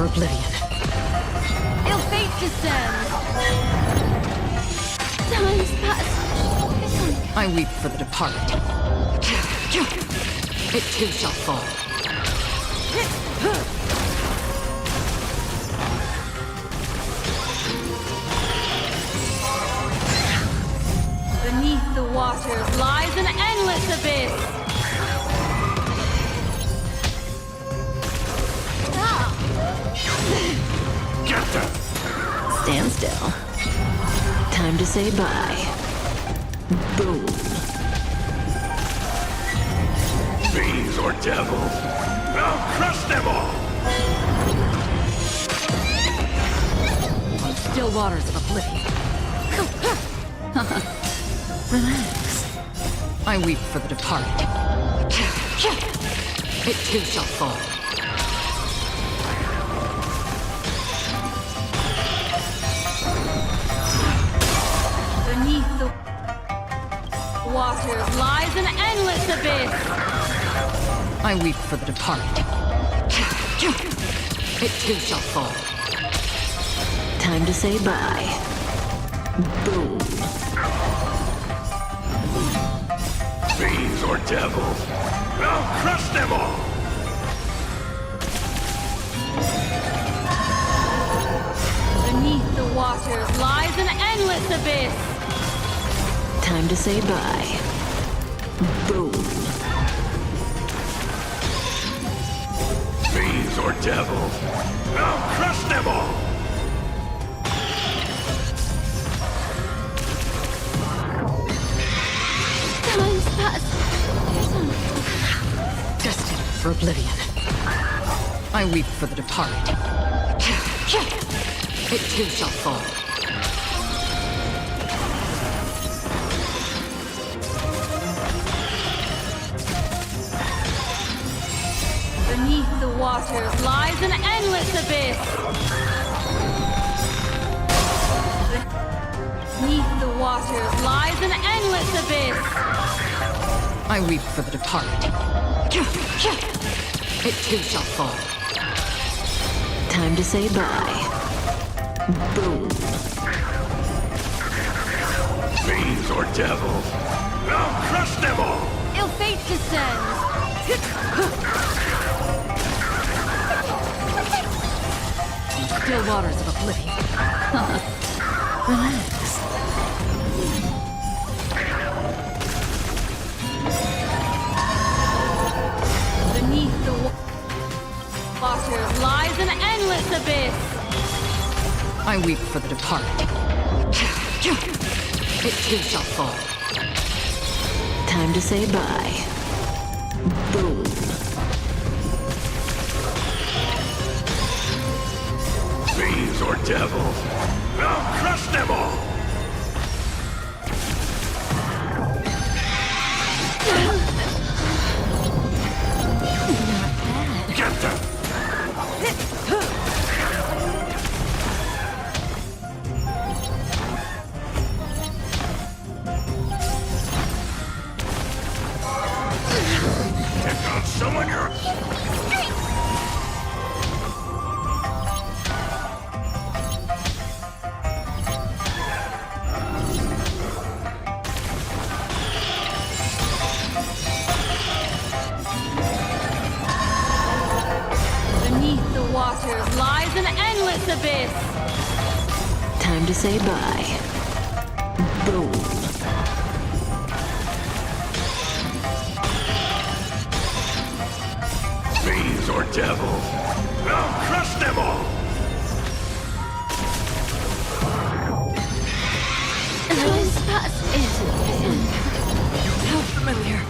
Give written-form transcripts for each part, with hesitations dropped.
For oblivion. Ill fate descends. Time's past. I weep for the departed. It too shall fall. Beneath the waters lies an endless abyss. Stand still. Time to say bye. Boom. Fiends or devils, I'll crush them all! On still waters of oblivion. Relax. I weep for the departed. It too shall fall. Beneath the waters lies an endless abyss. I weep for the departed. It too shall fall. Time to say bye. Boom. Fiends or devils, I'll crush them all! Beneath the waters lies an endless abyss. Time to say bye. Boom. Fiends or devils, I'll crush them all! Time's past. Destined for oblivion. I weep for the departed. It too shall fall. Beneath the waters lies an endless abyss. Beneath the waters lies an endless abyss. I weep for the departed. It too shall fall. Time to say bye. Boom. Fiends or devils, I'll crush them all! Ill fate descends. Still waters of oblivion. Relax. Beneath the waters lies an endless abyss. I weep for the departed. It too shall fall. Time to say bye. Boom. Fiends or devils, I'll crush them all! Get them! someone your... Beneath the waters lies an endless abyss. Time to say bye. Boom. Fiends or devils. I'll crush them all! This past is how familiar.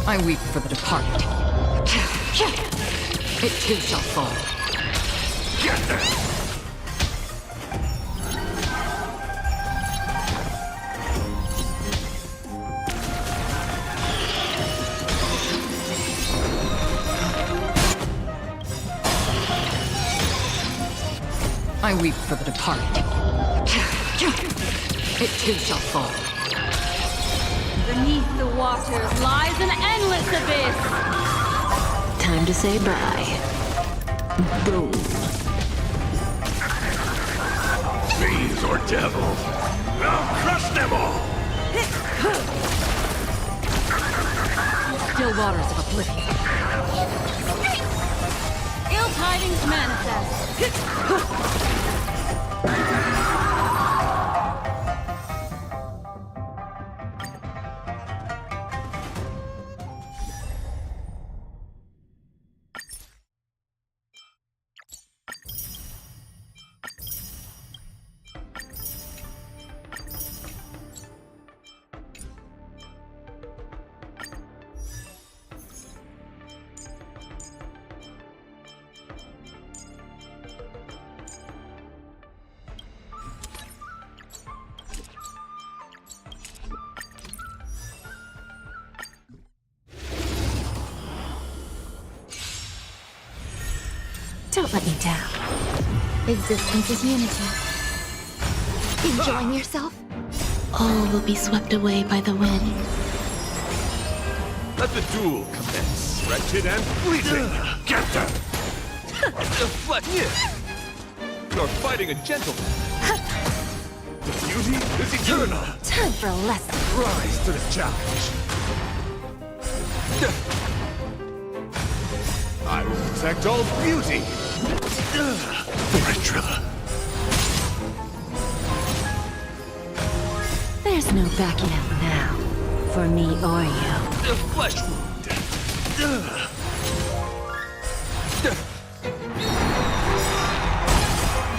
I weep for the departed. It too shall fall. Get them! I weep for the departed. It too shall fall. Beneath the waters lies an endless abyss. Time to say bye. Boom. Fiends or devils. I'll crush them all! Still waters of oblivion. Ill tidings manifest. Don't let me down. Existence is unity. Enjoying yourself? All will be swept away by the wind. Let the duel commence, wretched and fleeting! Get them! You're fighting a gentleman! The beauty is eternal! Time for a lesson. Rise to the challenge! I will protect all beauty! Ventrilla! There's no backing out now. For me or you. The flesh wound!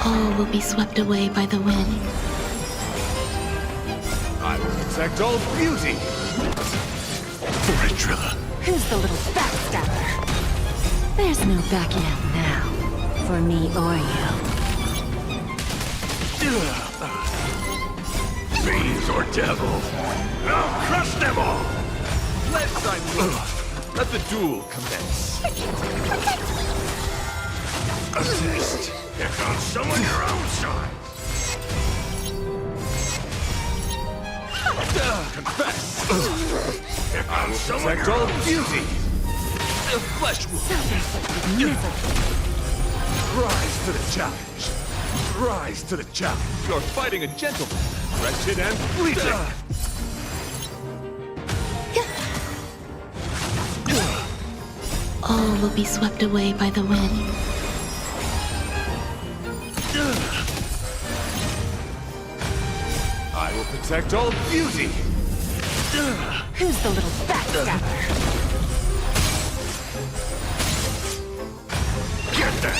All will be swept away by the wind. I will protect all beauty! Ventrilla! Who's the little backstabber? There's no backing out now. For me or you. Fiends or devils! I'll crush them all! Let the duel commence. Assist! Here comes someone your own size! Confess! Here comes someone your own beauty! The flesh wound! Rise to the challenge! Rise to the challenge! You're fighting a gentleman! Wretched and fleeting! All will be swept away by the wind. I will protect all beauty! Who's the little backstabber? Get them!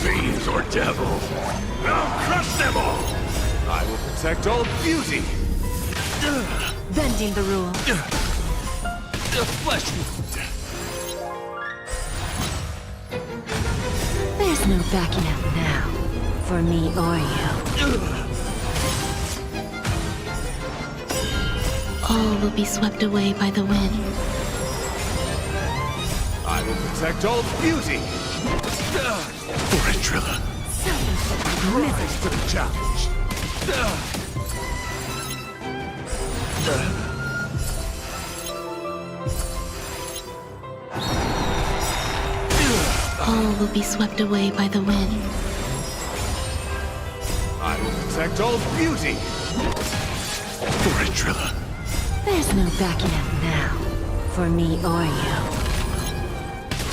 Fiends or devils! I'll crush them all! I will protect all beauty! Bending the rule. The flesh wound! There's no backing out now. For me or you. All will be swept away by the wind. I will protect all beauty! Alright, Trilla. Rise to the challenge. All will be swept away by the wind. I will protect all beauty. Alright, Trilla. There's no backing out now, for me or you.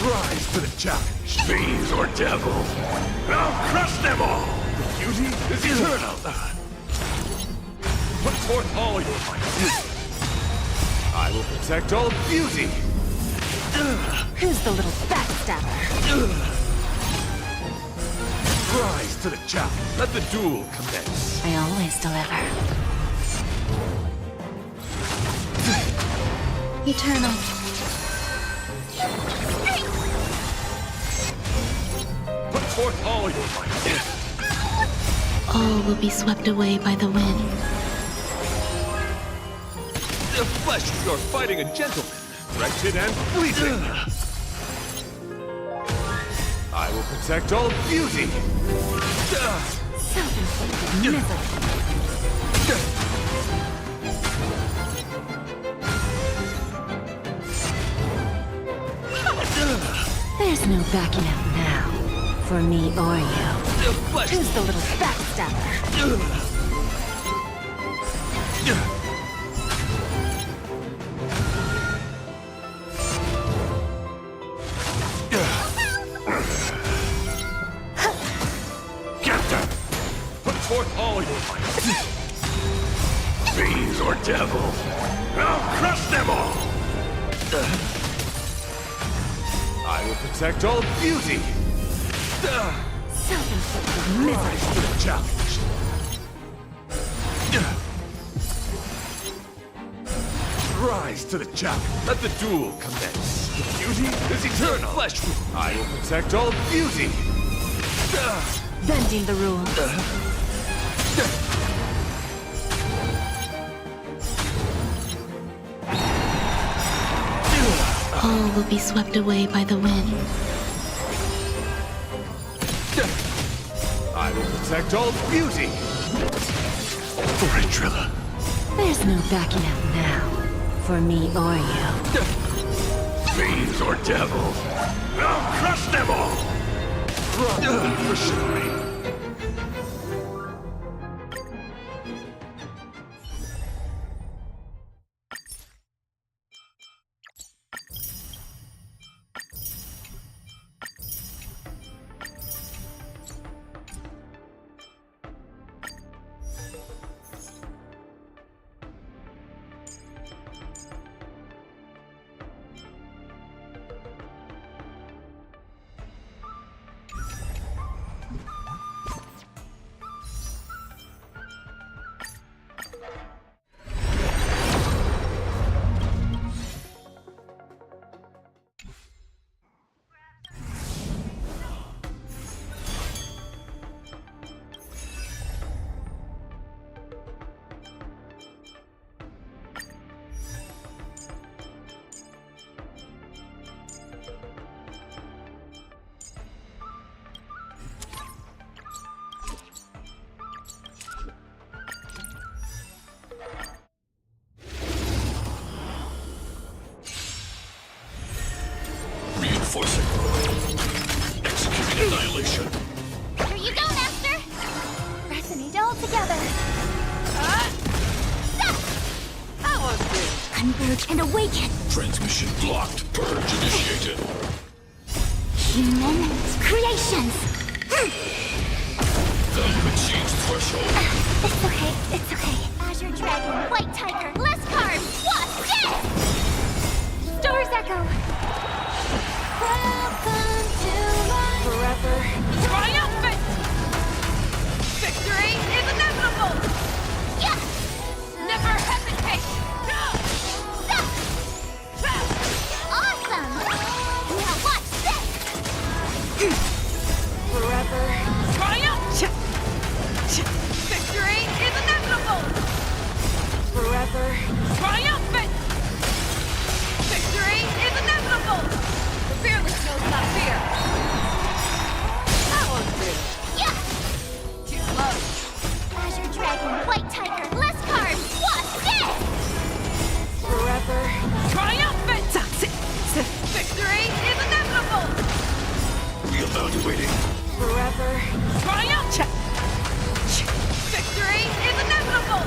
Rise to the challenge. Fiends or devils. I'll crush them all. The beauty is eternal. Put forth all your might. I will protect all beauty. Who's the little backstabber? Rise to the challenge. Let the duel commence. I always deliver. Eternal. Put forth all your might. All will be swept away by the wind. The flesh, you're fighting a gentleman. Wretched and fleeting. I will protect all beauty. Self-inflicted misery. There's no backing out now, for me or you. The flesh. Who's the little backstabber? Captain, put forth all your might. Fiends or devils, I'll crush them all. I will protect all beauty. Self-inflicted misery. Rise to the challenge. Rise to the challenge. Let the duel commence. The beauty is eternal. Flesh. I will protect all beauty. Bending the rules. All will be swept away by the wind. I will protect all beauty. Alright, Trilla. There's no backing out now, for me or you. Fiends or devils, I'll crush them all. Run for chivalry. Reinforcing. Executing annihilation. Here you go, Master! Resonate all together. That was good. Converge and awaken. Transmission blocked. Purge initiated. Human creations. Value exceeds threshold. It's okay, it's okay. Azure Dragon, White Tiger, less carbs, Wasp, dead! Stars Echo. Welcome to my Forever. triumphant! Victory is inevitable! Yes! Never hesitate! Awesome! Now watch this! Forever. Triumph! Victory is inevitable! Forever. Triumph! Forever. Triumph! Victory is inevitable!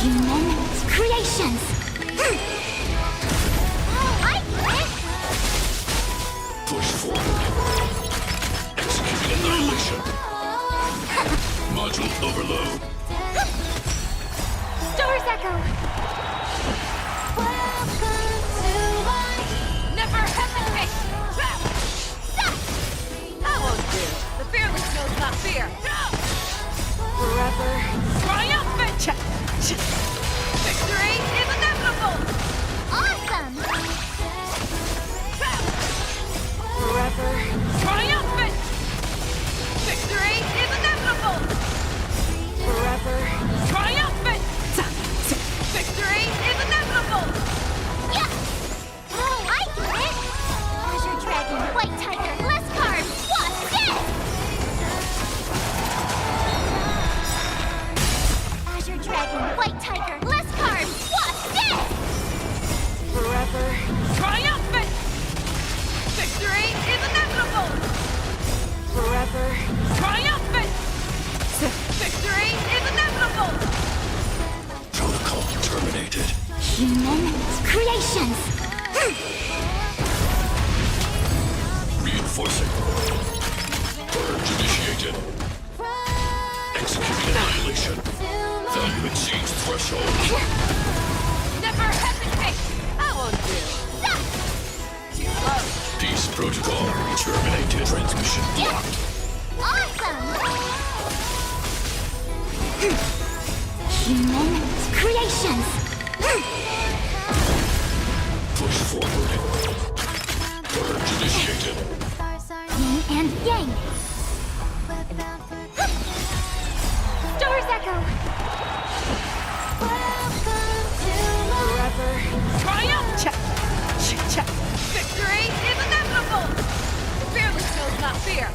Human creations. I get it. Push forward. Executing annihilation. Module overload. Stars echo. Welcome to my Never hesitate! I won't do. The fearless knows not fear. Forever. Triumphant! Victory is inevitable! awesome. Forever. Triumphant! Victory is inevitable! Forever. Triumphant! Victory is inevitable! Yeah. Oh, I get it. Azure Dragon, White Tiger, less carbs. What's this? Azure Dragon, White Tiger, less carbs. What's this? Forever. Triumphant! Victory is inevitable! Forever. Triumphant! Victory is inevitable! Protocol terminated. Human creations. Reinforcing. Purge initiated. Executing annihilation. Value exceeds threshold. Never hesitate! I won't do. Too close. Peace protocol terminated. Transmission blocked. Awesome. Human creations. Push forward. Purge initiated. Yin and yang. Stars echo. Forever. Triumph! Victory is inevitable! The fearless knows not fear.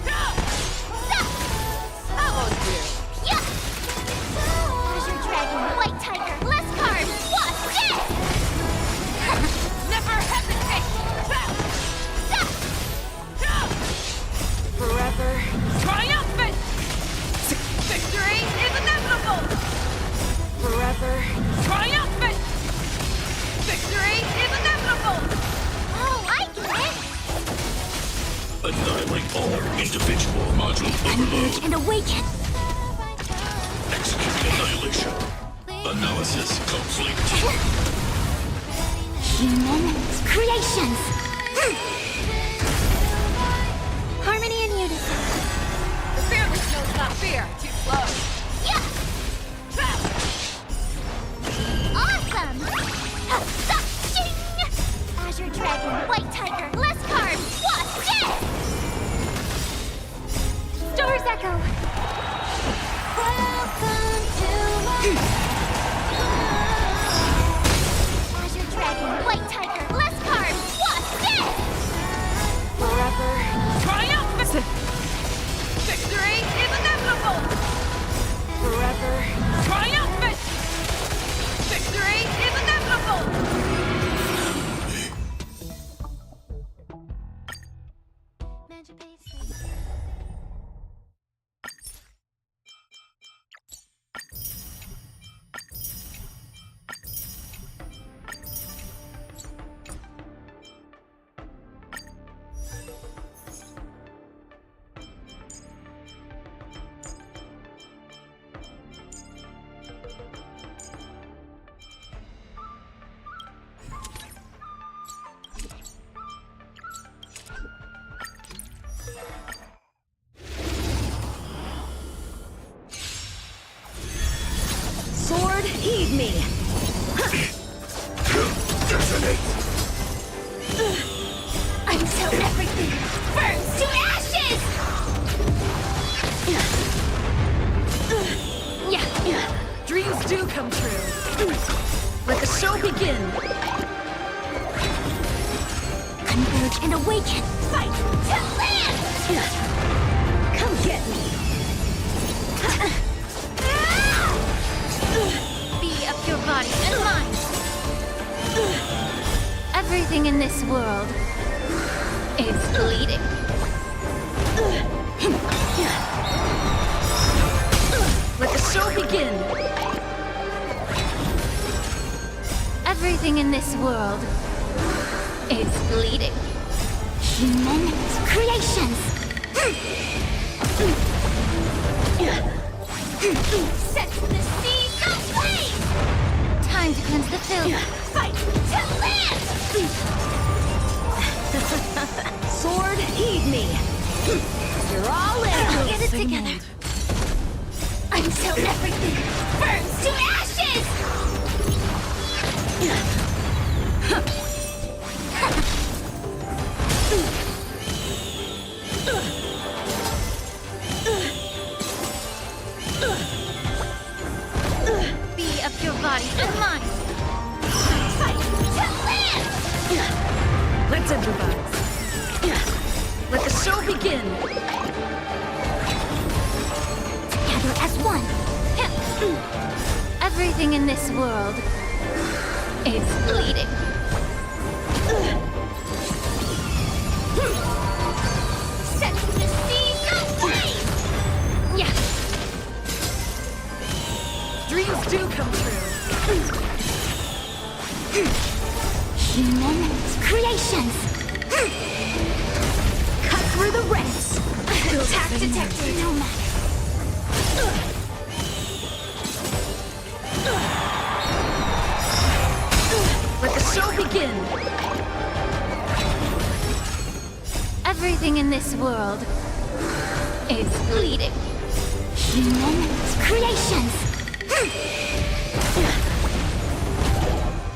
I won't do. Yeah. Azure Dragon, White Tiger, less carbs. What's this? Never hesitate! Forever. Triumphant! Victory is inevitable! Forever. Triumphant! Victory is inevitable! Oh, I get it. Annihilate all individual module overload. And awaken. Executing annihilation. Analysis complete. Human creations. Harmony and unison. The fearless knows not fear. Too close. Yeah. Awesome. Shing. Azure Dragon, White Tiger, less carbs. What's this? Stars echo. Welcome to my Azure Dragon, White Tiger, less carbs. What's this? Forever. Triumphant! Victory is inevitable! Forever. Triumphant! Victory is inevitable! Sword, heed me. Detonate! Until everything burns to ashes! Dreams do come true. Let the show begin. Converge and awaken! Fight to land! Come get me. Be of your body and mind! Everything in this world is bleeding. Let the show begin! Everything in this world is bleeding. Human creations! Set the seas ablaze! Time to cleanse the filth. Fight to live! Sword, heed me! You're all in! Get it together. Until everything burns to ashes! Be of your body and mind. Fight to live! Let's improvise. Let the show begin! Together as one. Everything in this world is bleeding. Set the seas ablaze! Yeah. Dreams do come true! Human creations! Cut through the ranks! Attack detected, no matter. Let the show begin! Everything in this world is bleeding. Human creations!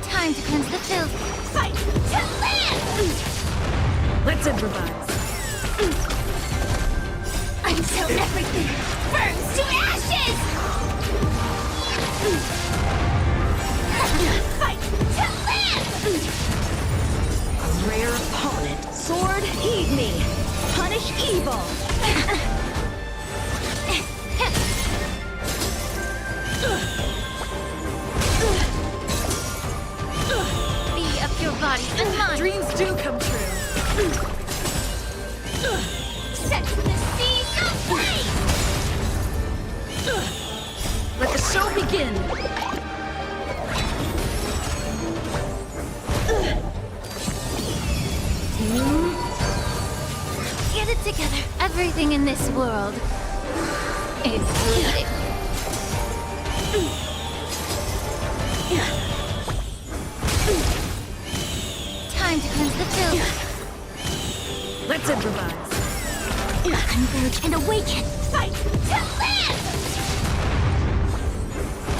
Time to cleanse the filth. Fight to live! Let's improvise. Until everything burns to ashes! Fight to live! A rare opponent. Sword, heed me! Punish evil! Be of your body and mind. Dreams do come true! Set the seas ablaze! Let the show begin! Get it together. Everything in this world is bleeding. Time to cleanse the filth. Let's improvise. Converge and awaken. Fight to live!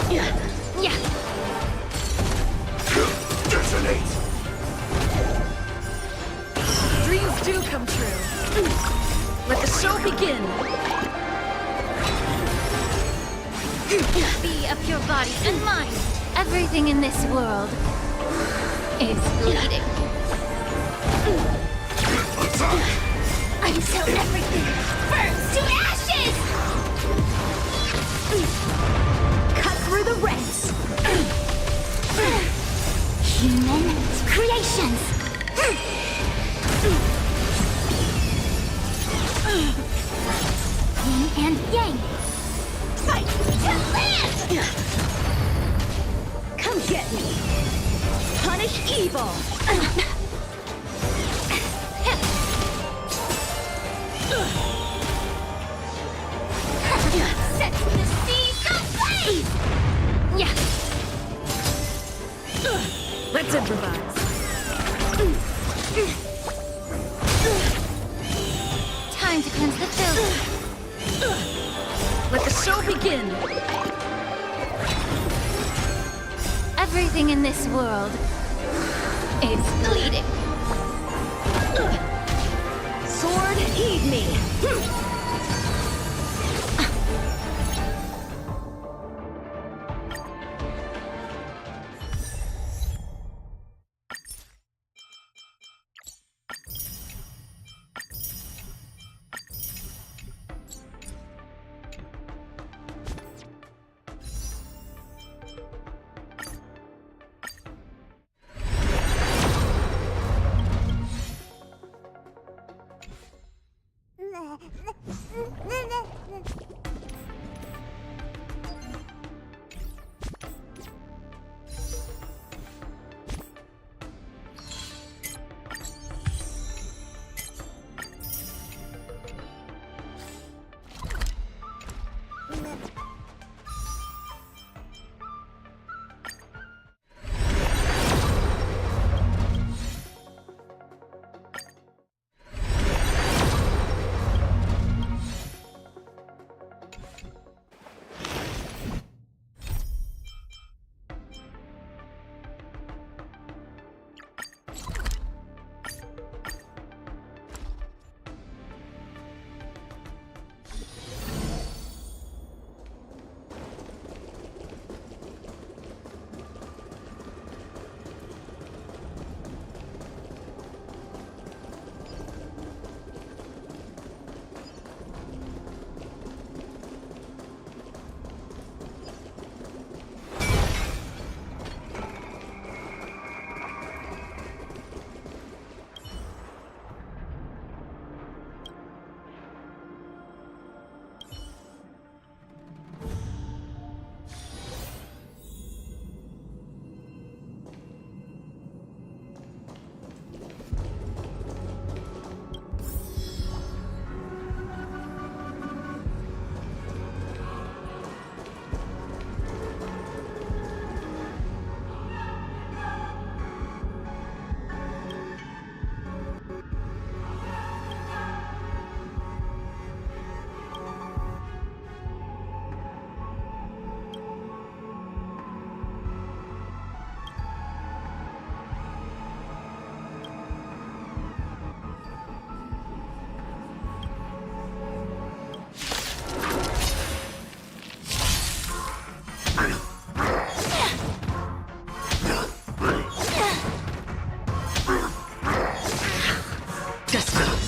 Yeah. Detonate! Dreams do come true! Let the show begin! Be of your body and mind. Everything in this world is bleeding. Attack! Until everything burns to ashes! Cut through the ranks! Human creations! Yin and yang! Fight to live! Come get me! Punish evil! Set the seas ablaze! Yeah. Let's improvise. Time to cleanse the filth. Let the show begin! Everything in this world is bleeding. Sword, heed me!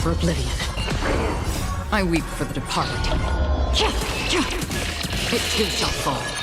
for oblivion. I weep for the departed. It too shall fall.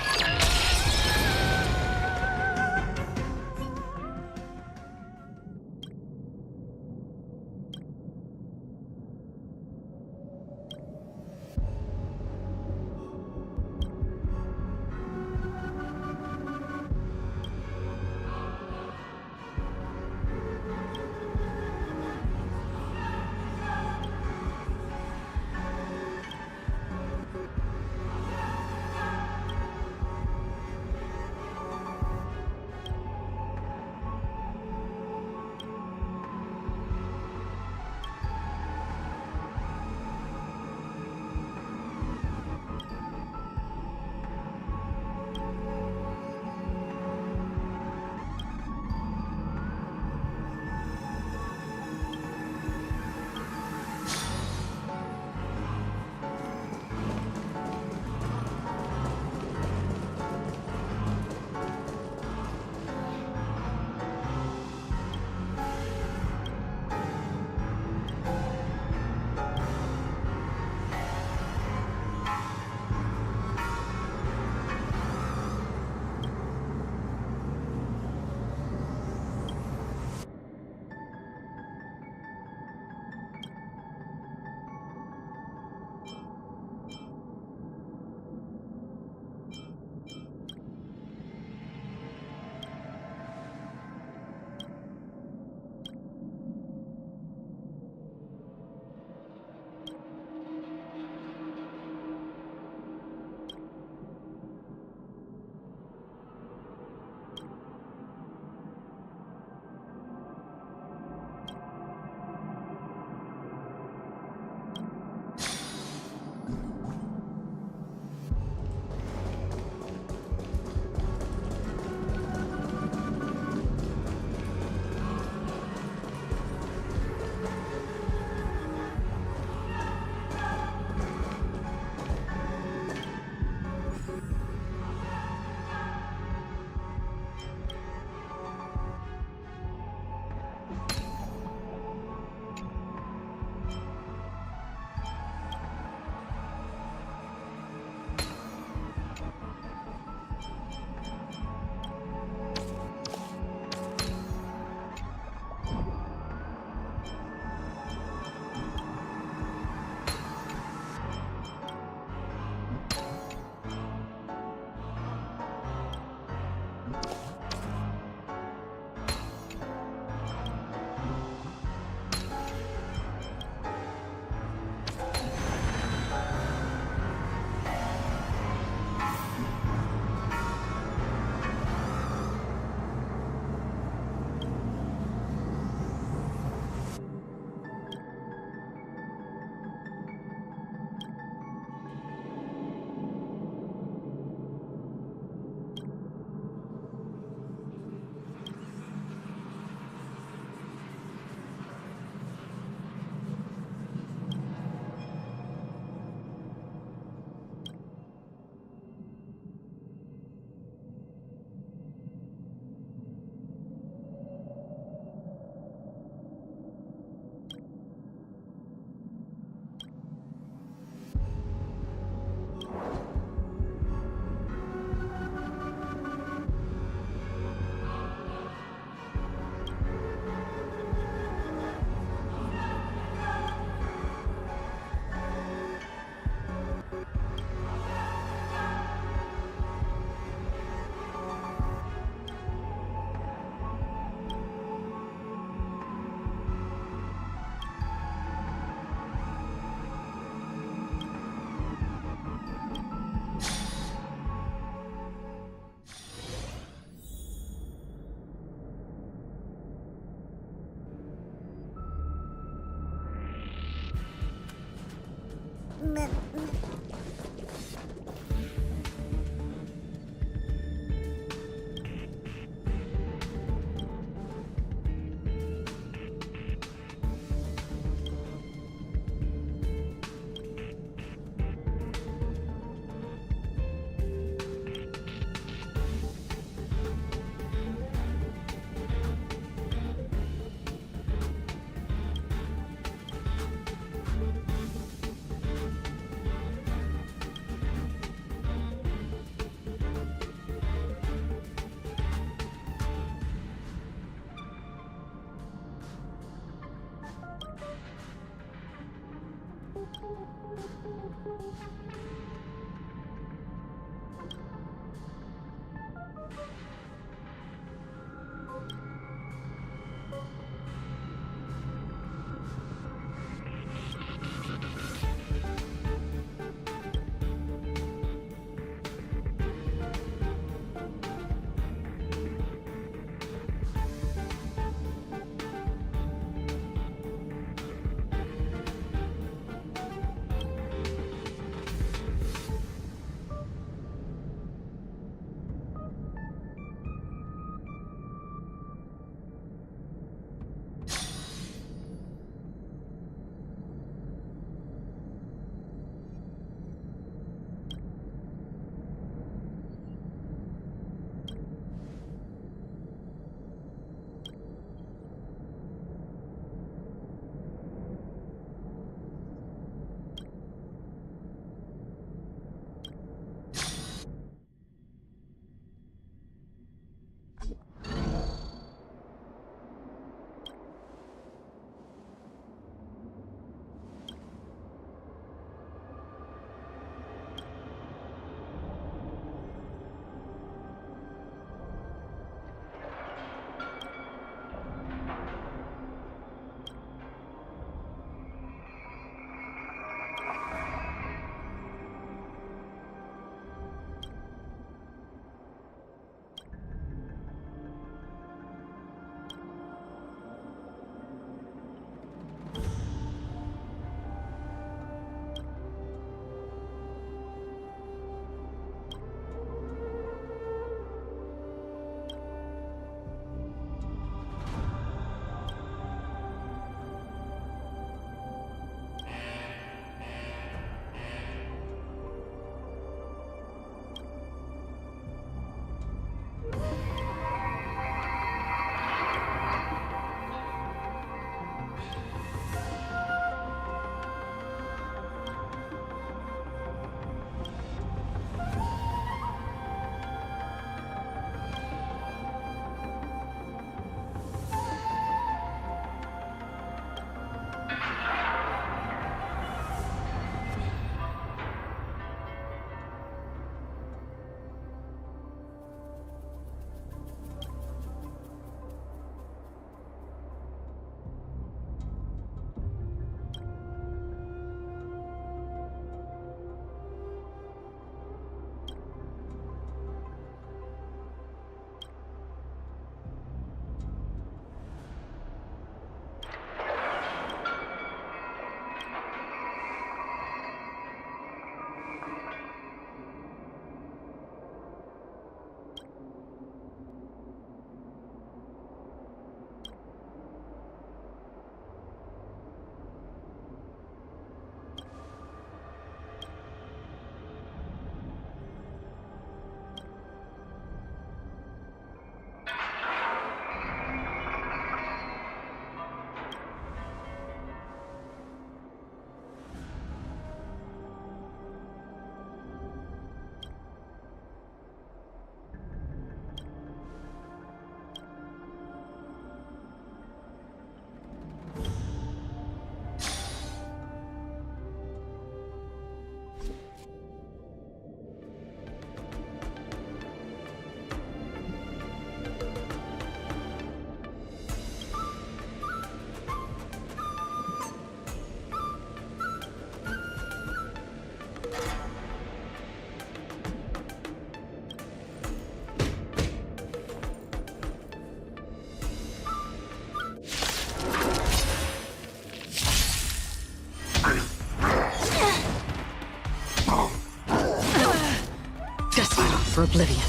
for oblivion.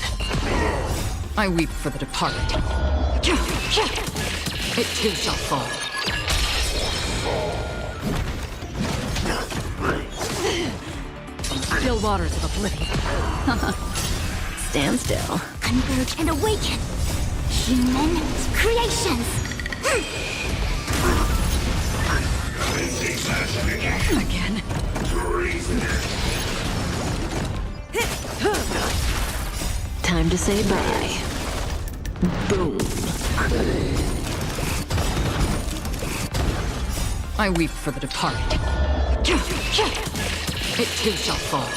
I weep for the departed. It too shall fall. Still waters of oblivion. Stand still. Converge and awaken! Human creations! Again. Time to say bye. Boom. I weep for the departed. It too shall fall.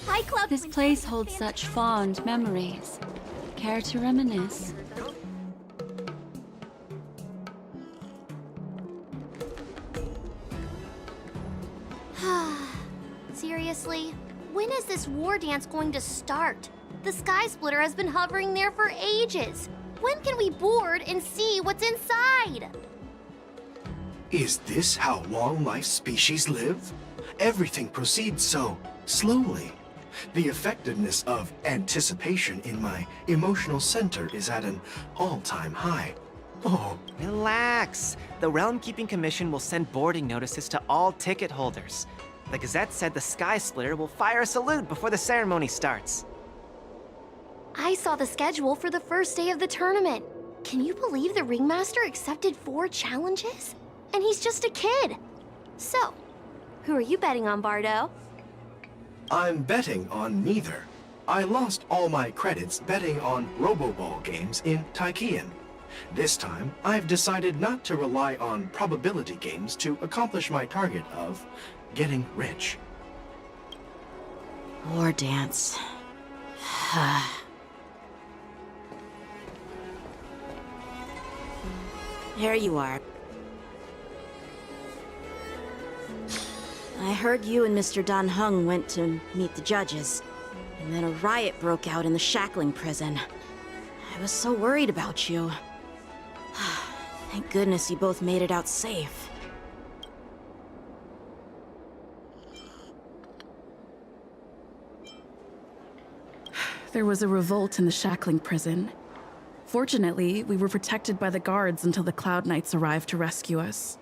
Hi, Club. This place holds such fond memories. Care to reminisce? Seriously? When is this war dance going to start? The Sky Splitter has been hovering there for ages. When can we board and see what's inside? Is this how long life species live? Everything proceeds so slowly. The effectiveness of anticipation in my emotional center is at an all-time high. Oh, Relax. The Realm Keeping Commission will send boarding notices to all ticket holders. The Gazette said the Sky Splitter will fire a salute before the ceremony starts. I saw the schedule for the first day of the tournament. Can you believe the Ringmaster accepted 4 challenges? And he's just a kid. So, who are you betting on, Bardo? I'm betting on neither. I lost all my credits betting on Roboball games in Tychean. This time, I've decided not to rely on probability games to accomplish my target of getting rich. War dance. There you are. I heard you and Mr. Dan Heng went to meet the judges, and then a riot broke out in the Shackling prison. I was so worried about you. Thank goodness you both made it out safe. There was a revolt in the Shackling prison. Fortunately, we were protected by the guards until the Cloud Knights arrived to rescue us.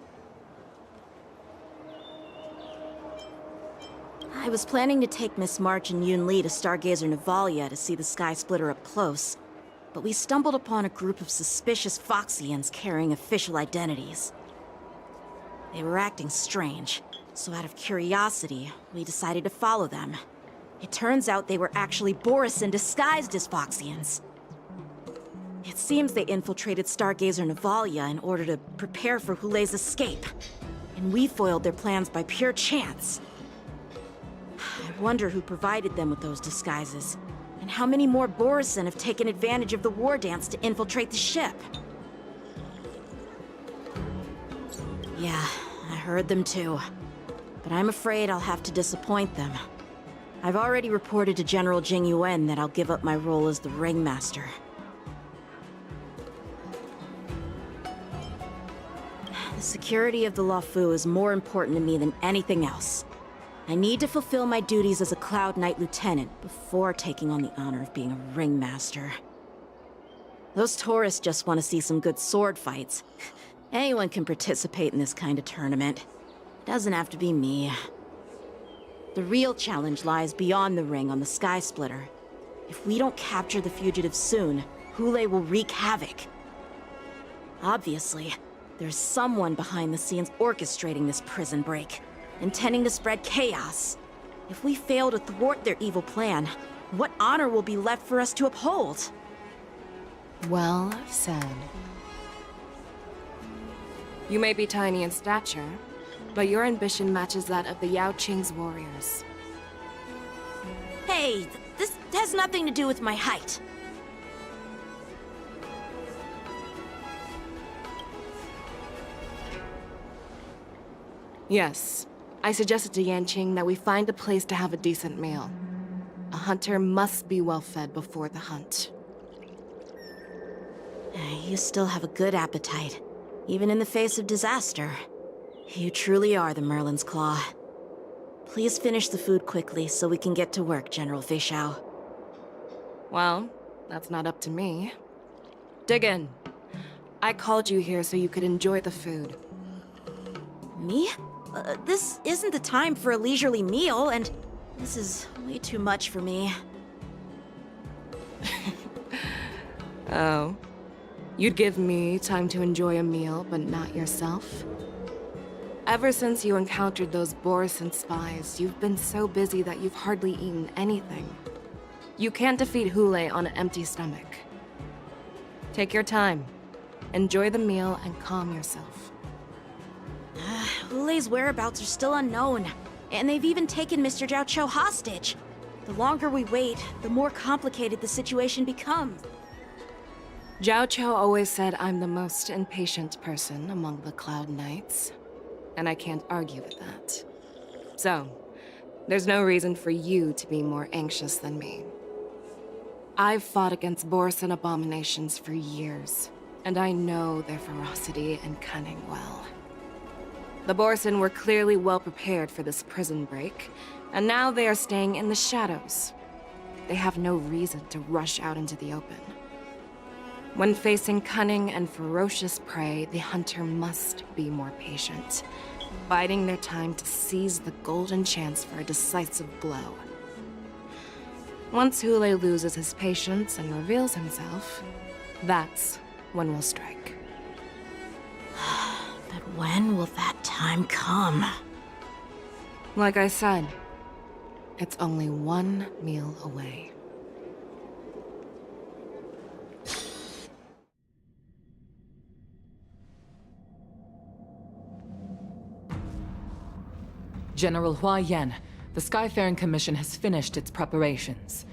I was planning to take Miss March and Yun Li to Stargazer Navalia to see the Sky Splitter up close, but we stumbled upon a group of suspicious Foxians carrying official identities. They were acting strange, so out of curiosity, we decided to follow them. It turns out they were actually Borisin disguised as Foxians. It seems they infiltrated Stargazer Navalia in order to prepare for Hulei's escape, and we foiled their plans by pure chance. I wonder who provided them with those disguises, and how many more Borisin have taken advantage of the war dance to infiltrate the ship. Yeah, I heard them too, but I'm afraid I'll have to disappoint them. I've already reported to General Jing Yuan that I'll give up my role as the Ringmaster. The security of the Luofu is more important to me than anything else. I need to fulfill my duties as a Cloud Knight Lieutenant before taking on the honor of being a Ringmaster. Those tourists just want to see some good sword fights. Anyone can participate in this kind of tournament. It doesn't have to be me. The real challenge lies beyond the ring on the Sky Splitter. If we don't capture the fugitives soon, Hulei will wreak havoc. Obviously, there's someone behind the scenes orchestrating this prison break, intending to spread chaos. If we fail to thwart their evil plan, what honor will be left for us to uphold? Well said. You may be tiny in stature, but your ambition matches that of the Yao Qing's warriors. Hey, this has nothing to do with my height. Yes, I suggested to Yanqing that we find a place to have a decent meal. A hunter must be well fed before the hunt. You still have a good appetite, even in the face of disaster. You truly are the Merlin's Claw. Please finish the food quickly so we can get to work, General Fei Xiao. Well, that's not up to me. Dig in. I called you here so you could enjoy the food. Me? This isn't the time for a leisurely meal, and this is way too much for me. Oh. You'd give me time to enjoy a meal, but not yourself? Ever since you encountered those Borisin spies, you've been so busy that you've hardly eaten anything. You can't defeat Hule on an empty stomach. Take your time. Enjoy the meal and calm yourself. Hule's whereabouts are still unknown, and they've even taken Mr. Jiao Cho hostage. The longer we wait, the more complicated the situation becomes. Jiao Cho always said I'm the most impatient person among the Cloud Knights, and I can't argue with that. So, there's no reason for you to be more anxious than me. I've fought against Borisin abominations for years, and I know their ferocity and cunning well. The Borisin were clearly well prepared for this prison break, and now they are staying in the shadows. They have no reason to rush out into the open. When facing cunning and ferocious prey, the hunter must be more patient, biding their time to seize the golden chance for a decisive blow. Once Hule loses his patience and reveals himself, that's when we'll strike. But when will that time come? Like I said, it's only one meal away. General Hua Yan, the Skyfaring Commission has finished its preparations.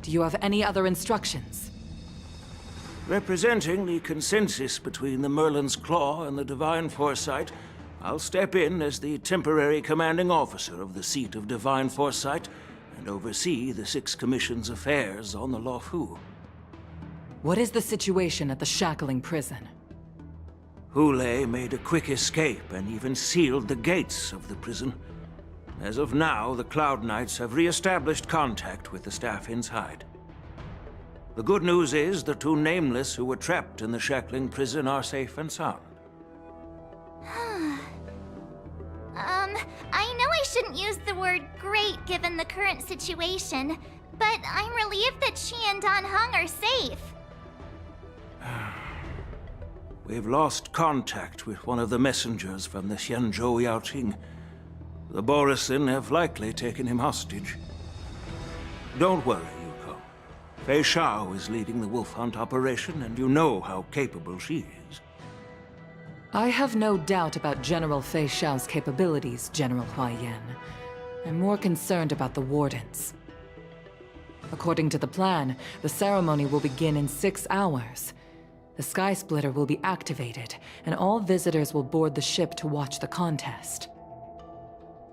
Do you have any other instructions? Representing the consensus between the Merlin's Claw and the Divine Foresight, I'll step in as the temporary commanding officer of the seat of Divine Foresight and oversee the Six Commission's affairs on the Luofu. What is the situation at the Shackling prison? Hule made a quick escape and even sealed the gates of the prison. As of now, the Cloud Knights have re-established contact with the staff inside. The good news is the two Nameless who were trapped in the Shackling prison are safe and sound. I know I shouldn't use the word great given the current situation, but I'm relieved that she and Dan Heng are safe. We've lost contact with one of the messengers from the Xianzhou Yaoqing. The Borisin have likely taken him hostage. Don't worry, Yuko. Fei Xiao is leading the wolf hunt operation, and you know how capable she is. I have no doubt about General Fei Xiao's capabilities, General Hua Yan. I'm more concerned about the Wardens. According to the plan, the ceremony will begin in 6 hours. The Sky Splitter will be activated, and all visitors will board the ship to watch the contest.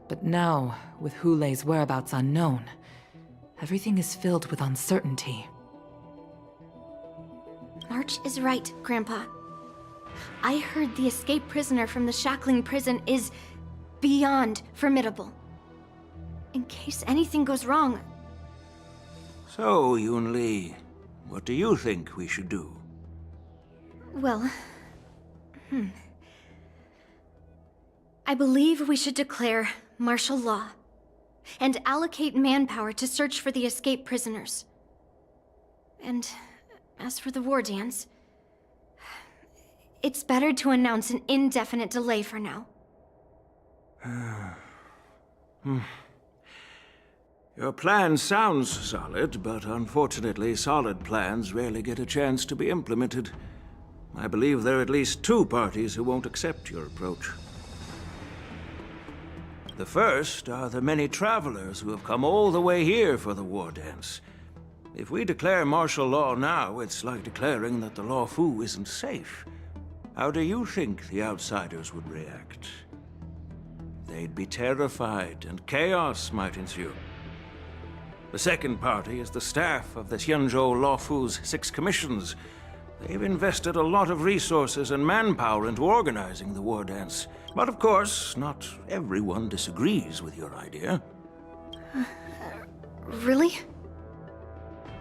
But now, with Hule's whereabouts unknown, everything is filled with uncertainty. March is right, Grandpa. I heard the escaped prisoner from the Shackling prison is beyond formidable. In case anything goes wrong. So, Yunli, what do you think we should do? Well, I believe we should declare martial law and allocate manpower to search for the escaped prisoners. And as for the war dance, it's better to announce an indefinite delay for now. Your plan sounds solid, but unfortunately solid plans rarely get a chance to be implemented. I believe there are at least 2 parties who won't accept your approach. The first are the many travelers who have come all the way here for the war dance. If we declare martial law now, it's like declaring that the Luofu isn't safe. How do you think the outsiders would react? they'd be terrified and chaos might ensue. The second party is the staff of the Xianzhou Luofu's 6 commissions. They've invested a lot of resources and manpower into organizing the war dance. But of course, not everyone disagrees with your idea. Really?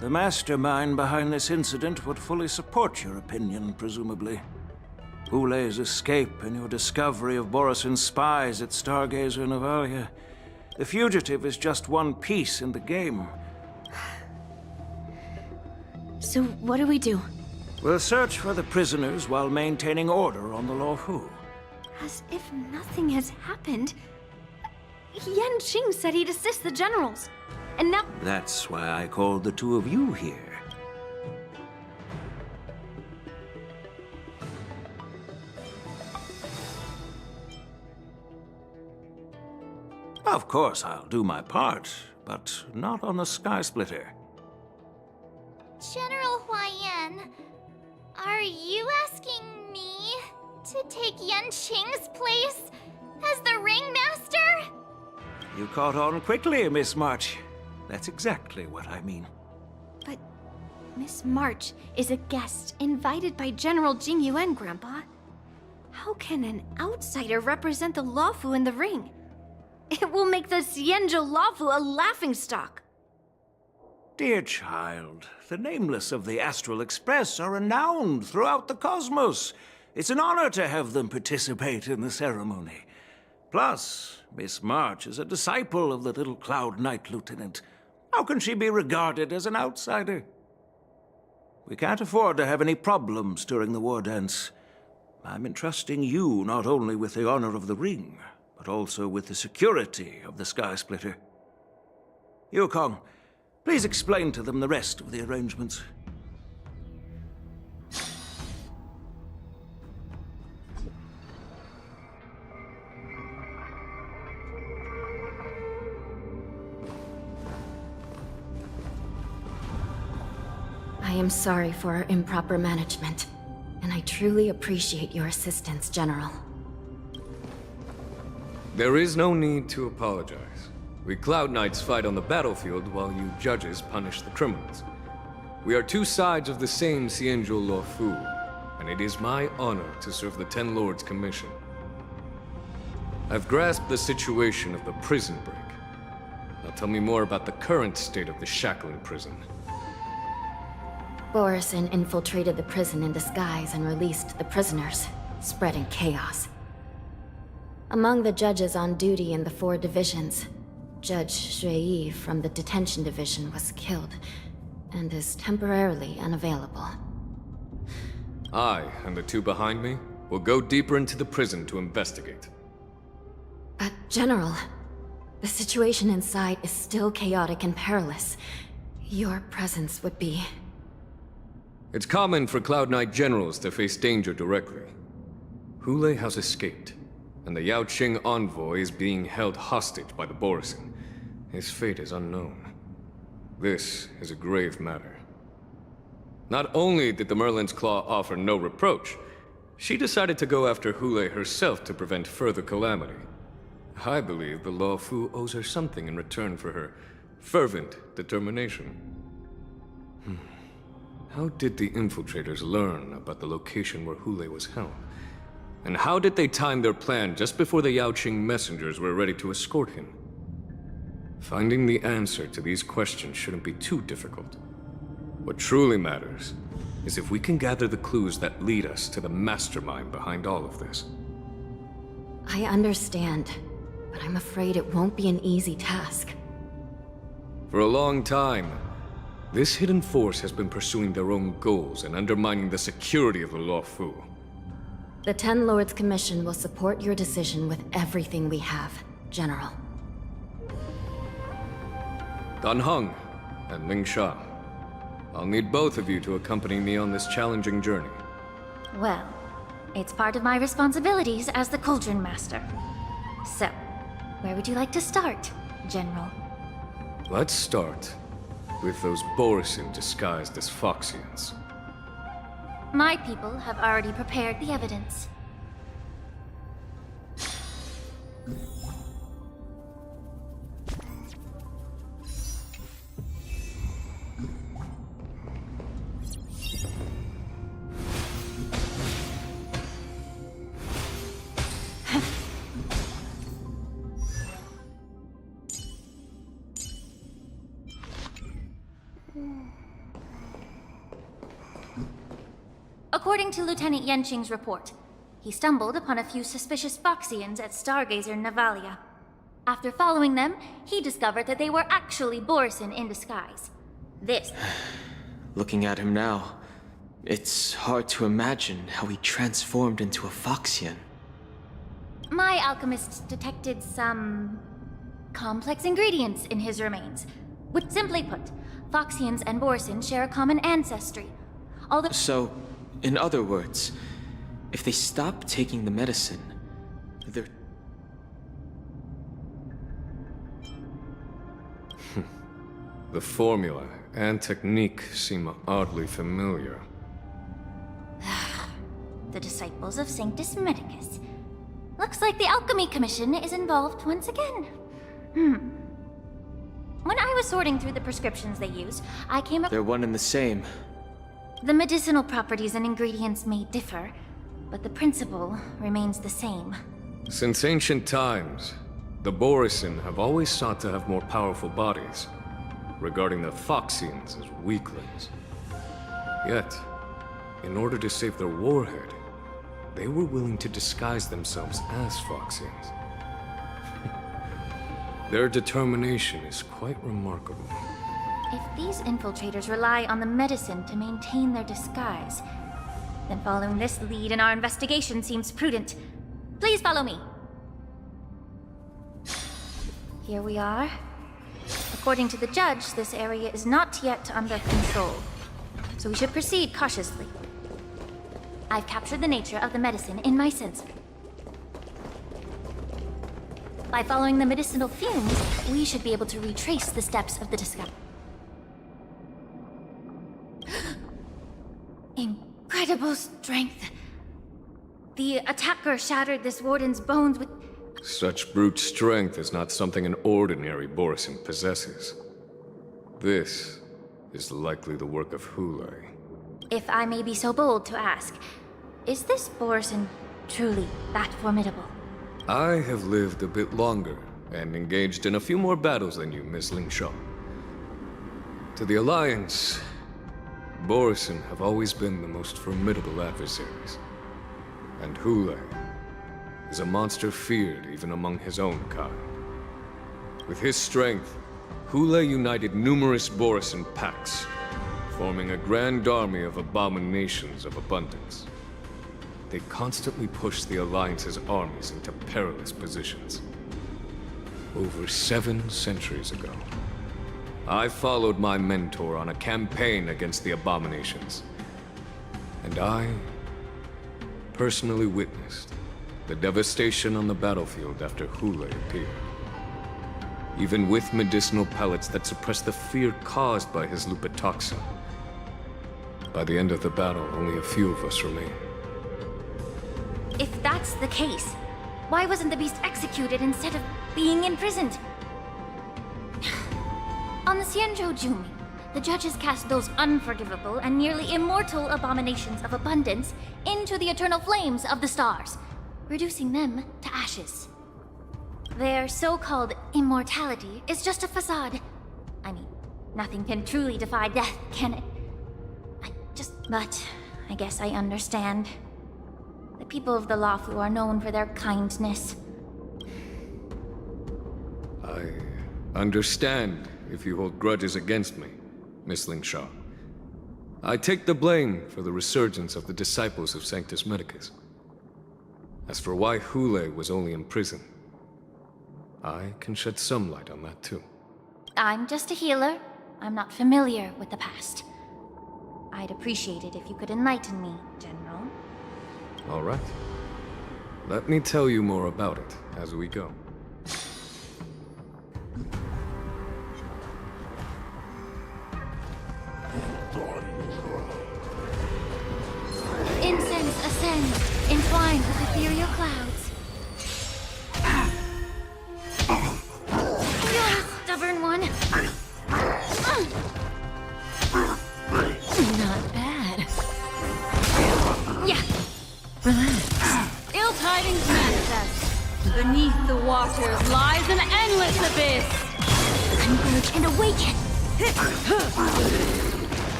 The mastermind behind this incident would fully support your opinion, presumably. Hulei's escape and your discovery of Borisin's spies at Stargazer Novalia. The fugitive is just one piece in the game. So what do we do? We'll search for the prisoners while maintaining order on the Luofu. As if nothing has happened. Yan Qing said he'd assist the generals. And now... That's why I called the two of you here. Of course, I'll do my part, but not on the Sky Splitter. General Huaiyan, are you asking me to take Yan Qing's place as the Ringmaster? You caught on quickly, Miss March. That's exactly what I mean. But Miss March is a guest invited by General Jing Yuan, Grandpa. How can an outsider represent the Luofu in the ring? It will make the Xianzhou Luofu a laughingstock. Dear child, the Nameless of the Astral Express are renowned throughout the cosmos. It's an honor to have them participate in the ceremony. Plus, Miss March is a disciple of the little Cloud Knight Lieutenant. How can she be regarded as an outsider? We can't afford to have any problems during the war dance. I'm entrusting you not only with the honor of the ring, but also with the security of the Sky Splitter. Yukong, please explain to them the rest of the arrangements. I am sorry for our improper management, and I truly appreciate your assistance, General. There is no need to apologize. We Cloud Knights fight on the battlefield while you judges punish the criminals. We are two sides of the same Xianzhou Luofu, and it is my honor to serve the Ten Lords' commission. I've grasped the situation of the prison break. Now tell me more about the current state of the Shackling prison. Borisin infiltrated the prison in disguise and released the prisoners, spreading chaos. Among the judges on duty in the 4 divisions, Judge Shui from the Detention Division was killed and is temporarily unavailable. I and the 2 behind me will go deeper into the prison to investigate. But, General, the situation inside is still chaotic and perilous. Your presence would be... It's common for Cloud Knight generals to face danger directly. Hulei has escaped, and the Yaoqing envoy is being held hostage by the Borisin. His fate is unknown. This is a grave matter. Not only did the Merlin's Claw offer no reproach, she decided to go after Hulei herself to prevent further calamity. I believe the Luofu owes her something in return for her fervent determination. How did the infiltrators learn about the location where Hulei was held? And how did they time their plan just before the Yaoqing messengers were ready to escort him? Finding the answer to these questions shouldn't be too difficult. What truly matters is if we can gather the clues that lead us to the mastermind behind all of this. I understand, but I'm afraid it won't be an easy task. For a long time, this hidden force has been pursuing their own goals and undermining the security of the Luofu. The Ten Lords Commission will support your decision with everything we have, General. Dan Heng and Ling Sha, I'll need both of you to accompany me on this challenging journey. Well, it's part of my responsibilities as the Cauldron Master. So, where would you like to start, General? Let's start with those Borisin disguised as Foxians. My people have already prepared the evidence. According to Lieutenant Yenqing's report, he stumbled upon a few suspicious Foxians at Stargazer Navalia. After following them, he discovered that they were actually Borisin in disguise. This... Looking at him now, it's hard to imagine how he transformed into a Foxian. My alchemists detected some... complex ingredients in his remains. Which, simply put, Foxians and Borisin share a common ancestry. Although... So, in other words, if they stop taking the medicine, they're... The formula and technique seem oddly familiar. The disciples of Sanctus Medicus. Looks like the Alchemy Commission is involved once again. When I was sorting through the prescriptions they use, I came up... They're one and the same. The medicinal properties and ingredients may differ, but the principle remains the same. Since ancient times, the Borisin have always sought to have more powerful bodies, regarding the Foxians as weaklings. Yet, in order to save their warhead, they were willing to disguise themselves as Foxians. Their determination is quite remarkable. If these infiltrators rely on the medicine to maintain their disguise, then following this lead in our investigation seems prudent. Please follow me. Here we are. According to the judge, this area is not yet under control, so we should proceed cautiously. I've captured the nature of the medicine in my sensor. By following the medicinal fumes, we should be able to retrace the steps of the discovery. Incredible strength. The attacker shattered this warden's bones with... Such brute strength is not something an ordinary Borisin possesses. This is likely the work of Hule. If I may be so bold to ask, is this Borisin truly that formidable? I have lived a bit longer and engaged in a few more battles than you, Miss Lingshaw. To the Alliance, Borisin have always been the most formidable adversaries. And Hule is a monster feared even among his own kind. With his strength, Hule united numerous Borisin packs, forming a grand army of abominations of abundance. They constantly pushed the Alliance's armies into perilous positions. Over 7 centuries ago, I followed my mentor on a campaign against the abominations. And I personally witnessed the devastation on the battlefield after Hule appeared. Even with medicinal pellets that suppressed the fear caused by his Lupitoxin. By the end of the battle, only a few of us remained. If that's the case, why wasn't the beast executed instead of being imprisoned? On the Xianzhou Jumi, the judges cast those unforgivable and nearly immortal abominations of abundance into the eternal flames of the stars, reducing them to ashes. Their so-called immortality is just a facade. I mean, nothing can truly defy death, can it? But I guess I understand. The people of the Luofu are known for their kindness. I understand if you hold grudges against me, Miss Lingshaw. I take the blame for the resurgence of the disciples of Sanctus Medicus. As for why Hule was only in prison, I can shed some light on that too. I'm just a healer. I'm not familiar with the past. I'd appreciate it if you could enlighten me, General. All right. Let me tell you more about it as we go. Incense ascends, entwined with ethereal clouds. You're a stubborn one. Not bad. Yeah. Relax. Ill tidings manifest. Beneath the waters lies an endless abyss. Converge and awaken.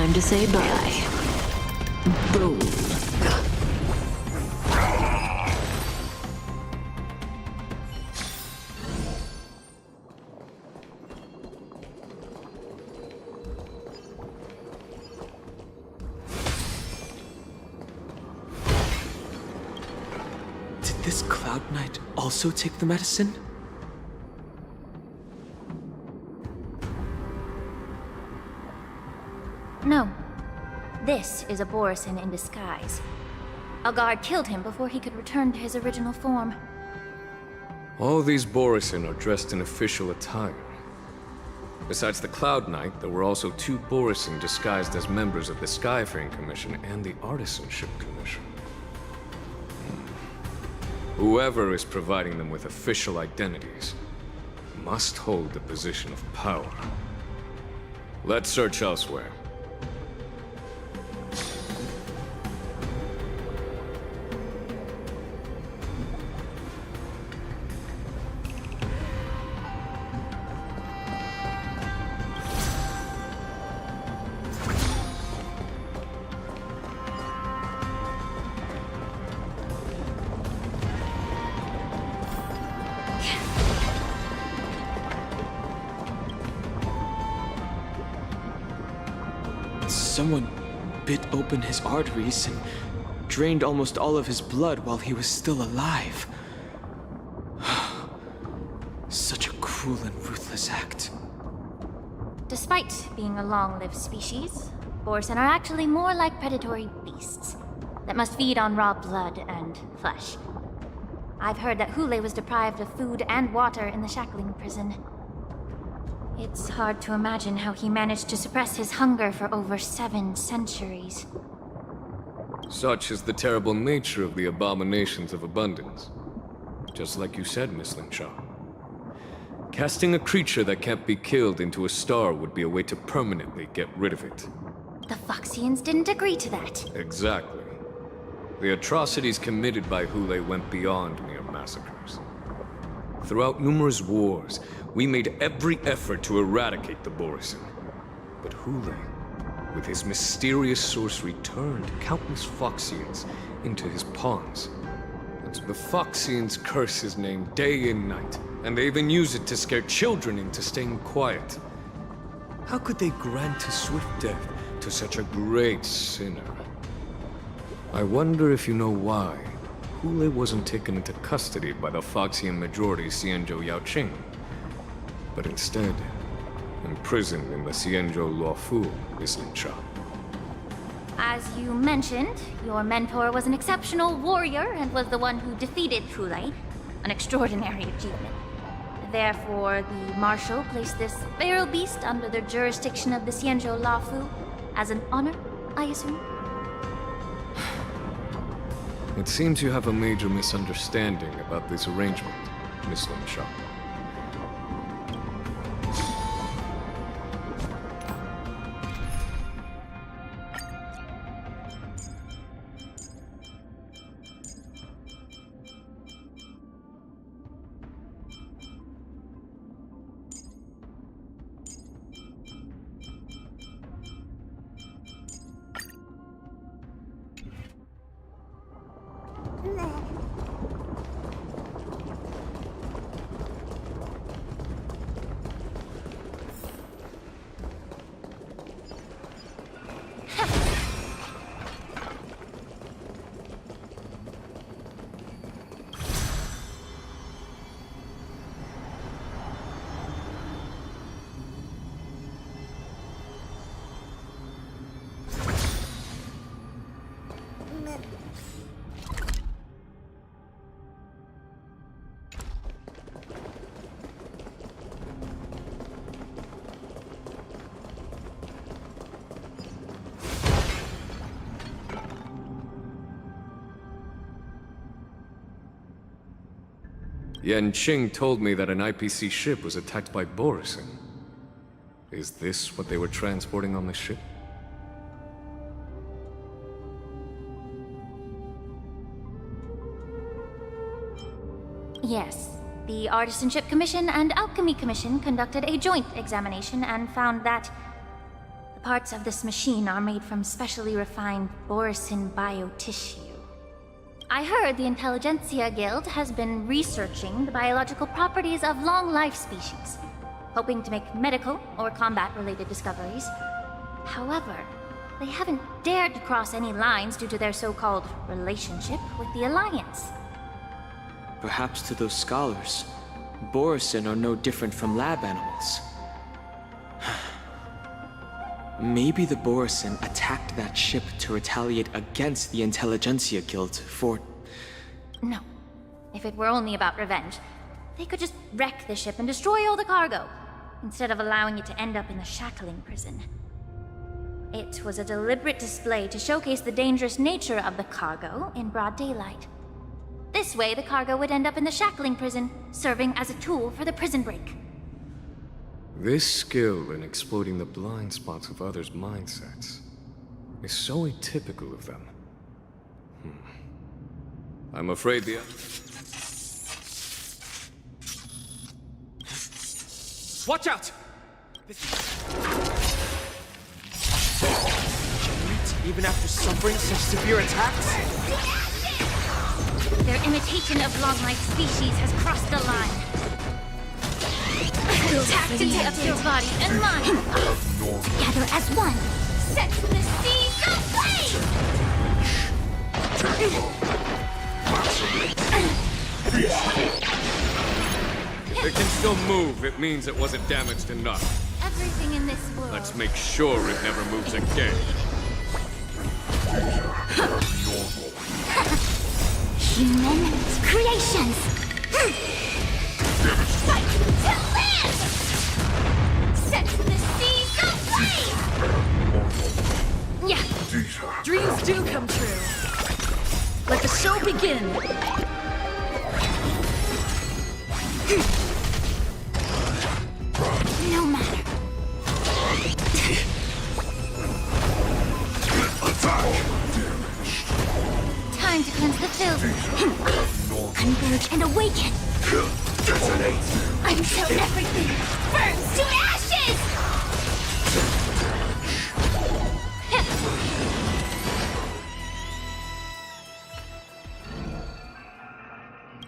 Time to say bye. Boom. Did this Cloud Knight also take the medicine? No. This is a Borisin in disguise. A guard killed him before he could return to his original form. All these Borisin are dressed in official attire. Besides the Cloud Knight, there were also 2 Borisin disguised as members of the Skyfaring Commission and the Artisanship Commission. Whoever is providing them with official identities must hold the position of power. Let's search elsewhere. Someone bit open his arteries and drained almost all of his blood while he was still alive. Such a cruel and ruthless act. Despite being a long-lived species, Borisin are actually more like predatory beasts that must feed on raw blood and flesh. I've heard that Hule was deprived of food and water in the shackling prison. It's hard to imagine how he managed to suppress his hunger for over 7 centuries. Such is the terrible nature of the abominations of abundance. Just like you said, Miss Linshaw. Casting a creature that can't be killed into a star would be a way to permanently get rid of it. The Foxians didn't agree to that. Exactly. The atrocities committed by Hule went beyond mere massacres. Throughout numerous wars, we made every effort to eradicate the Borisin. But Hule, with his mysterious sorcery, turned countless Foxians into his pawns. And so the Foxians curse his name day and night, and they even use it to scare children into staying quiet. How could they grant a swift death to such a great sinner? I wonder if you know why Hule wasn't taken into custody by the Foxian majority Xianzhou Yaoqing, but instead imprisoned in the Xianzhou Luofu, Miss Linshaw. As you mentioned, your mentor was an exceptional warrior and was the one who defeated Hule, an extraordinary achievement. Therefore, the Marshal placed this feral beast under the jurisdiction of the Xianzhou Luofu as an honor, I assume? It seems you have a major misunderstanding about this arrangement, Miss Linshaw. Yanqing told me that an IPC ship was attacked by Borisin. Is this what they were transporting on the ship? Yes. The Artisanship Commission and Alchemy Commission conducted a joint examination and found that The parts of this machine are made from specially refined Borisin biotissue. I heard the Intelligentsia Guild has been researching the biological properties of long-life species, hoping to make medical or combat-related discoveries. However, they haven't dared to cross any lines due to their so-called relationship with the Alliance. Perhaps to those scholars, Borisin are no different from lab animals. Maybe the Borisin attacked that ship to retaliate against the Intelligentsia Guild for... No. If it were only about revenge, they could just wreck the ship and destroy all the cargo, instead of allowing it to end up in the shackling prison. It was a deliberate display to showcase the dangerous nature of the cargo in broad daylight. This way, the cargo would end up in the shackling prison, serving as a tool for the prison break. This skill in exploiting the blind spots of others' mindsets is so atypical of them. I'm afraid the... Watch out! Even after suffering such severe attacks? Their imitation of long-life species has crossed the line. Toxicity of your body and mine, together as one, sets the seas aflame! If it can still move, it means it wasn't damaged enough. Everything in this world. Let's make sure it never moves again. Human creations! Fight to live! Set the seas aflame! Yeah. Dreams do come true. Let the show begin. No matter. Time to cleanse the filth. Converge and awaken. Until everything burns to ashes!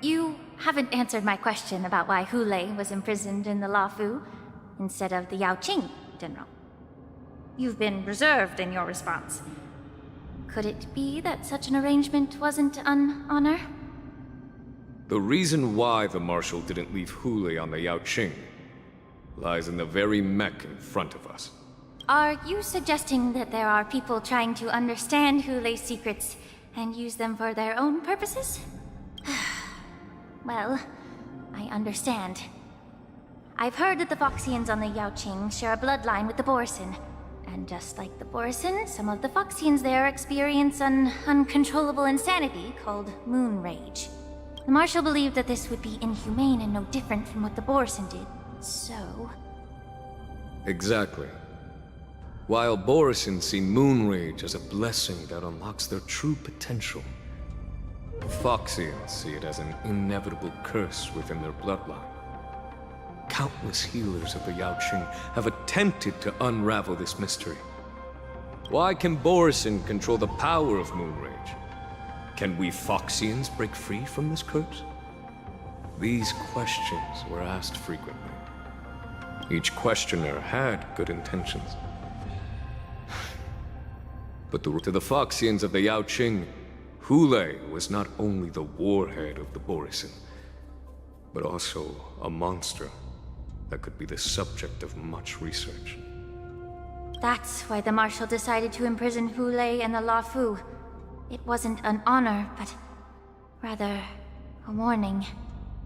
You haven't answered my question about why Hulei was imprisoned in the Luofu instead of the Yaoqing, General. You've been reserved in your response. Could it be that such an arrangement wasn't an honor? The reason why the Marshal didn't leave Hulei on the Yaoqing lies in the very mech in front of us. Are you suggesting that there are people trying to understand Hulei's secrets and use them for their own purposes? Well, I understand. I've heard that the Foxians on the Yaoqing share a bloodline with the Borisin. And just like the Borisin, some of the Foxians there experience an uncontrollable insanity called moon rage. The Marshal believed that this would be inhumane and no different from what the Borisin did, so... Exactly. While Borisin see moon rage as a blessing that unlocks their true potential, Foxians see it as an inevitable curse within their bloodline. Countless healers of the Yaoqing have attempted to unravel this mystery. Why can Borisin control the power of moon rage? Can we Foxians break free from this curse? These questions were asked frequently. Each questioner had good intentions. But to the Foxians of the Yaoqing, Hulei was not only the warhead of the Borisin, but also a monster that could be the subject of much research. That's why the Marshal decided to imprison Hulei and the Luofu. It wasn't an honor, but rather a warning.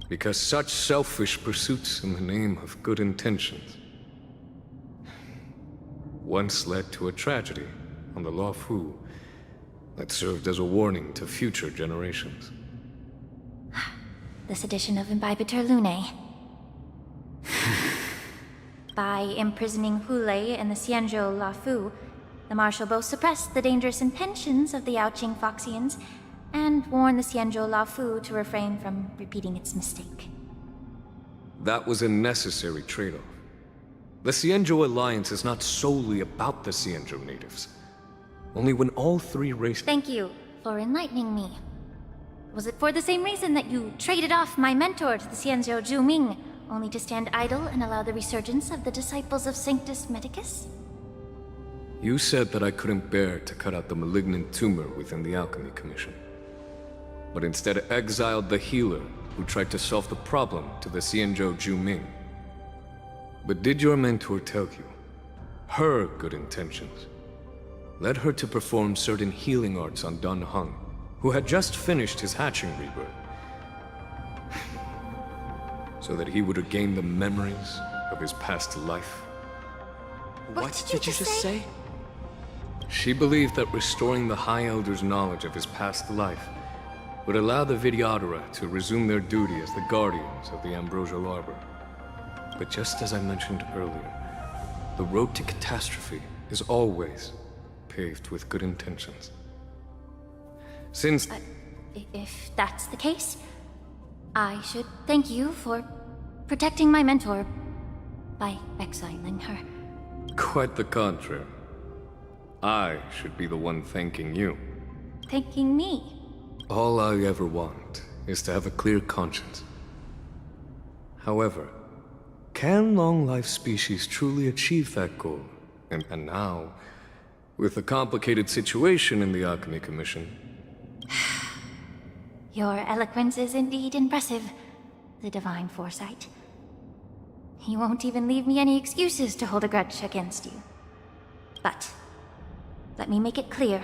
Because such selfish pursuits in the name of good intentions once led to a tragedy on the Luofu that served as a warning to future generations. This edition of Imbibitor Lunae. By imprisoning Hulei and the Xianzhou Luofu, the Marshal both suppressed the dangerous intentions of the Yaoqing Foxians and warned the Xianzhou Luofu to refrain from repeating its mistake. That was a necessary trade-off. The Xianzhou Alliance is not solely about the Xianzhou natives. Only when all three races— Thank you for enlightening me. Was it for the same reason that you traded off my mentor to the Xianzhou Zhuming, only to stand idle and allow the resurgence of the disciples of Sanctus Medicus? You said that I couldn't bear to cut out the malignant tumor within the Alchemy Commission, but instead exiled the healer who tried to solve the problem to the Xianzhou Zhuming. But did your mentor tell you her good intentions led her to perform certain healing arts on Dan Heng, who had just finished his hatching rebirth, so that he would regain the memories of his past life? What did you just say? She believed that restoring the High Elder's knowledge of his past life would allow the Vidyadhara to resume their duty as the guardians of the Ambrosial Arbor. But just as I mentioned earlier, the road to catastrophe is always paved with good intentions. Since— If that's the case, I should thank you for protecting my mentor by exiling her. Quite the contrary. I should be the one thanking you. Thanking me? All I ever want is to have a clear conscience. However, can long-life species truly achieve that goal? And now, with the complicated situation in the Alchemy Commission— Your eloquence is indeed impressive, the divine foresight. You won't even leave me any excuses to hold a grudge against you. But let me make it clear.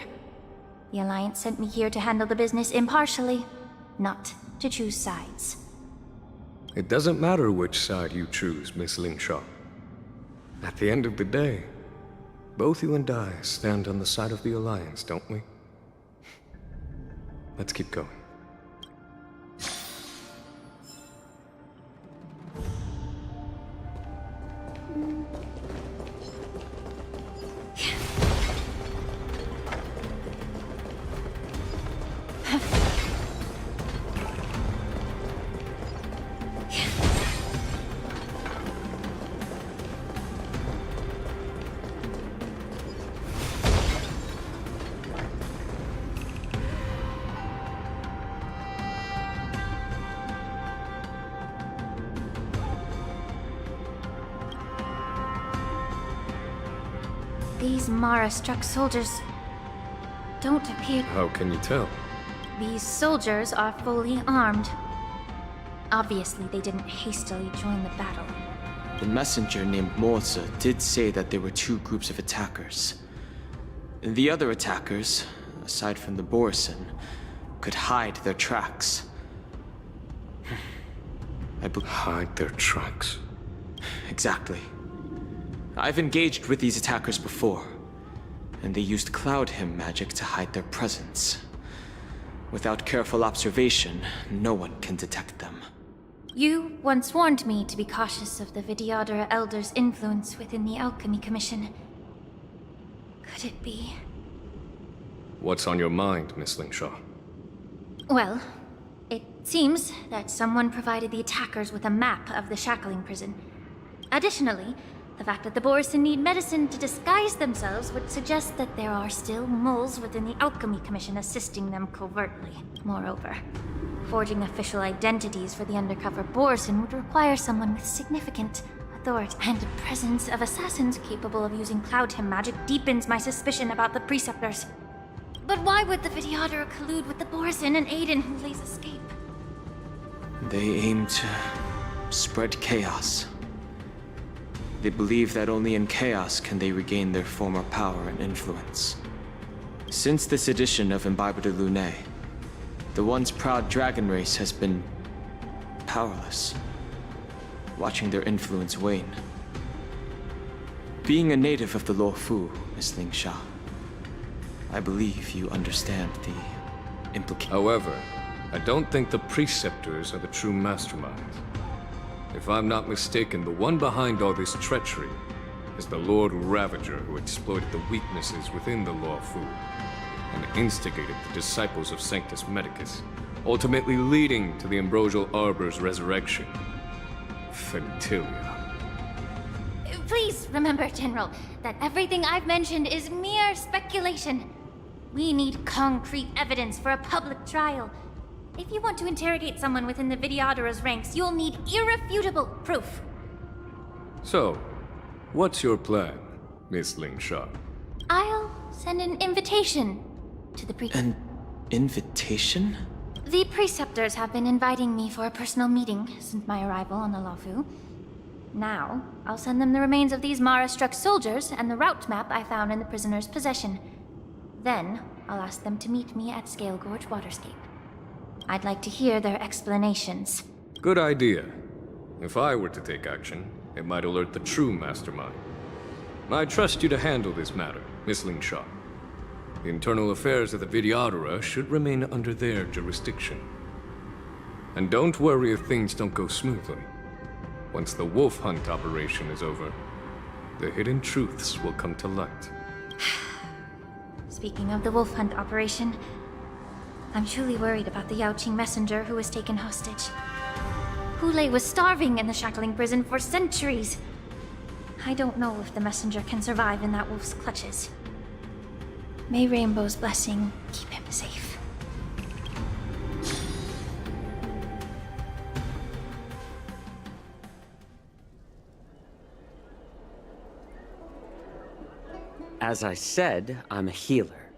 The Alliance sent me here to handle the business impartially, not to choose sides. it doesn't matter which side you choose, Miss Lingshaw. At the end of the day, both you and I stand on the side of the Alliance, don't we? Let's keep going. These Mara-struck soldiers don't appear— How can you tell? These soldiers are fully armed. Obviously, they didn't hastily join the battle. The messenger named Morza did say that there were two groups of attackers. The other attackers, aside from the Borisin, could hide their tracks. Hide their tracks? Exactly. I've engaged with these attackers before, and they used Cloud Hymn magic to hide their presence. Without careful observation, no one can detect them. You once warned me to be cautious of the Vidyadhara Elder's influence within the Alchemy Commission. Could it be? What's on your mind, Miss Lingshaw? Well, it seems that someone provided the attackers with a map of the Shackling Prison. Additionally, the fact that the Borisin need medicine to disguise themselves would suggest that there are still moles within the Alchemy Commission assisting them covertly. Moreover, forging official identities for the undercover Borisin would require someone with significant authority, and the presence of assassins capable of using Cloud Hymn magic deepens my suspicion about the Preceptors. But why would the Vidyadhara collude with the Borisin and aid in Hule's escape? They aim to spread chaos. They believe that only in chaos can they regain their former power and influence. Since this edition of Imbibe de Lune, the once proud dragon race has been powerless, watching their influence wane. Being a native of the Luofu, Miss Lingsha, I believe you understand the implications. However, I don't think the Preceptors are the true masterminds. If I'm not mistaken, the one behind all this treachery is the Lord Ravager, who exploited the weaknesses within the Luofu and instigated the disciples of Sanctus Medicus, ultimately leading to the Ambrosial Arbor's resurrection. Fentilia. Please remember, General, that everything I've mentioned is mere speculation. We need concrete evidence for a public trial. If you want to interrogate someone within the Videodara's ranks, you'll need irrefutable proof. So, what's your plan, Miss Ling Sha? I'll send an invitation to the An invitation? The preceptors have been inviting me for a personal meeting since my arrival on the Luofu. Now, I'll send them the remains of these Mara-struck soldiers and the route map I found in the prisoner's possession. Then, I'll ask them to meet me at Scale Gorge Waterscape. I'd like to hear their explanations. Good idea. If I were to take action, it might alert the true mastermind. I trust you to handle this matter, Miss Ling Sha. The internal affairs of the Videodara should remain under their jurisdiction. And don't worry if things don't go smoothly. Once the wolf hunt operation is over, the hidden truths will come to light. Speaking of the wolf hunt operation, I'm truly worried about the Yaoqing messenger who was taken hostage. Hulei was starving in the shackling prison for centuries. I don't know if the messenger can survive in that wolf's clutches. May Rainbow's blessing keep him safe. As I said, I'm a healer.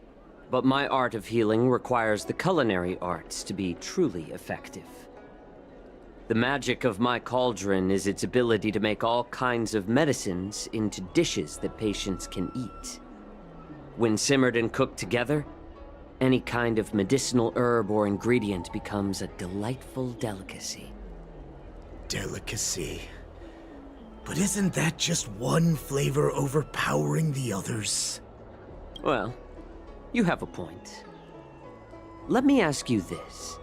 But my art of healing requires the culinary arts to be truly effective. The magic of my cauldron is its ability to make all kinds of medicines into dishes that patients can eat. When simmered and cooked together, any kind of medicinal herb or ingredient becomes a delightful delicacy. Delicacy. But isn't that just one flavor overpowering the others? Well, you have a point. Let me ask you this.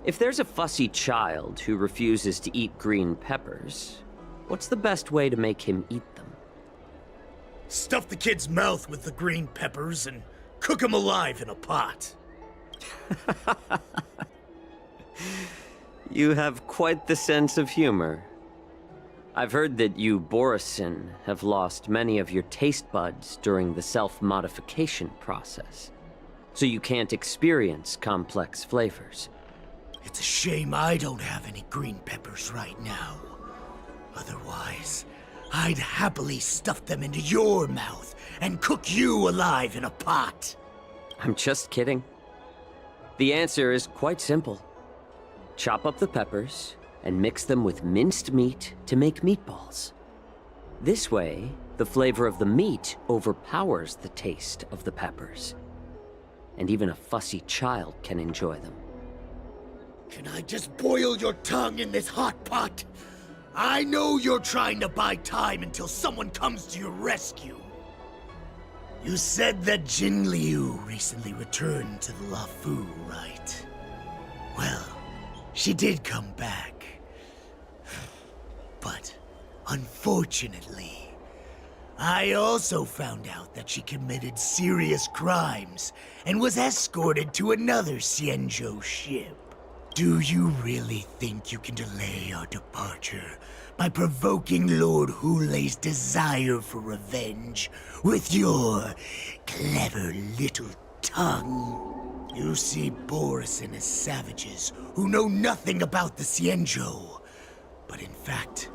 If there's a fussy child who refuses to eat green peppers, what's the best way to make him eat them? Stuff the kid's mouth with the green peppers and cook him alive in a pot. You have quite the sense of humor. I've heard that you, Borisin, have lost many of your taste buds during the self-modification process, so you can't experience complex flavors. It's a shame I don't have any green peppers right now. Otherwise, I'd happily stuff them into your mouth and cook you alive in a pot. I'm just kidding. The answer is quite simple. Chop up the peppers and mix them with minced meat to make meatballs. This way, the flavor of the meat overpowers the taste of the peppers. And even a fussy child can enjoy them. Can I just boil your tongue in this hot pot? I know you're trying to buy time until someone comes to your rescue. You said that Jin Liu recently returned to the Luofu, right? Well, she did come back. But, unfortunately, I also found out that she committed serious crimes and was escorted to another Xianzhou ship. Do you really think you can delay our departure by provoking Lord Hulei's desire for revenge with your clever little tongue? You see Borisin as savages who know nothing about the Xianzhou. But in fact,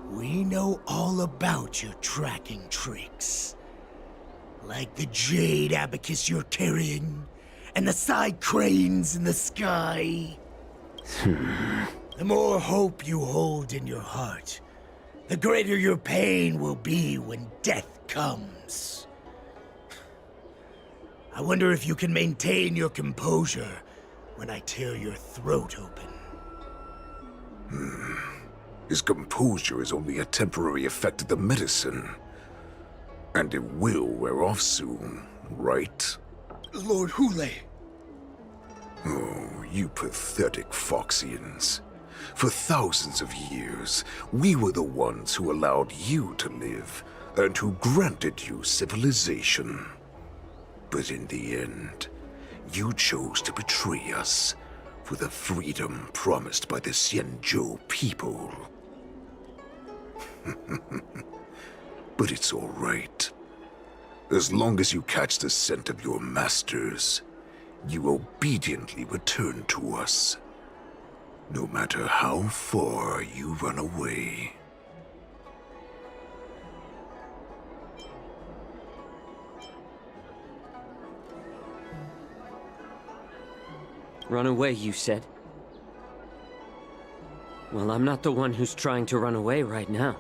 we know all about your tracking tricks. Like the jade abacus you're carrying, and the side cranes in the sky. The more hope you hold in your heart, the greater your pain will be when death comes. I wonder if you can maintain your composure when I tear your throat open. His composure is only a temporary effect of the medicine. And it will wear off soon, right? Lord Hulei! Oh, you pathetic Foxians. For thousands of years, we were the ones who allowed you to live, and who granted you civilization. But in the end, you chose to betray us for the freedom promised by the Xianzhou people. But it's all right. As long as you catch the scent of your masters, you obediently return to us. No matter how far you run away. Run away, you said? Well, I'm not the one who's trying to run away right now.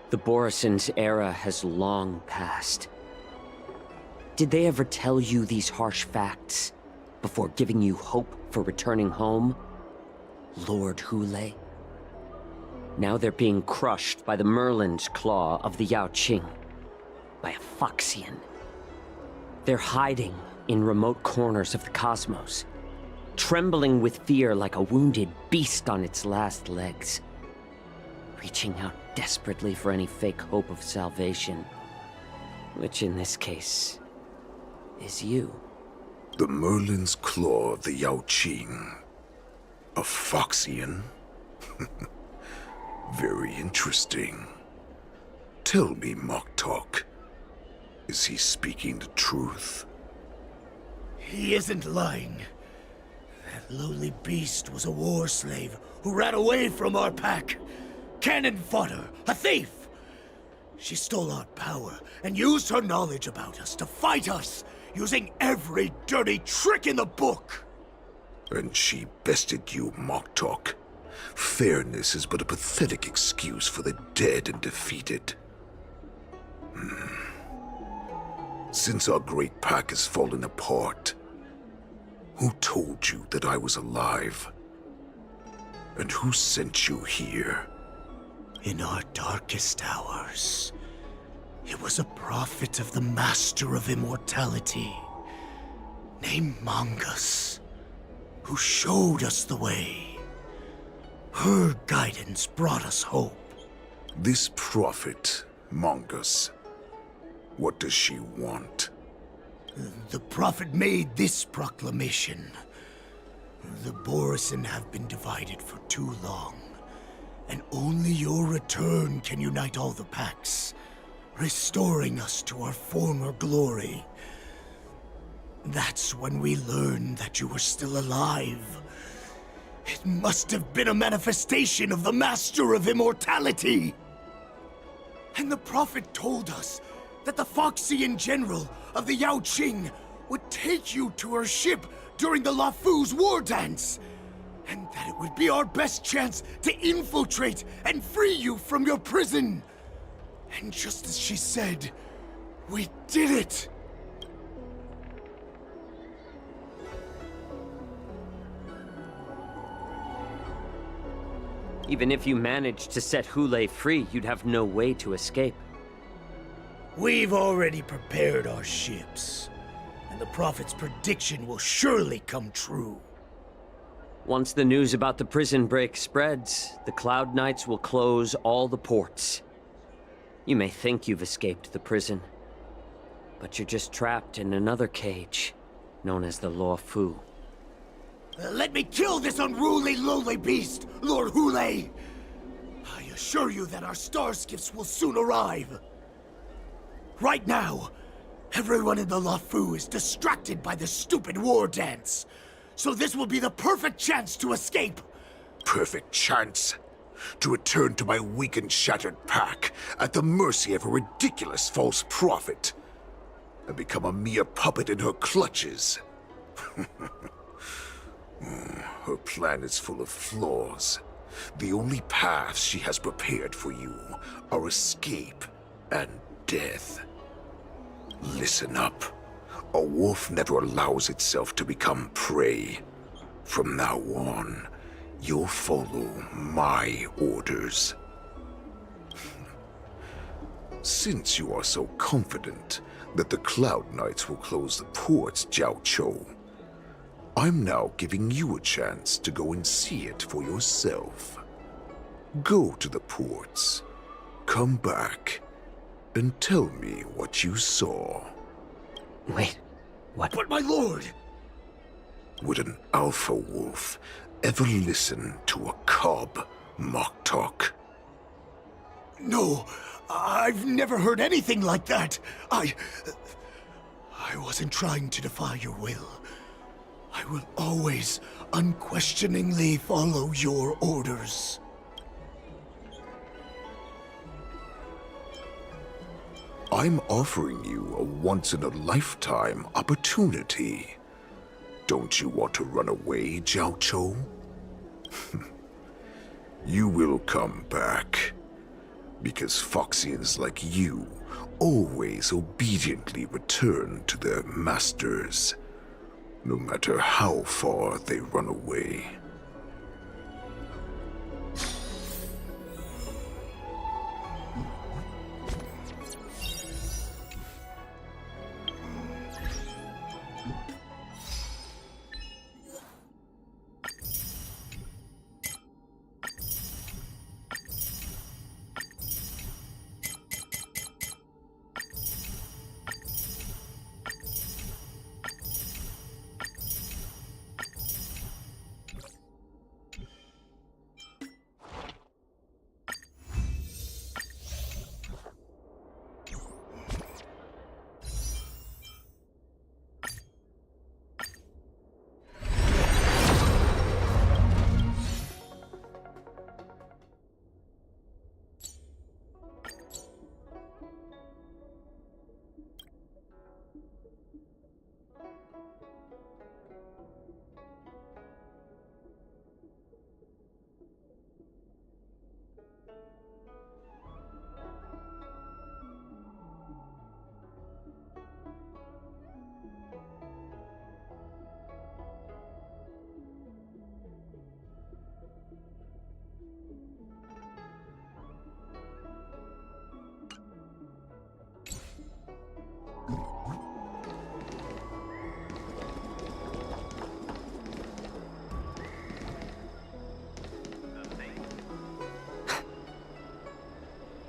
The Borison's era has long passed. Did they ever tell you these harsh facts before giving you hope for returning home? Lord Hule? Now they're being crushed by the Merlin's claw of the Yaoqing. By a Foxian. They're hiding in remote corners of the cosmos, trembling with fear like a wounded beast on its last legs, reaching out desperately for any fake hope of salvation, which in this case is you. The Merlin's claw of the Yaoqing. A Foxian? Very interesting. Tell me, Moktok, is he speaking the truth? He isn't lying. That lowly beast was a war slave who ran away from our pack. Cannon fodder, a thief! She stole our power and used her knowledge about us to fight us, using every dirty trick in the book! And she bested you, Moktok. Fairness is but a pathetic excuse for the dead and defeated. Since our great pack has fallen apart, who told you that I was alive? And who sent you here? In our darkest hours, it was a prophet of the Master of Immortality, named Mongus, who showed us the way. Her guidance brought us hope. This prophet, Mongus, what does she want? The prophet made this proclamation. The Borison have been divided for too long, and only your return can unite all the packs, restoring us to our former glory. That's when we learned that you were still alive. It must have been a manifestation of the Master of Immortality! And the prophet told us that the Foxian general of the Yaoqing would take you to her ship during the Lafu's war dance, and that it would be our best chance to infiltrate and free you from your prison. And just as she said, we did it! Even if you managed to set Hule free, you'd have no way to escape. We've already prepared our ships, and the Prophet's prediction will surely come true. Once the news about the prison break spreads, the Cloud Knights will close all the ports. You may think you've escaped the prison, but you're just trapped in another cage, known as the Luofu. Let me kill this unruly, lowly beast, Lord Hule! I assure you that our star skiffs will soon arrive. Right now, everyone in the Luofu is distracted by the stupid war dance, so this will be the perfect chance to escape. Perfect chance to return to my weak and shattered pack at the mercy of a ridiculous false prophet and become a mere puppet in her clutches. Her plan is full of flaws. The only paths she has prepared for you are escape and death. Listen up. A wolf never allows itself to become prey. From now on, you'll follow my orders. Since you are so confident that the Cloud Knights will close the ports, Jiaoqiu, I'm now giving you a chance to go and see it for yourself. Go to the ports, come back, and tell me what you saw. Wait, what? But my lord! Would an alpha wolf ever listen to a cub, Moktok? No, I've never heard anything like that. I wasn't trying to defy your will. I will always unquestioningly follow your orders. I'm offering you a once-in-a-lifetime opportunity. Don't you want to run away, Jiao Chou? You will come back. Because Foxians like you always obediently return to their masters, no matter how far they run away.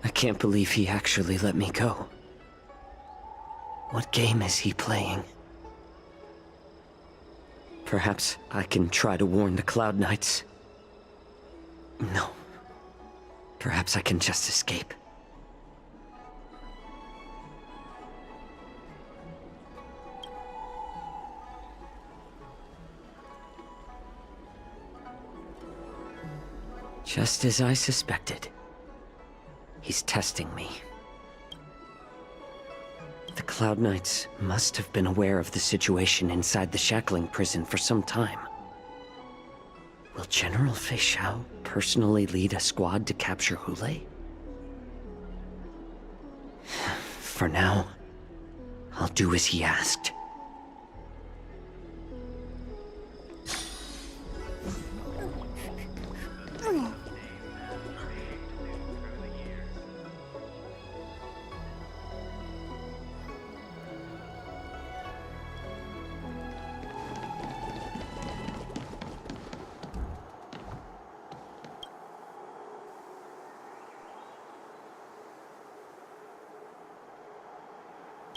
I can't believe he actually let me go. What game is he playing? Perhaps I can try to warn the Cloud Knights. No. Perhaps I can just escape. Just as I suspected. He's testing me. The Cloud Knights must have been aware of the situation inside the shackling prison for some time. Will General Fei Xiao personally lead a squad to capture Hule? For now, I'll do as he asked.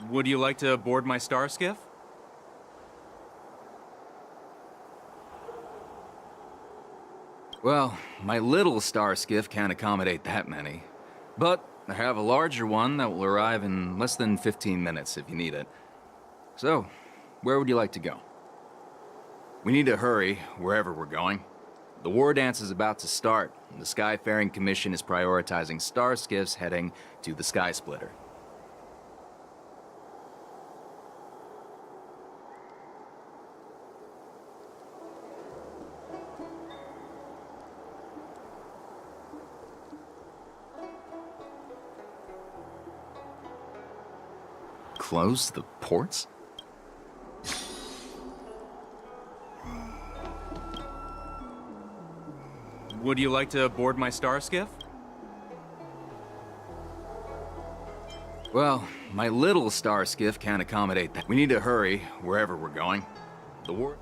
Would you like to board my star skiff? Well, my little star skiff can't accommodate that many. But I have a larger one that will arrive in less than 15 minutes if you need it. So, where would you like to go? We need to hurry wherever we're going. The war dance is about to start, and the Skyfaring Commission is prioritizing star skiffs heading to the Sky Splitter. Close the ports? Would you like to board my star skiff? Well, my little star skiff can't accommodate that. We need to hurry wherever we're going. The war...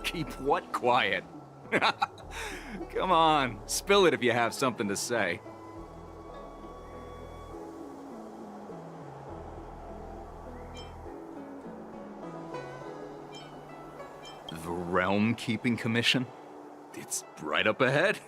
Keep what quiet? Come on, spill it if you have something to say. The Realm Keeping Commission? It's right up ahead.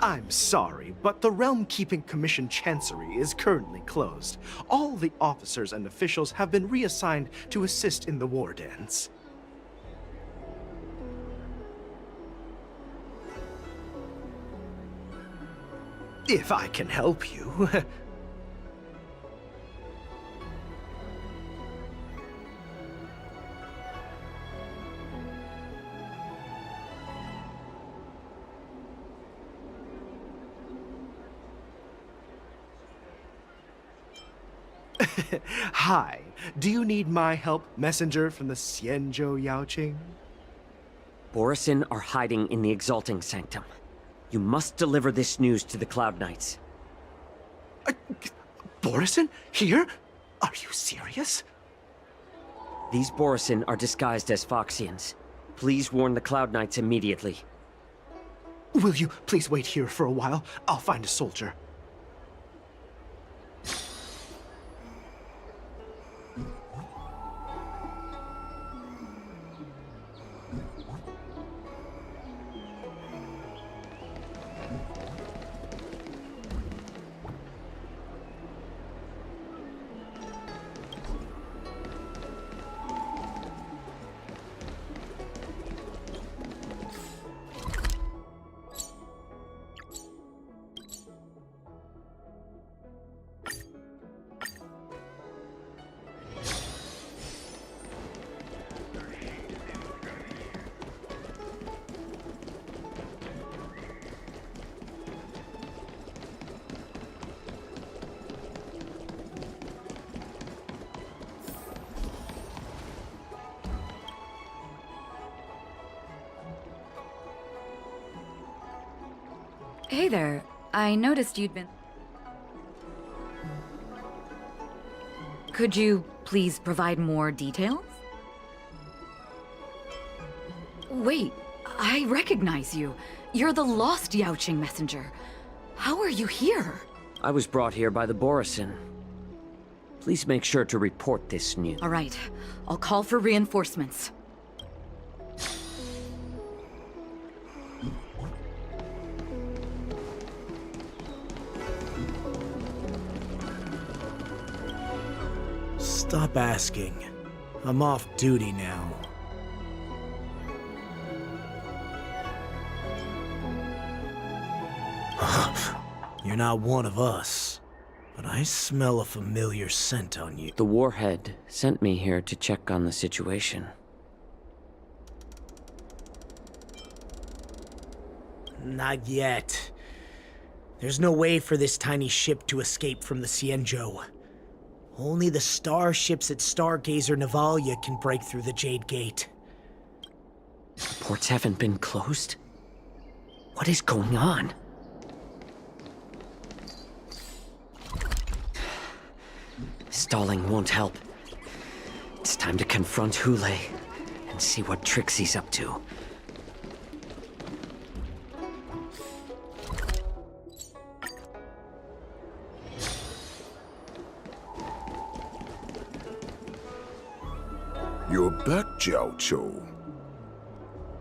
I'm sorry, but the Realm Keeping Commission Chancery is currently closed. All the officers and officials have been reassigned to assist in the war dens. If I can help you. Hi, do you need my help, messenger from the Xianzhou Yaoqing? Borisin are hiding in the Exalting Sanctum. You must deliver this news to the Cloud Knights. Borisin? Here? Are you serious? These Borisin are disguised as Foxians. Please warn the Cloud Knights immediately. Will you please wait here for a while? I'll find a soldier. Hey there. I noticed you'd been... Could you please provide more details? Wait, I recognize you. You're the lost Yaoqing messenger. How are you here? I was brought here by the Borisin. Please make sure to report this news. All right. I'll call for reinforcements. Stop asking. I'm off duty now. You're not one of us, but I smell a familiar scent on you. The Warhead sent me here to check on the situation. Not yet. There's no way for this tiny ship to escape from the Xianzhou. Only the starships at Stargazer Navalia can break through the Jade Gate. The ports haven't been closed? What is going on? Stalling won't help. It's time to confront Hule and see what tricks he's up to. You're back, Jiaoqiu.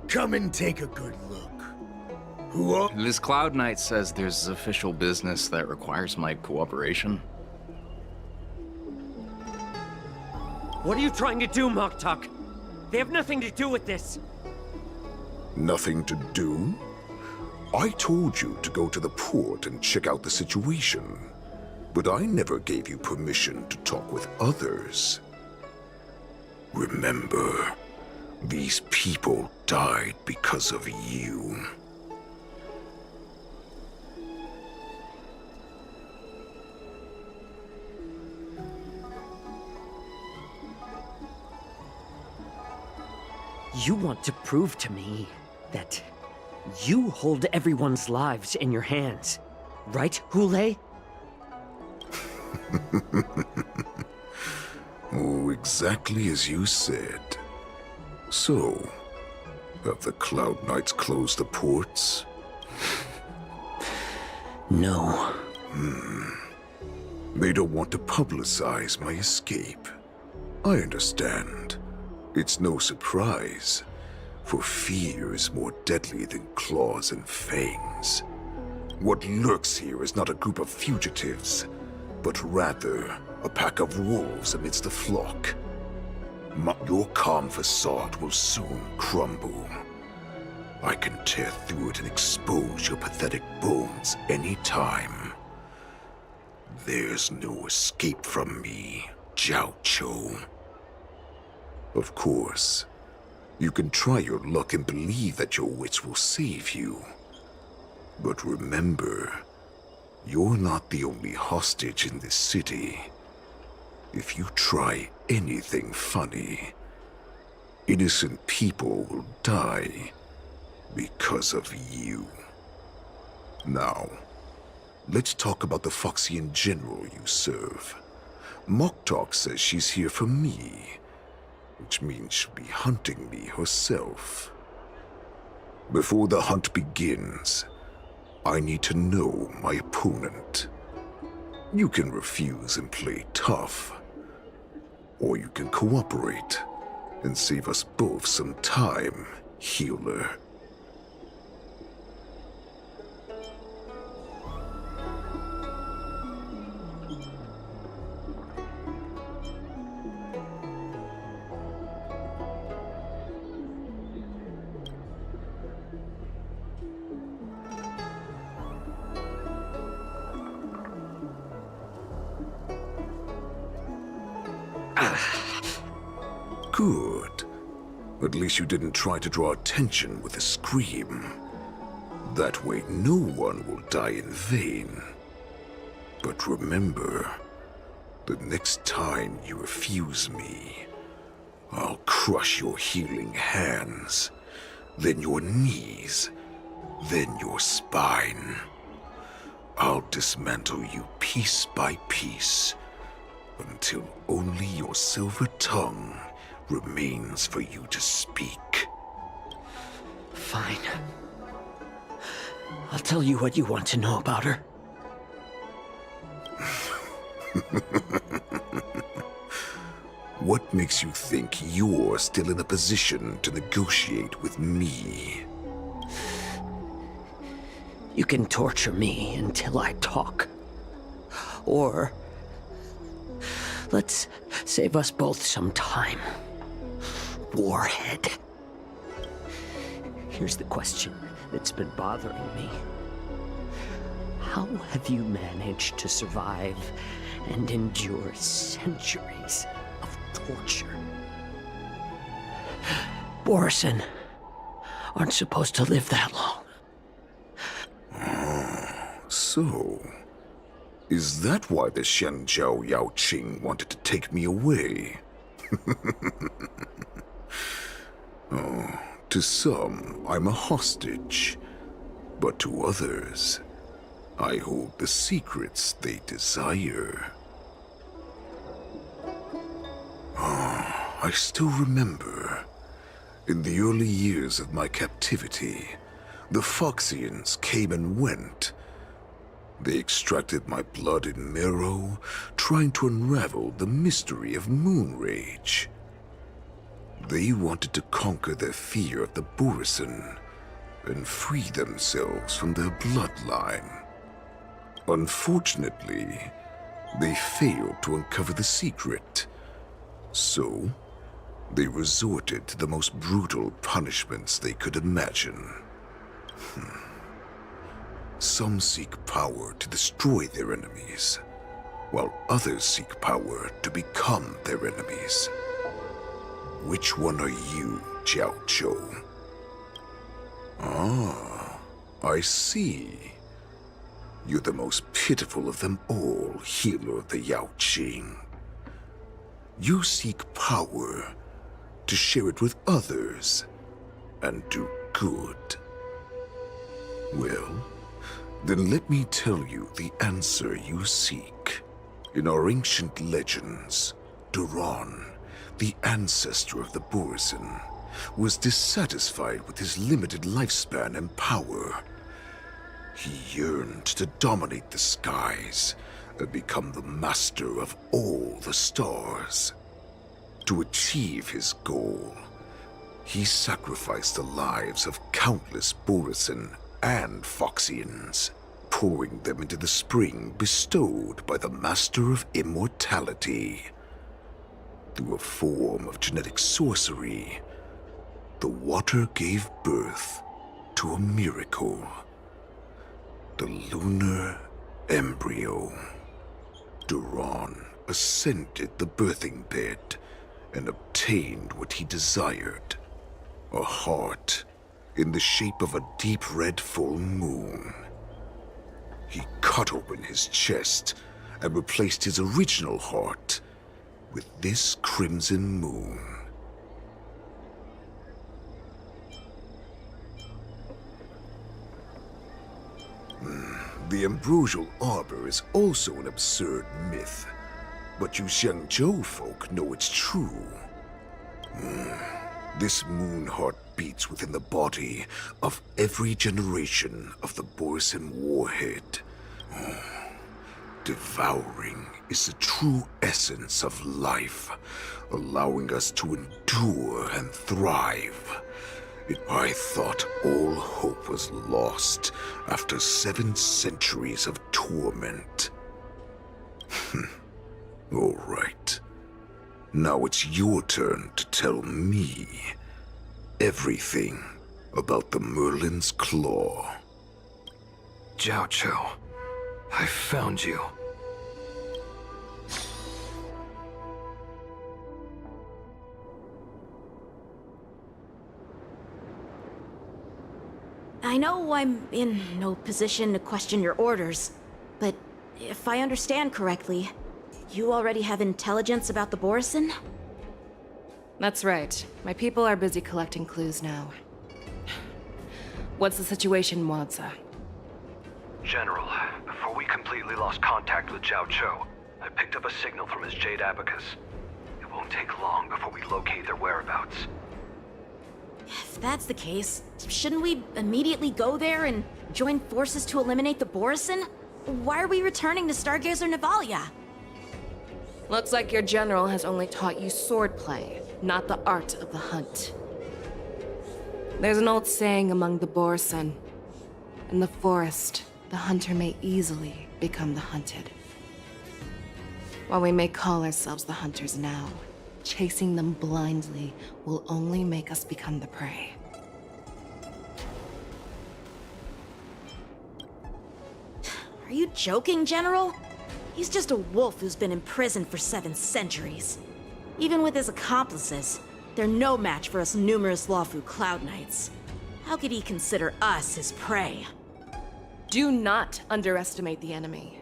Come and take a good look. Who are— This Cloud Knight says there's official business that requires my cooperation. What are you trying to do, Moktuk? They have nothing to do with this. Nothing to do? I told you to go to the port and check out the situation. But I never gave you permission to talk with others. Remember, these people died because of you. You want to prove to me that you hold everyone's lives in your hands, right, Hule? Oh, exactly as you said. So, Have the Cloud Knights closed the ports? No. They don't want to publicize my escape. I understand. It's no surprise, for fear is more deadly than claws and fangs. What lurks here is not a group of fugitives, but rather a pack of wolves amidst the flock. Your calm facade will soon crumble. I can tear through it and expose your pathetic bones any time. There's no escape from me, Jiaoqiu. Of course, you can try your luck and believe that your wits will save you. But remember, you're not the only hostage in this city. If you try anything funny, innocent people will die because of you. Now, let's talk about the Foxian general you serve. Moktok says she's here for me, which means she'll be hunting me herself. Before the hunt begins, I need to know my opponent. You can refuse and play tough, or you can cooperate and save us both some time, healer. Good. At least you didn't try to draw attention with a scream. That way no one will die in vain. But remember, the next time you refuse me, I'll crush your healing hands, then your knees, then your spine. I'll dismantle you piece by piece, until only your silver tongue remains for you to speak. Fine. I'll tell you what you want to know about her. What makes you think you're still in a position to negotiate with me? You can torture me until I talk. Or let's save us both some time. Warhead. Here's the question that's been bothering me. How have you managed to survive and endure centuries of torture? Borisin aren't supposed to live that long. So, is that why the Shenjiao Yaoqing wanted to take me away? Oh, to some, I'm a hostage. But to others, I hold the secrets they desire. I still remember, in the early years of my captivity, the Foxians came and went. They extracted my blood and marrow, trying to unravel the mystery of Moonrage. They wanted to conquer their fear of the Borisin and free themselves from their bloodline. Unfortunately, they failed to uncover the secret. So, they resorted to the most brutal punishments they could imagine. Some seek power to destroy their enemies, while others seek power to become their enemies. Which one are you, Jiaoqiu? Ah, I see. You're the most pitiful of them all, healer of the Yaoqing. You seek power to share it with others and do good. Well, then let me tell you the answer you seek. In our ancient legends, Duran, the ancestor of the Borisin, was dissatisfied with his limited lifespan and power. He yearned to dominate the skies and become the master of all the stars. To achieve his goal, he sacrificed the lives of countless Borisin and Foxians, pouring them into the spring bestowed by the Master of Immortality. Through a form of genetic sorcery, the water gave birth to a miracle. The lunar embryo. Duran ascended the birthing bed and obtained what he desired. A heart in the shape of a deep red full moon. He cut open his chest and replaced his original heart with this crimson moon. The ambrosial arbor is also an absurd myth, but you Xiangzhou folk know it's true. This moon heart beats within the body of every generation of the Borisin warhead. Devouring is the true essence of life, allowing us to endure and thrive. I thought all hope was lost after 7 centuries of torment. All right. Now it's your turn to tell me everything about the Merlin's Claw. Jiao Chou, I found you. I know I'm in no position to question your orders, but if I understand correctly, you already have intelligence about the Borisin? That's right. My people are busy collecting clues now. What's the situation, Wadza? General, before we completely lost contact with Jiao Chou, I picked up a signal from his Jade Abacus. It won't take long before we locate their whereabouts. If that's the case, shouldn't we immediately go there and join forces to eliminate the Borisin? Why are we returning to Stargazer Navalia? Looks like your general has only taught you swordplay, not the art of the hunt. There's an old saying among the Borisin. In the forest, the hunter may easily become the hunted. While we may call ourselves the hunters now, chasing them blindly will only make us become the prey. Are you joking, General? He's just a wolf who's been imprisoned for 7 centuries. Even with his accomplices, they're no match for us numerous Luofu Cloud Knights. How could he consider us his prey? Do not underestimate the enemy.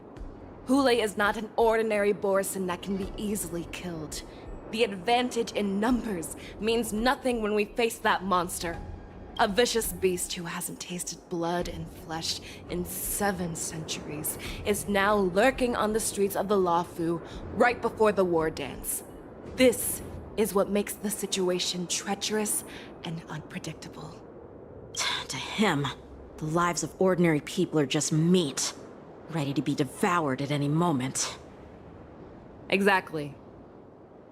Hule is not an ordinary Borisin that can be easily killed. The advantage in numbers means nothing when we face that monster. A vicious beast who hasn't tasted blood and flesh in 7 centuries is now lurking on the streets of the Luofu right before the war dance. This is what makes the situation treacherous and unpredictable. To him, the lives of ordinary people are just meat, ready to be devoured at any moment. Exactly.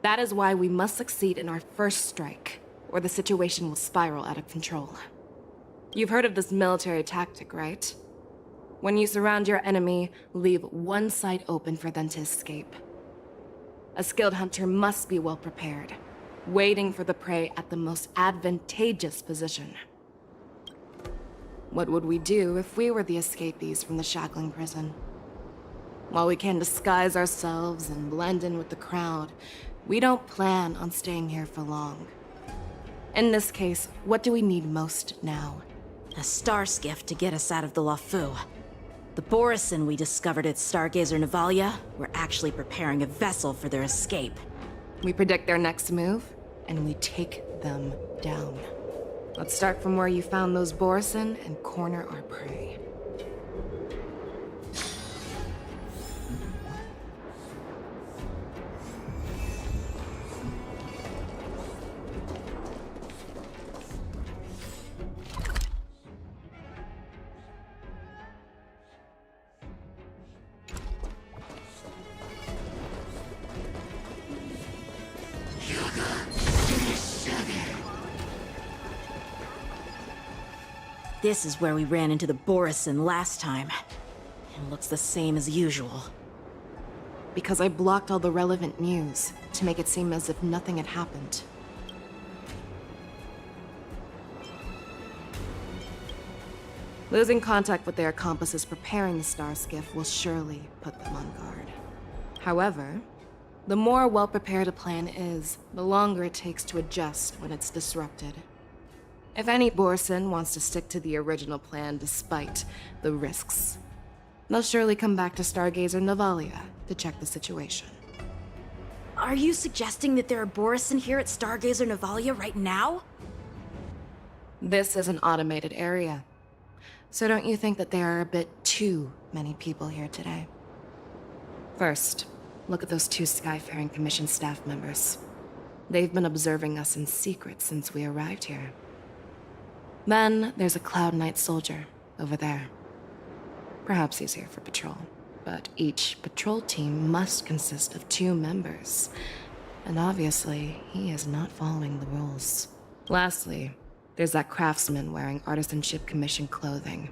That is why we must succeed in our first strike, or the situation will spiral out of control. You've heard of this military tactic, right? When you surround your enemy, leave one side open for them to escape. A skilled hunter must be well prepared, waiting for the prey at the most advantageous position. What would we do if we were the escapees from the shackling prison? While we can disguise ourselves and blend in with the crowd, we don't plan on staying here for long. In this case, what do we need most now? A star skiff to get us out of the Luofu. The Borisin we discovered at Stargazer Navalia were actually preparing a vessel for their escape. We predict their next move, and we take them down. Let's start from where you found those Borisin and corner our prey. This is where we ran into the Borison last time. It looks the same as usual. Because I blocked all the relevant news to make it seem as if nothing had happened. Losing contact with their accomplices preparing the Star Skiff will surely put them on guard. However, the more well-prepared a plan is, the longer it takes to adjust when it's disrupted. If any Borison wants to stick to the original plan despite the risks, they'll surely come back to Stargazer Navalia to check the situation. Are you suggesting that there are Borison here at Stargazer Navalia right now? This is an automated area, so don't you think that there are a bit too many people here today? First, look at those 2 Skyfaring Commission staff members. They've been observing us in secret since we arrived here. Then there's a Cloud Knight soldier over there. Perhaps he's here for patrol, but each patrol team must consist of 2 members. And obviously, he is not following the rules. Lastly, there's that craftsman wearing Artisanship Commission clothing.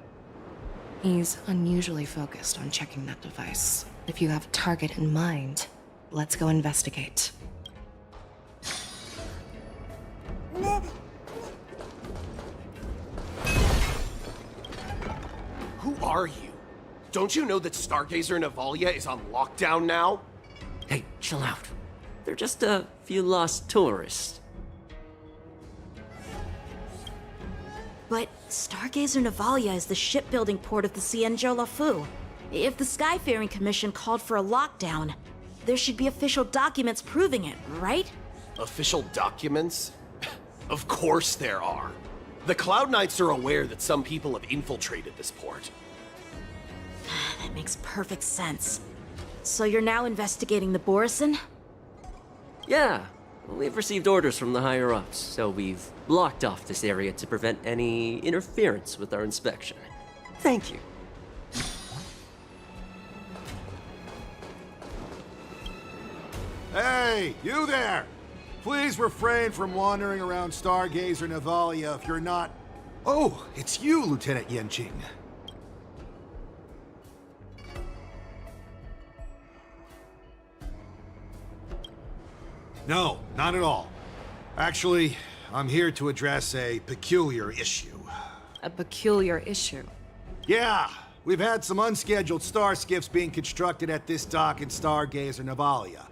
He's unusually focused on checking that device. If you have a target in mind, let's go investigate. Who are you? Don't you know that Stargazer Navalia is on lockdown now? Hey, chill out. They're just a few lost tourists. But Stargazer Navalia is the shipbuilding port of the Xianzhou Luofu. If the Skyfaring Commission called for a lockdown, there should be official documents proving it, right? Official documents? Of course there are. The Cloud Knights are aware that some people have infiltrated this port. That makes perfect sense. So you're now investigating the Borison? Yeah, we've received orders from the higher-ups, so we've blocked off this area to prevent any interference with our inspection. Thank you. Hey, you there! Please refrain from wandering around Stargazer Navalia if you're not... Oh, it's you, Lieutenant Yanqing. No, not at all. Actually, I'm here to address a peculiar issue. A peculiar issue? Yeah, we've had some unscheduled star skiffs being constructed at this dock in Stargazer Navalia.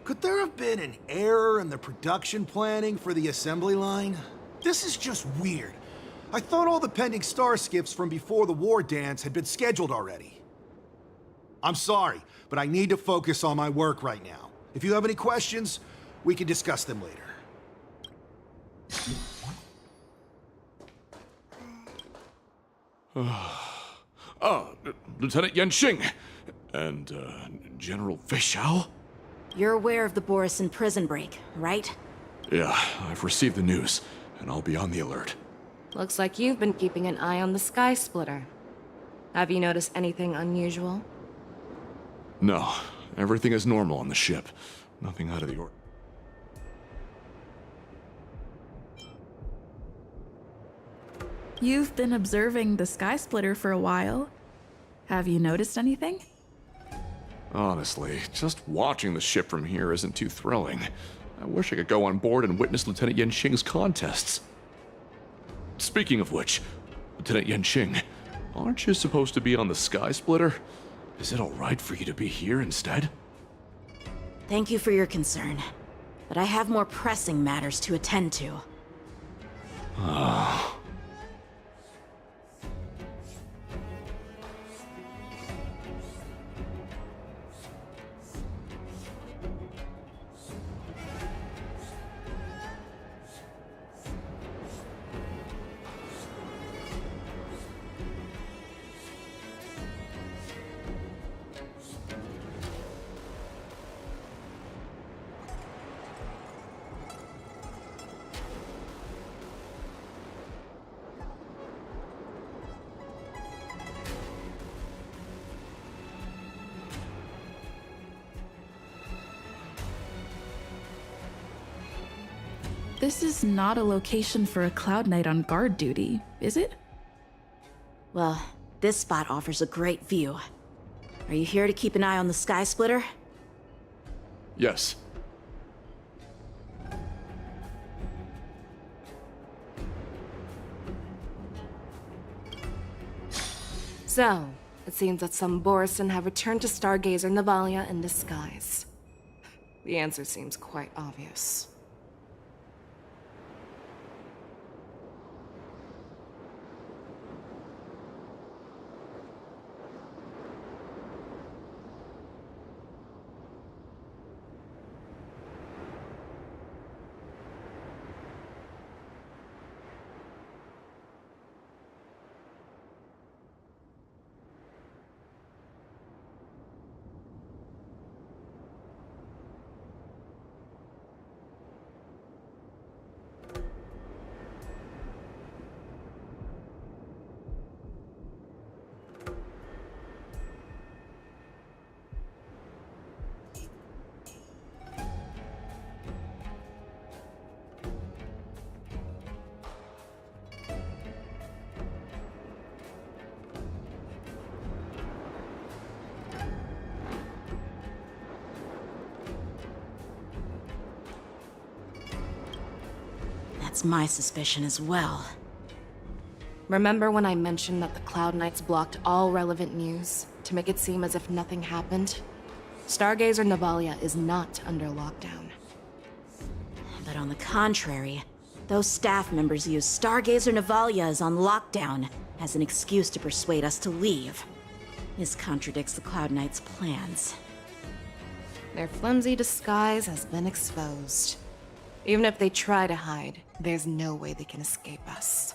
Could there have been an error in the production planning for the assembly line? This is just weird. I thought all the pending star skiffs from before the war dance had been scheduled already. I'm sorry, but I need to focus on my work right now. If you have any questions, we can discuss them later. Lieutenant Yanqing and General Fei Xiao? You're aware of the Borison prison break, right? Yeah, I've received the news, and I'll be on the alert. Looks like you've been keeping an eye on the Sky Splitter. Have you noticed anything unusual? No, everything is normal on the ship. Nothing out of the ordinary. You've been observing the Sky Splitter for a while. Have you noticed anything? Honestly, just watching the ship from here isn't too thrilling. I wish I could go on board and witness Lieutenant Yanqing's contests. Speaking of which, Lieutenant Yanqing, aren't you supposed to be on the Sky Splitter? Is it alright for you to be here instead? Thank you for your concern, but I have more pressing matters to attend to. Ah. This is not a location for a Cloud Knight on guard duty, is it? Well, this spot offers a great view. Are you here to keep an eye on the Sky Splitter? Yes. So, it seems that some Borisin have returned to Stargazer Navalia in disguise. The answer seems quite obvious. That's my suspicion as well. Remember when I mentioned that the Cloud Knights blocked all relevant news to make it seem as if nothing happened? Stargazer Navalia is not under lockdown. But on the contrary, those staff members use Stargazer Navalia is on lockdown as an excuse to persuade us to leave. This contradicts the Cloud Knights' plans. Their flimsy disguise has been exposed. Even if they try to hide, there's no way they can escape us.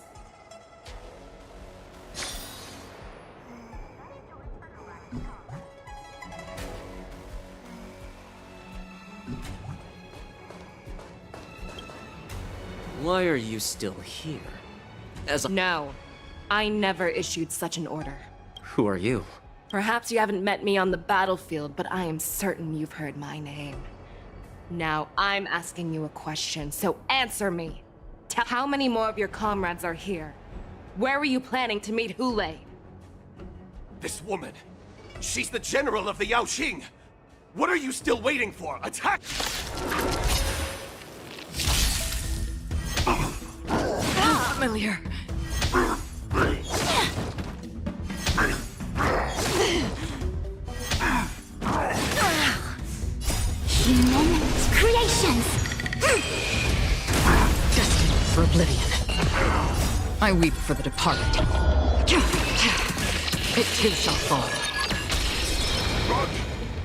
Why are you still here? No, I never issued such an order. Who are you? Perhaps you haven't met me on the battlefield, but I am certain you've heard my name. Now, I'm asking you a question, so answer me. Tell how many more of your comrades are here? Where were you planning to meet Hule? This woman, she's the general of the Yaoxing. What are you still waiting for? Attack! Familiar. Human creations! Destined for oblivion. I weep for the departed. It too shall fall. Run!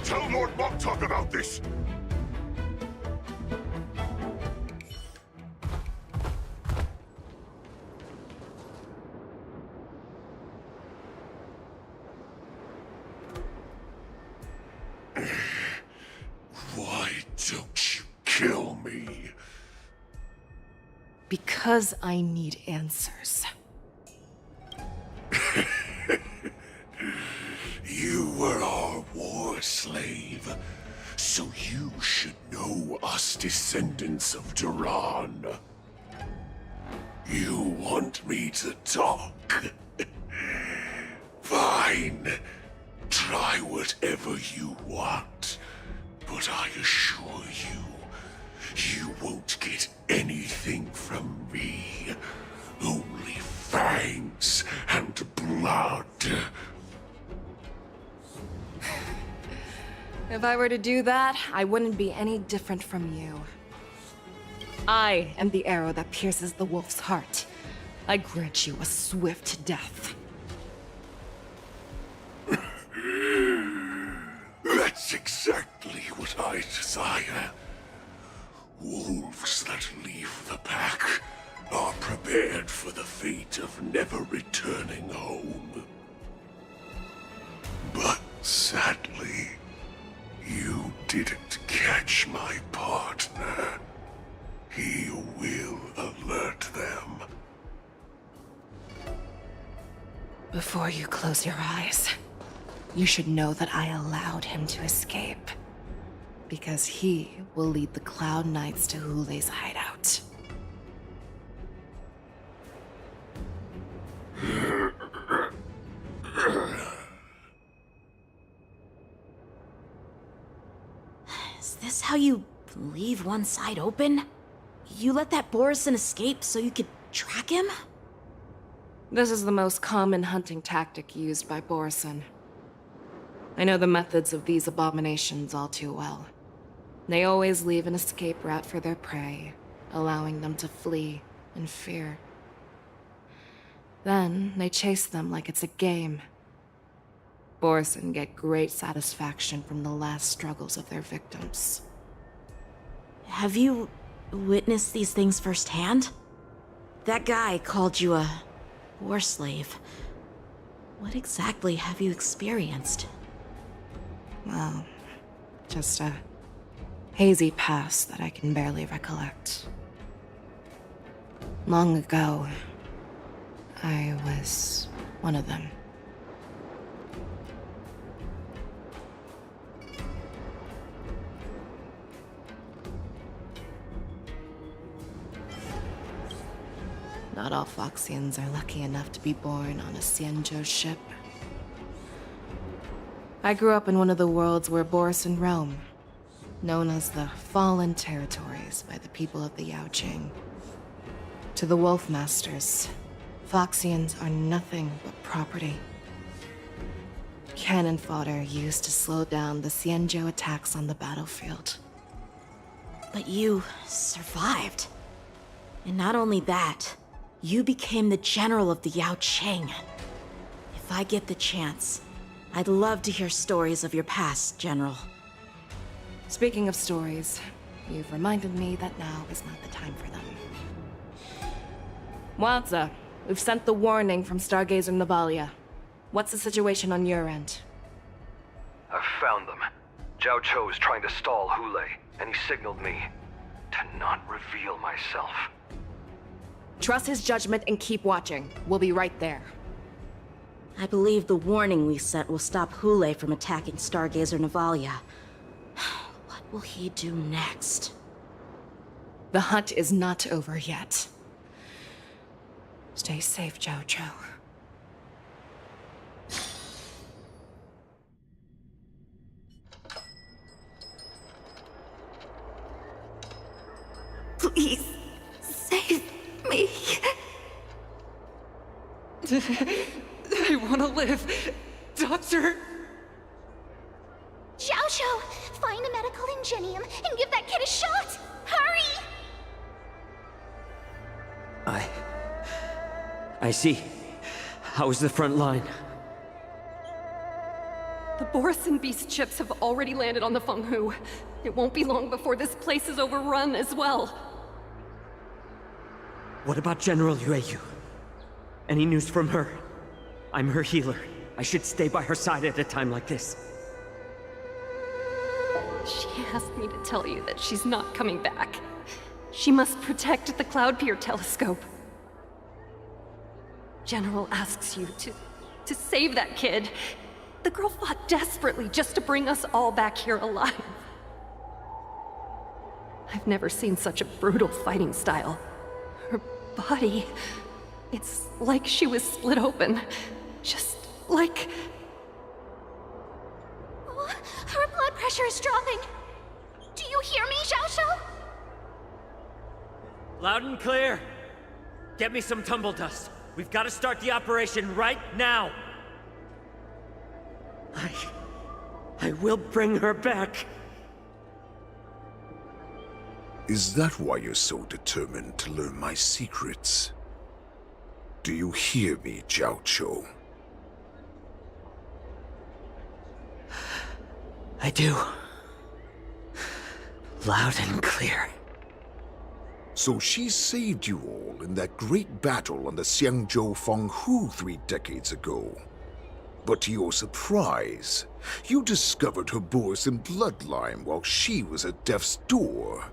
Tell Lord Moktok about this! Why don't you kill me? Because I need answers. You were our war slave, so you should know us descendants of Duran. You want me to talk? Fine. Try whatever you want. But I assure you, you won't get anything from me. Only fangs and blood. If I were to do that, I wouldn't be any different from you. I am the arrow that pierces the wolf's heart. I grant you a swift death. That's exactly what I desire. Wolves that leave the pack are prepared for the fate of never returning home. But sadly, you didn't catch my partner. He will alert them. Before you close your eyes, you should know that I allowed him to escape. Because he will lead the Cloud Knights to Hule's hideout. this how you leave one side open? You let that Borison escape so you could track him? This is the most common hunting tactic used by Borison. I know the methods of these abominations all too well. They always leave an escape route for their prey, allowing them to flee in fear. Then they chase them like it's a game. Borison get great satisfaction from the last struggles of their victims. Have you witnessed these things firsthand? That guy called you a war slave. What exactly have you experienced? Well, just a hazy past that I can barely recollect. Long ago, I was one of them. Not all Foxians are lucky enough to be born on a Xianzhou ship. I grew up in one of the worlds where Borison roam, known as the Fallen Territories by the people of the Yaoqing. To the Wolf Masters, Foxians are nothing but property. Cannon fodder used to slow down the Xianzhou attacks on the battlefield. But you survived. And not only that, you became the general of the Yaoqing. If I get the chance, I'd love to hear stories of your past, General. Speaking of stories, you've reminded me that now is not the time for them. Wadza, we've sent the warning from Stargazer Navalia. What's the situation on your end? I've found them. Zhao Cho is trying to stall Hule, and he signaled me to not reveal myself. Trust his judgment and keep watching. We'll be right there. I believe the warning we sent will stop Hule from attacking Stargazer Navalia. What will he do next? The hunt is not over yet. Stay safe, Zhao Cho. Please, save me. I want to live. Doctor! Zhao Cho, find a medical ingenium and give that kid a shot! Hurry! I see. How's the front line? The Borison Beast ships have already landed on the Fenghu. It won't be long before this place is overrun as well. What about General Yueyu? Any news from her? I'm her healer. I should stay by her side at a time like this. She asked me to tell you that she's not coming back. She must protect the Cloudpeer telescope. General asks you to save that kid. The girl fought desperately just to bring us all back here alive. I've never seen such a brutal fighting style. Her body, it's like she was split open. Just like... Oh, her blood pressure is dropping. Do you hear me, Zhao Cho? Loud and clear. Get me some tumble dust. We've got to start the operation right now. I will bring her back. Is that why you're so determined to learn my secrets? Do you hear me, Zhao Cho? I do. Loud and clear. So she saved you all in that great battle on the Xianzhou Fenghu 3 decades ago. But to your surprise, you discovered her Borison bloodline while she was at death's door.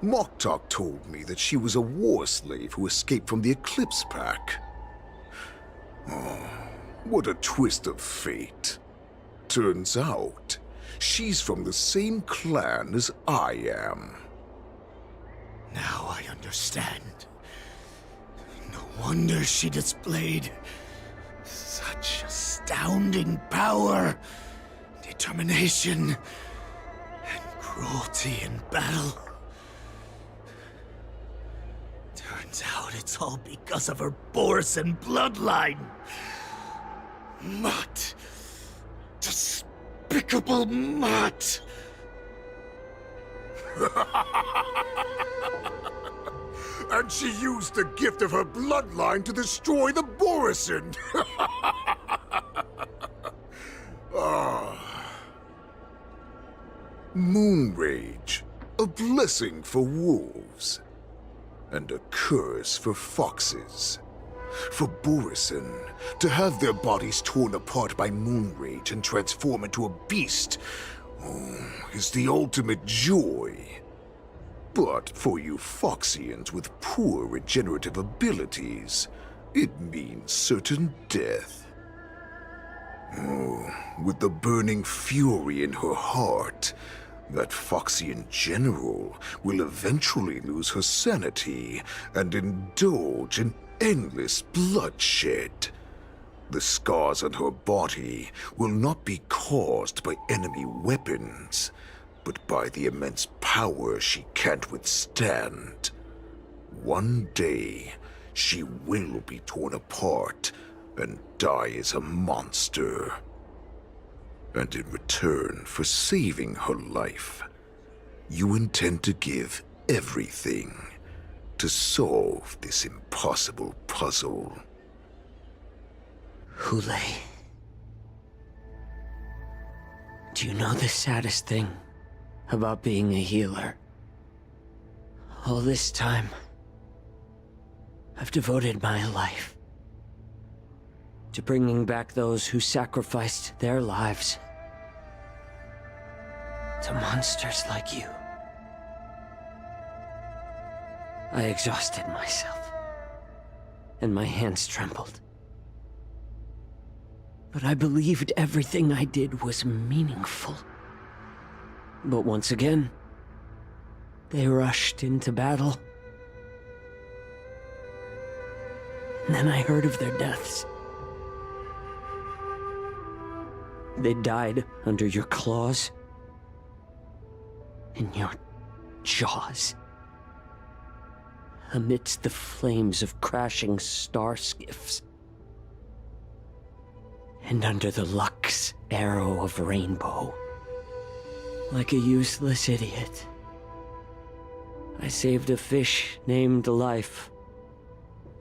Moktok told me that she was a war slave who escaped from the Eclipse Pack. Oh, what a twist of fate. Turns out, she's from the same clan as I am. Now I understand. No wonder she displayed such astounding power, determination, Cruelty in battle. Turns out it's all because of her Borison bloodline. Mutt. Despicable mutt. And she used the gift of her bloodline to destroy the Borison. Moonrage, a blessing for wolves, and a curse for foxes. For Borison, to have their bodies torn apart by Moonrage and transform into a beast is the ultimate joy. But for you Foxians with poor regenerative abilities, it means certain death. With the burning fury in her heart, that Foxian general will eventually lose her sanity and indulge in endless bloodshed. The scars on her body will not be caused by enemy weapons, but by the immense power she can't withstand. One day, she will be torn apart and die as a monster. And in return for saving her life, you intend to give everything to solve this impossible puzzle. Hule, do you know the saddest thing about being a healer? All this time, I've devoted my life to bringing back those who sacrificed their lives to monsters like you. I exhausted myself, and my hands trembled. But I believed everything I did was meaningful. But once again, they rushed into battle. And then I heard of their deaths. They died under your claws, in your jaws, amidst the flames of crashing star skiffs, and under the Lux arrow of Rainbow. Like a useless idiot, I saved a fish named Life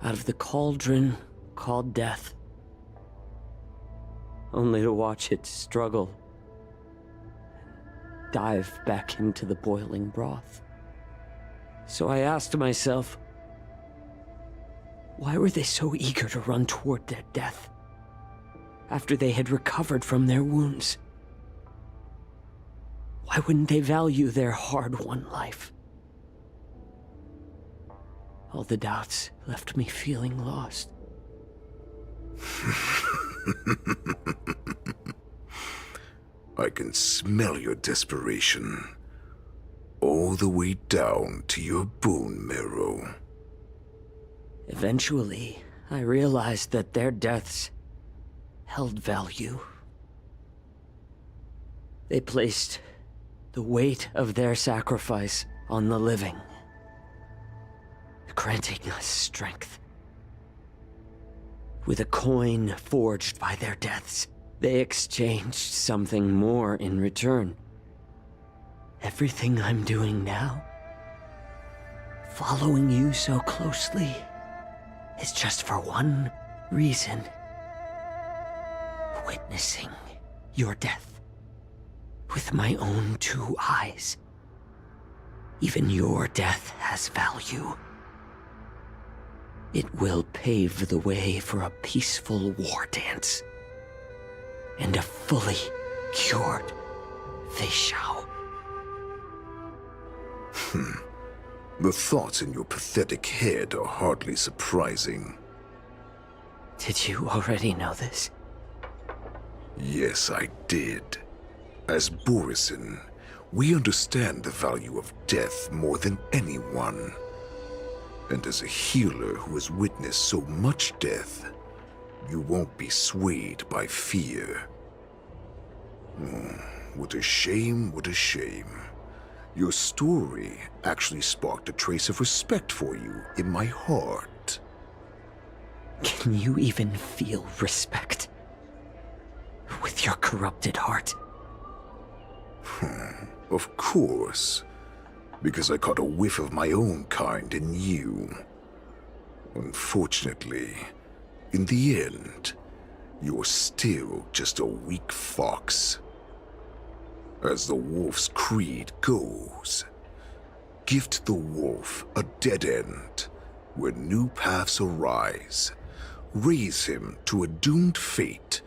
out of the cauldron called Death, only to watch it struggle, dive back into the boiling broth. So I asked myself, why were they so eager to run toward their death after they had recovered from their wounds? Why wouldn't they value their hard-won life? All the doubts left me feeling lost. I can smell your desperation, all the way down to your bone marrow. Eventually, I realized that their deaths held value. They placed the weight of their sacrifice on the living, granting us strength. With a coin forged by their deaths, they exchanged something more in return. Everything I'm doing now, following you so closely, is just for one reason. Witnessing your death with my own 2 eyes. Even your death has value. It will pave the way for a peaceful war dance and a fully cured Feixiao. The thoughts in your pathetic head are hardly surprising. Did you already know this? Yes, I did. As Borison, we understand the value of death more than anyone. And as a healer who has witnessed so much death, you won't be swayed by fear. What a shame, what a shame. Your story actually sparked a trace of respect for you in my heart. Can you even feel respect? With your corrupted heart? Of course. Because I caught a whiff of my own kind in you. Unfortunately, in the end, you're still just a weak fox. As the wolf's creed goes, gift the wolf a dead end where new paths arise. Raise him to a doomed fate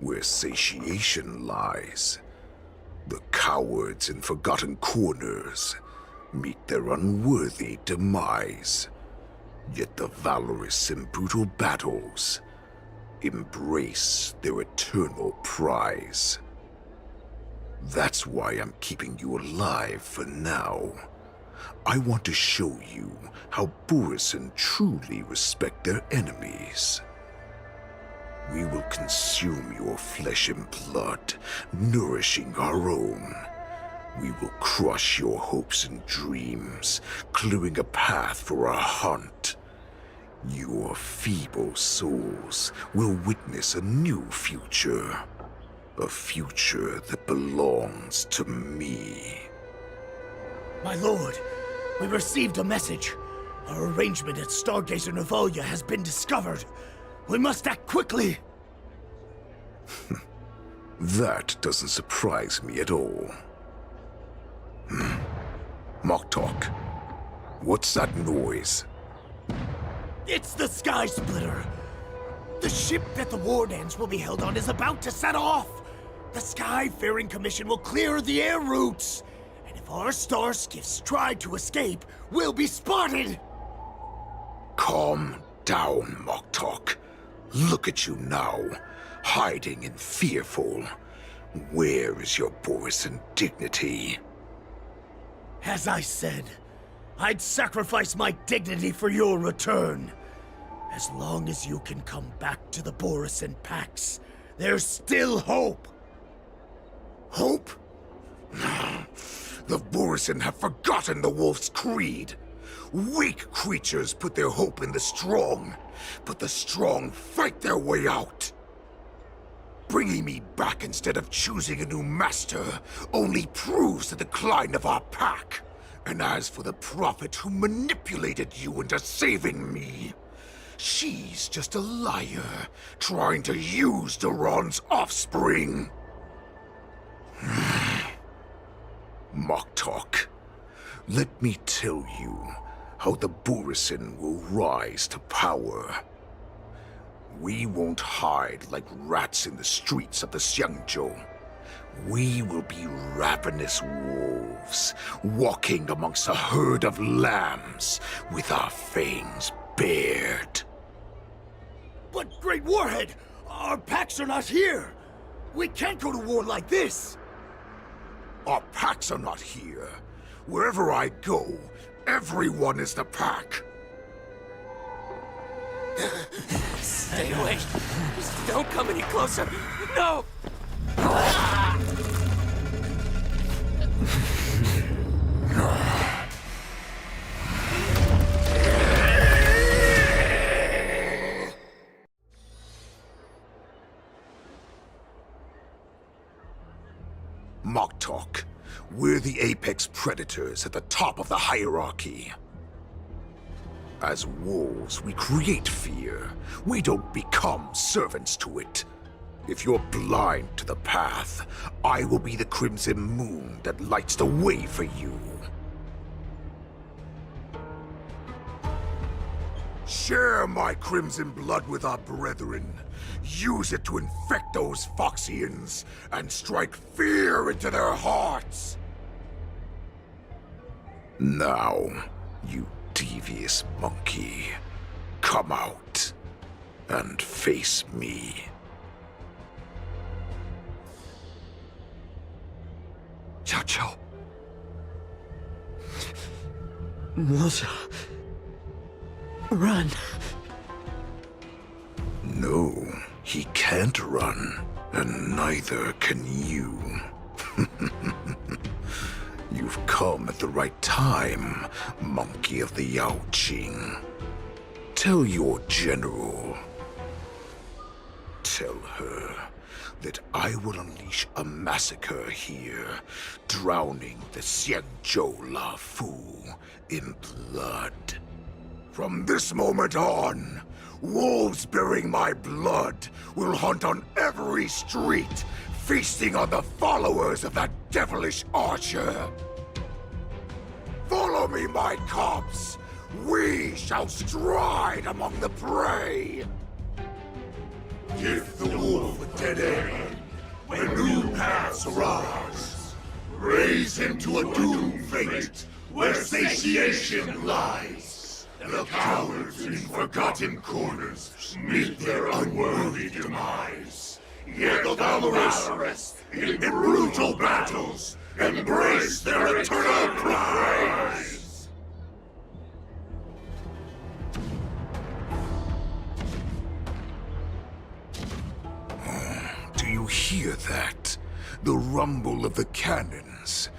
where satiation lies. The cowards in forgotten corners meet their unworthy demise. Yet the valorous in brutal battles embrace their eternal prize. That's why I'm keeping you alive for now. I want to show you how Borisin truly respect their enemies. We will consume your flesh and blood, nourishing our own. We will crush your hopes and dreams, clearing a path for our hunt. Your feeble souls will witness a new future. A future that belongs to me. My lord, we received a message. Our arrangement at Stargazer Navalia has been discovered. We must act quickly. That doesn't surprise me at all. Moktok, what's that noise? It's the Sky Splitter. The ship that the Wardens will be held on is about to set off. The Skyfaring Commission will clear the air routes. And if our star skiffs try to escape, we'll be spotted. Calm down, Moktok. Look at you now, hiding and fearful. Where is your Borisin dignity? As I said, I'd sacrifice my dignity for your return. As long as you can come back to the Borisin Pax, there's still hope. Hope? The Borisin have forgotten the wolf's creed. Weak creatures put their hope in the strong, but the strong fight their way out. Bringing me back instead of choosing a new master only proves the decline of our pack. And as for the prophet who manipulated you into saving me, she's just a liar trying to use Duran's offspring. Moktok, let me tell you how the Borisin will rise to power. We won't hide like rats in the streets of the Xiangzhou. We will be ravenous wolves, walking amongst a herd of lambs with our fangs bared. But, Great Warhead, our packs are not here. We can't go to war like this. Our packs are not here. Wherever I go, everyone is the pack. Stay away. Just don't come any closer. No! Moktok, we're the apex predators at the top of the hierarchy. As wolves, we create fear. We don't become servants to it. If you're blind to the path, I will be the crimson moon that lights the way for you. Share my crimson blood with our brethren. Use it to infect those Foxians and strike fear into their hearts. Now, you devious monkey, come out and face me. Xiaoqiu. Moza. Run. No, he can't run, and neither can you. You've come at the right time, Monkey of the Yaoqing. Tell your general. Tell her that I will unleash a massacre here, drowning the Xianzhou Luofu in blood. From this moment on, wolves bearing my blood will hunt on every street, feasting on the followers of that devilish archer. Follow me, my cubs. We shall stride among the prey. Give the wolf a dead end when new paths arise. Raise him to a doomed fate where satiation lies. The cowards in forgotten corners meet their unworthy demise. Yet the valorous in brutal battles embrace their eternal prize. Do you hear that? The rumble of the cannons.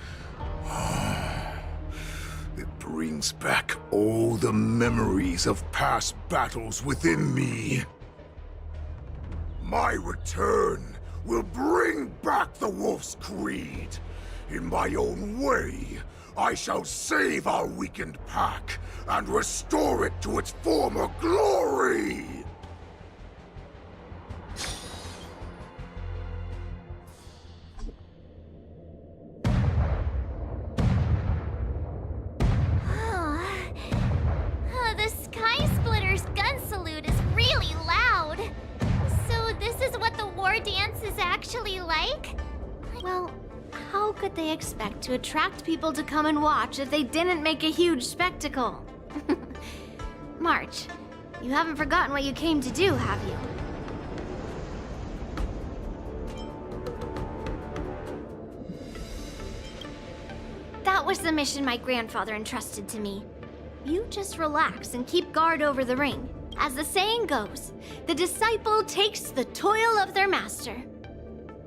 It brings back all the memories of past battles within me. My return will bring back the Wolf's Creed. In my own way, I shall save our weakened pack and restore it to its former glory! The Sky Splitter's gun salute is really loud. So this is what the war dance is actually like? Well, how could they expect to attract people to come and watch if they didn't make a huge spectacle? March, you haven't forgotten what you came to do, have you? That was the mission my grandfather entrusted to me. You just relax and keep guard over the ring. As the saying goes, the disciple takes the toil of their master.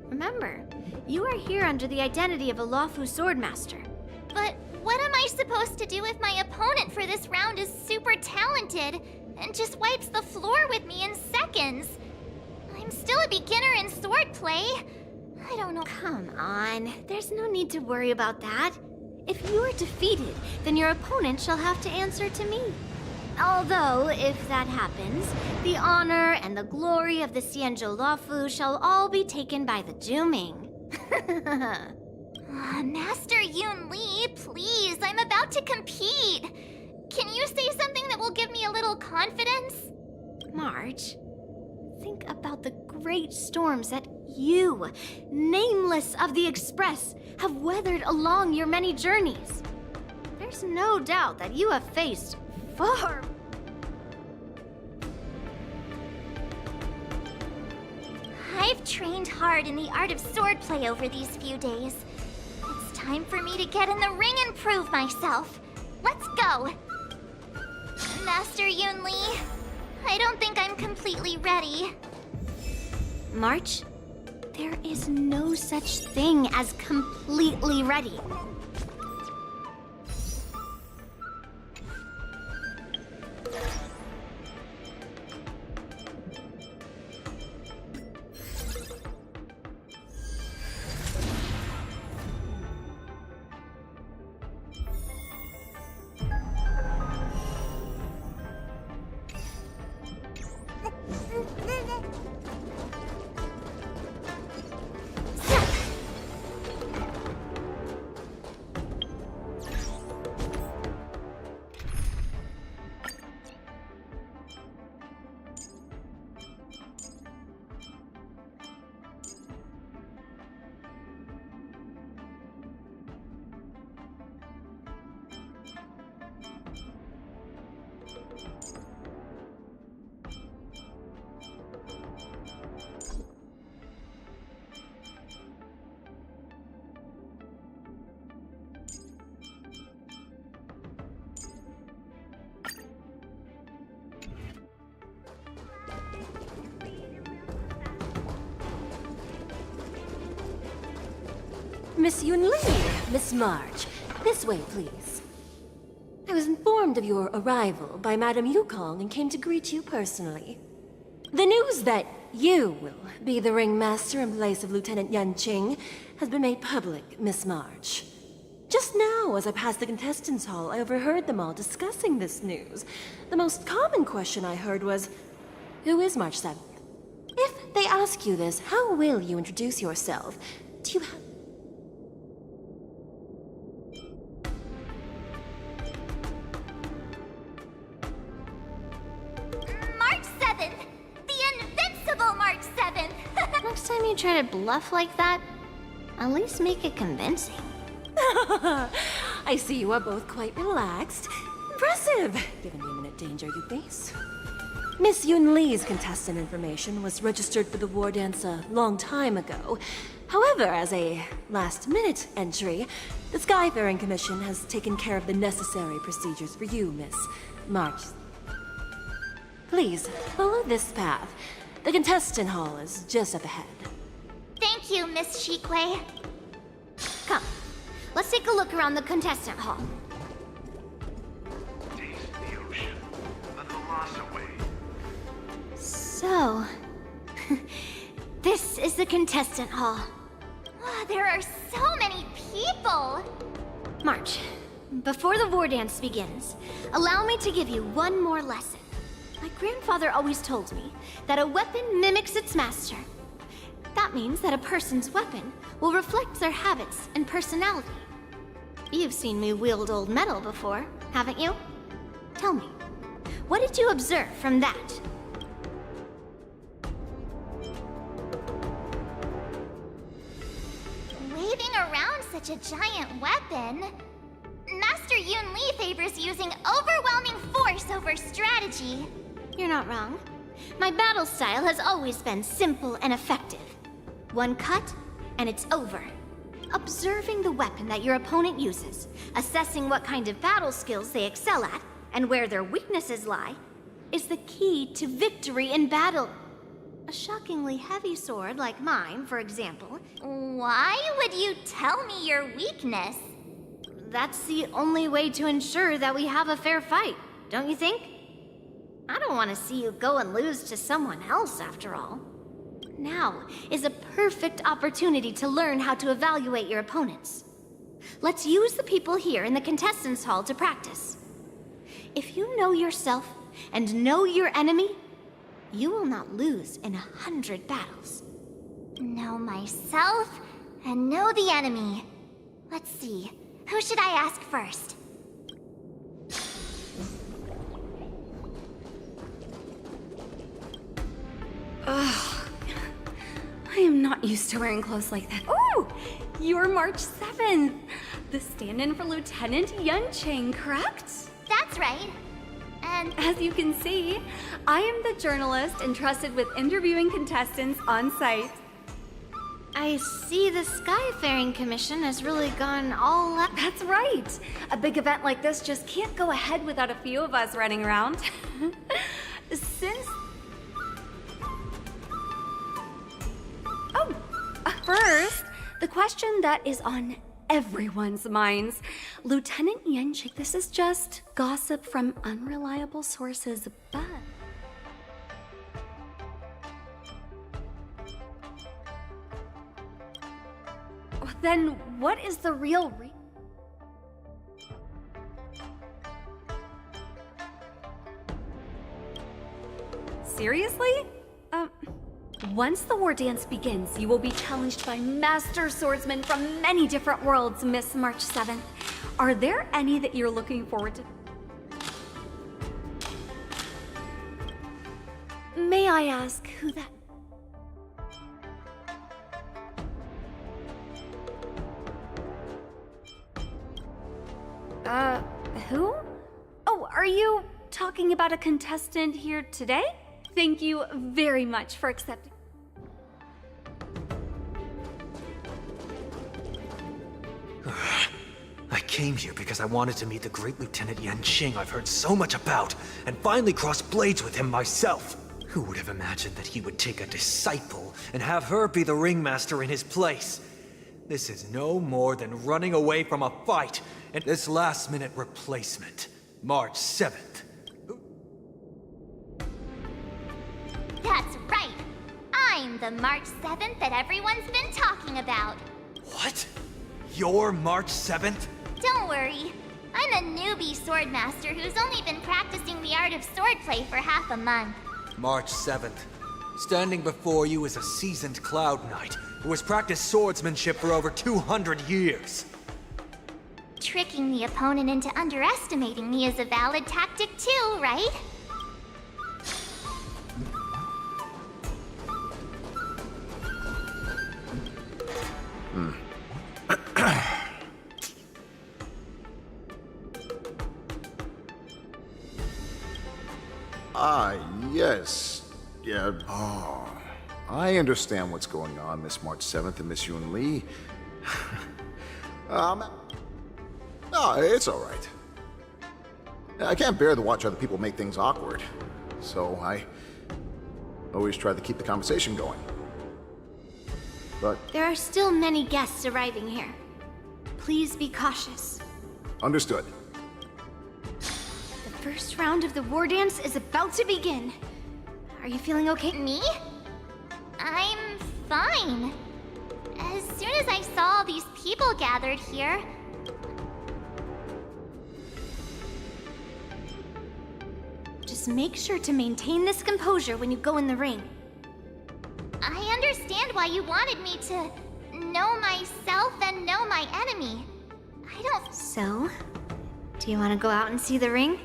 Remember, you are here under the identity of a Luofu Swordmaster. But what am I supposed to do if my opponent for this round is super talented and just wipes the floor with me in seconds? I'm still a beginner in swordplay. I don't know. Come on, there's no need to worry about that. If you are defeated, then your opponent shall have to answer to me. Although, if that happens, the honor and the glory of the Xianzhou Luofu shall all be taken by the Zhuming. Master Yun Li, please, I'm about to compete. Can you say something that will give me a little confidence? March, think about the great storms that you, Nameless of the Express, have weathered along your many journeys. There's no doubt that you have faced far. I've trained hard in the art of swordplay over these few days. It's time for me to get in the ring and prove myself. Let's go! Master Yun Li, I don't think I'm completely ready. March, there is no such thing as completely ready. Miss Yun Li, Miss March, This way, please. I was informed of your arrival by Madame Yukong and came to greet you personally. The news that you will be the ringmaster in place of Lieutenant Yanqing has been made public, Miss March. Just now, as I passed the contestants' hall, I overheard them all discussing this news. The most common question I heard was, who is March 7th? If they ask you this, how will you introduce yourself? Do you have... March 7th! The invincible March 7th! Next time you try to bluff like that, at least make it convincing. I see you are both quite relaxed. Impressive, given the imminent danger you face. Miss Yun Li's contestant information was registered for the war dance a long time ago. However, as a last-minute entry, the Skyfaring Commission has taken care of the necessary procedures for you, Miss March. Please, follow this path. The contestant hall is just up ahead. Thank you, Miss Shikwe. Come, let's take a look around the contestant hall. So, this is the contestant hall. Wow, there are so many people! March, before the war dance begins, allow me to give you one more lesson. My grandfather always told me that a weapon mimics its master. That means that a person's weapon will reflect their habits and personality. You've seen me wield old metal before, haven't you? Tell me, what did you observe from that? Waving around such a giant weapon, Master Yun Li favors using overwhelming force over strategy. You're not wrong. My battle style has always been simple and effective. One cut, and it's over. Observing the weapon that your opponent uses, assessing what kind of battle skills they excel at, and where their weaknesses lie, is the key to victory in battle. A shockingly heavy sword like mine, for example. Why would you tell me your weakness? That's the only way to ensure that we have a fair fight, don't you think? I don't want to see you go and lose to someone else, after all. Now is a perfect opportunity to learn how to evaluate your opponents. Let's use the people here in the contestants' hall to practice. If you know yourself and know your enemy, you will not lose in 100 battles. Know myself and know the enemy. Let's see, who should I ask first? Ugh. I am not used to wearing clothes like that. Oh, you're March 7th. The stand-in for Lieutenant Yanqing, correct? That's right. And as you can see, I am the journalist entrusted with interviewing contestants on site. I see the Skyfaring Commission has really gone all out. That's right. A big event like this just can't go ahead without a few of us running around. First, the question that is on everyone's minds. Lieutenant Yanqing, this is just gossip from unreliable sources, but... Then what is the real Seriously? Once the war dance begins, you will be challenged by master swordsmen from many different worlds, Miss March 7th. Are there any that you're looking forward to? May I ask who that... Who? Oh, are you talking about a contestant here today? Thank you very much for accepting. I came here because I wanted to meet the great Lieutenant Yanqing I've heard so much about, and finally cross blades with him myself. Who would have imagined that he would take a disciple and have her be the ringmaster in his place? This is no more than running away from a fight, and this last-minute replacement, March 7th. That's right. I'm the March 7th that everyone's been talking about. What? You're March 7th? Don't worry. I'm a newbie swordmaster who's only been practicing the art of swordplay for half a month. March 7th. Standing before you is a seasoned Cloud Knight who has practiced swordsmanship for over 200 years. Tricking the opponent into underestimating me is a valid tactic too, right? Yes. Yeah. Oh, I understand what's going on, Miss March 7th and Miss Yun Li. No, it's all right. I can't bear to watch other people make things awkward, so I always try to keep the conversation going. But There are still many guests arriving here. Please be cautious. understood. The first round of the war dance is about to begin. Are you feeling okay? Me? I'm fine. As soon as I saw all these people gathered here, Just make sure to maintain this composure when you go in the ring. I understand why you wanted me to know myself and know my enemy. I don't... So, do you want to go out and see the ring?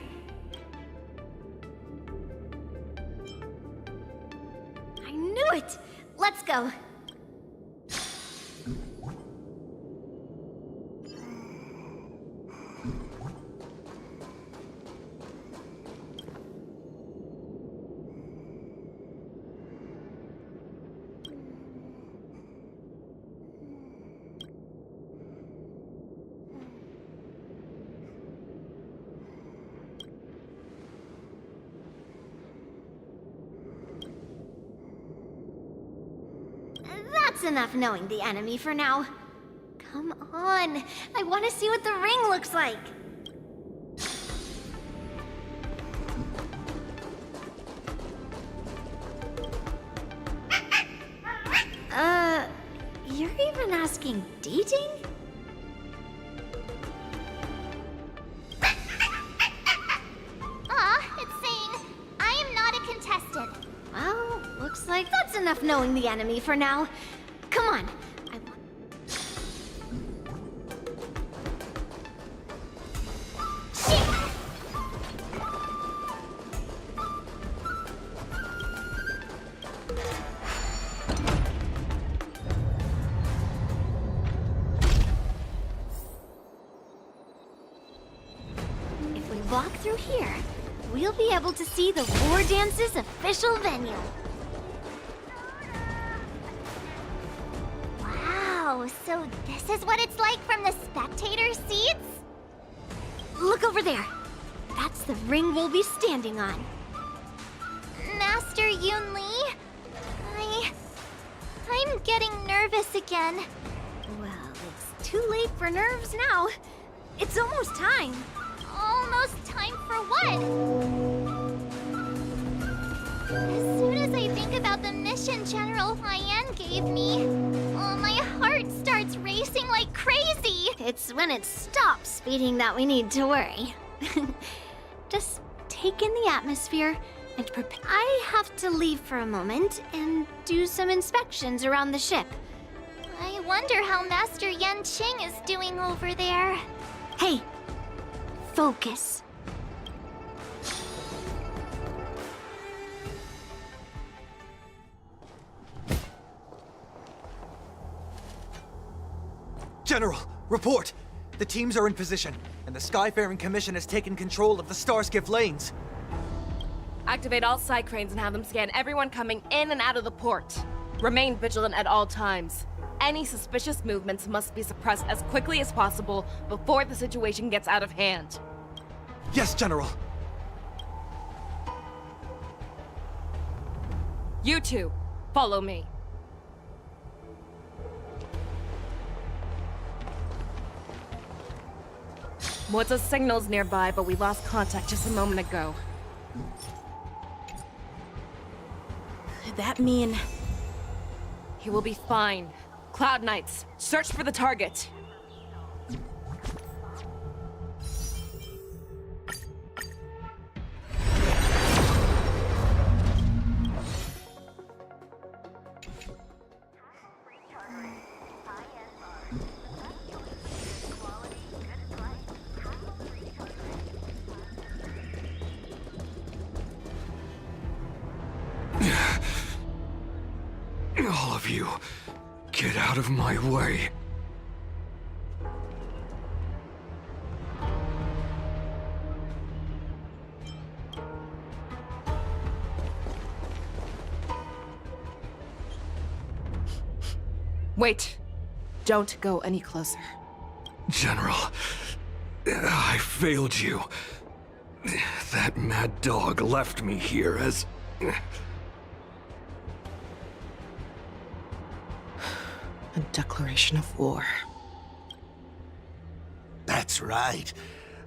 I knew it! Let's go. That's enough knowing the enemy for now. Come on, I want to see what the ring looks like. You're even asking dating? It's saying I am not a contestant. Well, looks like that's enough knowing the enemy for now. Come on. If we walk through here, we'll be able to see the War Dance's official venue. Wow, so this is what it's like from the spectator seats? Look over there. That's the ring we'll be standing on. Master Yun Li? I'm getting nervous again. Well, it's too late for nerves now. It's almost time. Almost time for what? As soon as I think about the mission General Huayan gave me, my heart starts racing like crazy. It's when it stops beating that we need to worry. Just take in the atmosphere and prepare. I have to leave for a moment and do some inspections around the ship. I wonder how Master Yanqing is doing over there. Hey, focus. General, report! The teams are in position, and the Skyfaring Commission has taken control of the Starskiff lanes. Activate all side cranes and have them scan everyone coming in and out of the port. Remain vigilant at all times. Any suspicious movements must be suppressed as quickly as possible before the situation gets out of hand. Yes, General! You two, follow me. Moza's signal's nearby, but we lost contact just a moment ago. Could that mean... He will be fine. Cloud Knights, search for the target. All of you, get out of my way. Wait. Don't go any closer. General, I failed you. That mad dog left me here as... A declaration of war. That's right.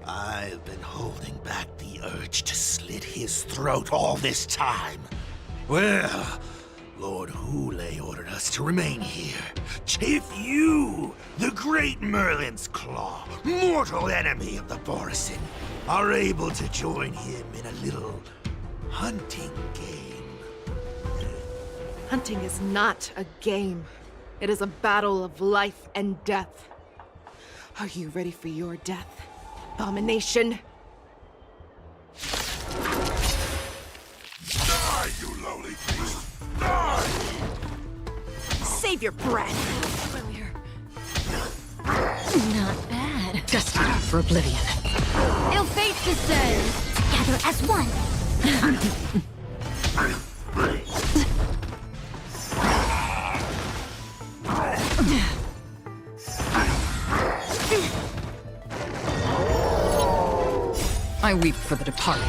I've been holding back the urge to slit his throat all this time. Well, Lord Hule ordered us to remain here. If you, the great Merlin's Claw, mortal enemy of the Borisin, are able to join him in a little hunting game. Hunting is not a game. It is a battle of life and death. Are you ready for your death, Abomination? Die, you lowly beast! Die! Save your breath! Not bad. Destined for oblivion. Ill fate descends. Together as one. I weep for the departed.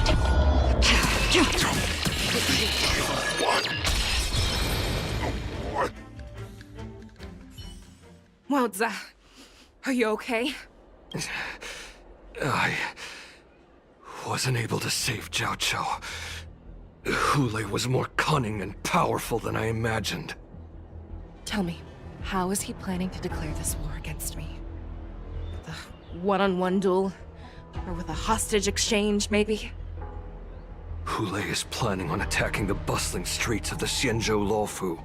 Moza, are you okay? I wasn't able to save Jiao Chou. Hule was more cunning and powerful than I imagined. Tell me, how is he planning to declare this war against me? With a one-on-one duel? Or with a hostage exchange, maybe? Hule is planning on attacking the bustling streets of the Xianzhou Luofu.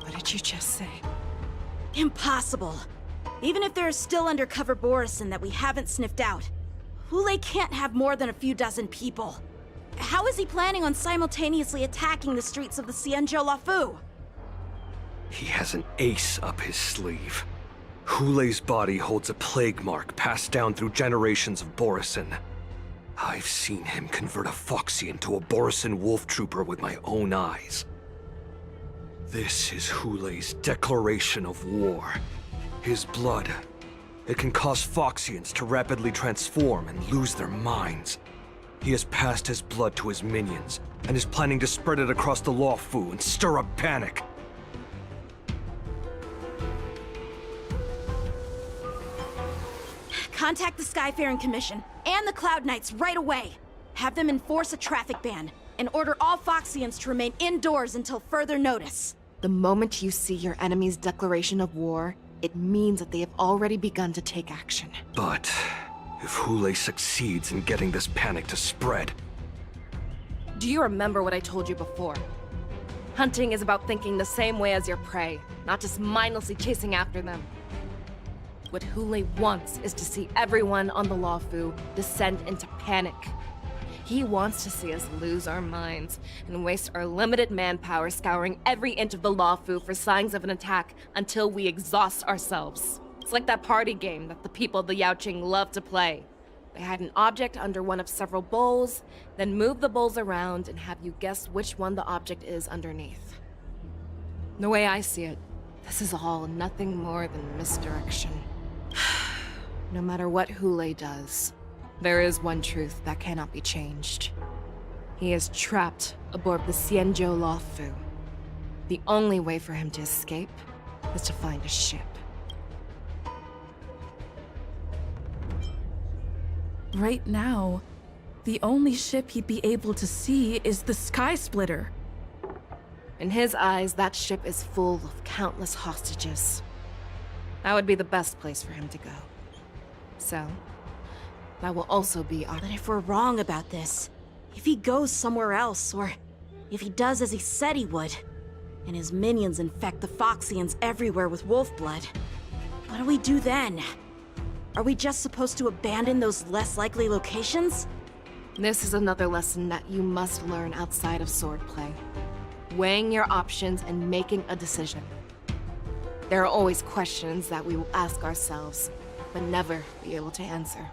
What did you just say? Impossible. Even if there are still undercover Borisin that we haven't sniffed out, Hule can't have more than a few dozen people. How is he planning on simultaneously attacking the streets of the Xianzhou Luofu? He has an ace up his sleeve. Hule's body holds a plague mark passed down through generations of Borisin. I've seen him convert a Foxian to a Borisin wolf trooper with my own eyes. This is Hule's declaration of war. His blood. It can cause Foxians to rapidly transform and lose their minds. He has passed his blood to his minions, and is planning to spread it across the Luofu and stir up panic. Contact the Skyfaring Commission and the Cloud Knights right away. Have them enforce a traffic ban and order all Foxians to remain indoors until further notice. The moment you see your enemy's declaration of war, it means that they have already begun to take action. But if Hule succeeds in getting this panic to spread... Do you remember what I told you before? Hunting is about thinking the same way as your prey, not just mindlessly chasing after them. What Hule wants is to see everyone on the Luofu descend into panic. He wants to see us lose our minds and waste our limited manpower scouring every inch of the Luofu for signs of an attack until we exhaust ourselves. It's like that party game that the people of the Yaoqing love to play. They hide an object under one of several bowls, then move the bowls around and have you guess which one the object is underneath. The way I see it, this is all nothing more than misdirection. No matter what Hule does, there is one truth that cannot be changed. He is trapped aboard the Xianzhou Luofu. The only way for him to escape is to find a ship. Right now, the only ship he'd be able to see is the Sky Splitter. In his eyes, that ship is full of countless hostages. That would be the best place for him to go. So, that will also be our... But if we're wrong about this, if he goes somewhere else, or if he does as he said he would, and his minions infect the Foxians everywhere with wolf blood, what do we do then? Are we just supposed to abandon those less likely locations? This is another lesson that you must learn outside of swordplay. Weighing your options and making a decision. There are always questions that we will ask ourselves, but never be able to answer.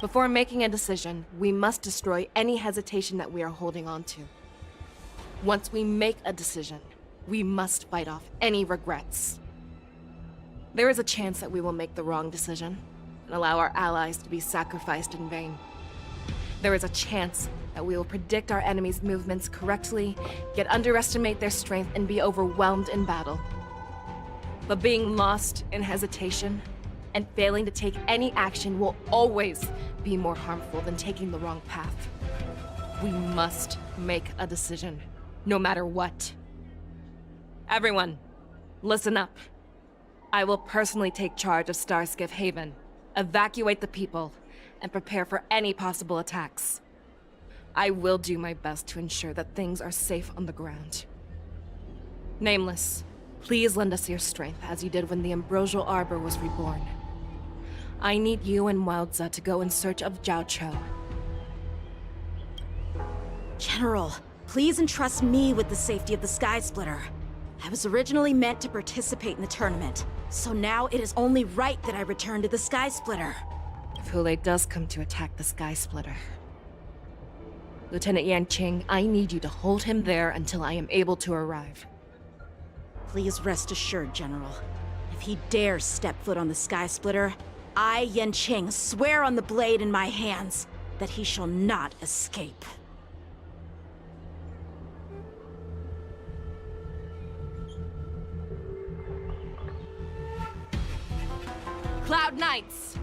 Before making a decision, we must destroy any hesitation that we are holding on to. Once we make a decision, we must fight off any regrets. There is a chance that we will make the wrong decision and allow our allies to be sacrificed in vain. There is a chance that we will predict our enemies' movements correctly, yet underestimate their strength and be overwhelmed in battle. But being lost in hesitation and failing to take any action will always be more harmful than taking the wrong path. We must make a decision, no matter what. Everyone, listen up. I will personally take charge of Starskiff Haven, evacuate the people, and prepare for any possible attacks. I will do my best to ensure that things are safe on the ground. Nameless, please lend us your strength as you did when the Ambrosial Arbor was reborn. I need you and Wildza to go in search of Jiao Cho. General, please entrust me with the safety of the Sky Splitter. I was originally meant to participate in the tournament, so now it is only right that I return to the Sky Splitter. If Hulei does come to attack the Sky Splitter, Lieutenant Yanqing, I need you to hold him there until I am able to arrive. Please rest assured, General. If he dares step foot on the Sky Splitter, I, Yanqing, swear on the blade in my hands that he shall not escape. Cloud Knights!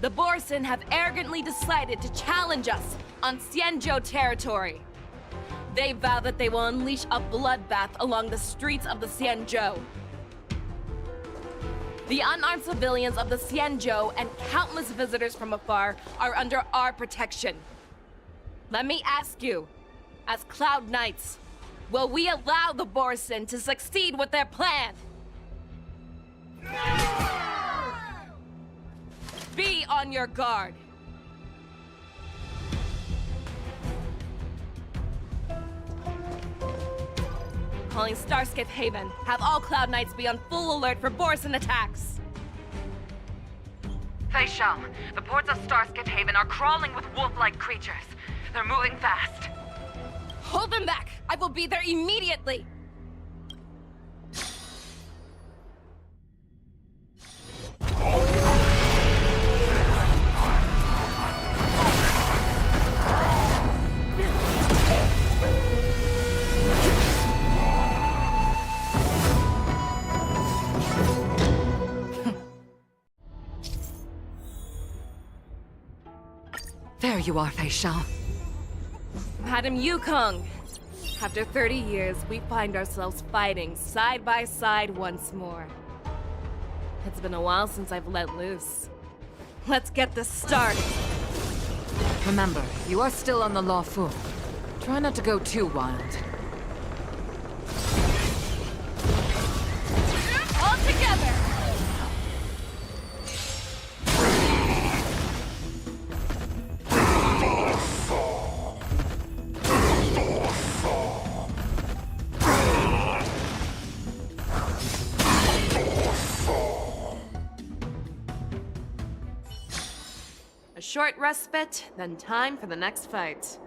The Borson have arrogantly decided to challenge us on Xianzhou territory. They vow that they will unleash a bloodbath along the streets of the Xianzhou. The unarmed civilians of the Xianzhou and countless visitors from afar are under our protection. Let me ask you, as Cloud Knights, will we allow the Borson to succeed with their plan? Be on your guard. Calling Starskiff Haven. Have all Cloud Knights be on full alert for Borson attacks. Fei Shao, the ports of Starskiff Haven are crawling with wolf-like creatures. They're moving fast. Hold them back! I will be there immediately! There you are, Fei Shao. Madam Yukong! After 30 years, we find ourselves fighting side by side once more. It's been a while since I've let loose. Let's get this started. Remember, you are still on the Luofu. Try not to go too wild. All together! A short respite, then time for the next fight.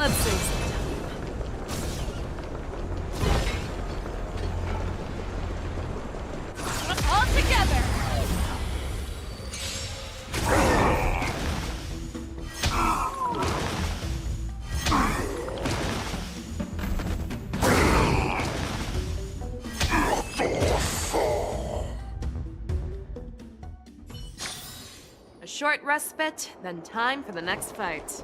Let's save some time. All together! A short respite, then time for the next fight.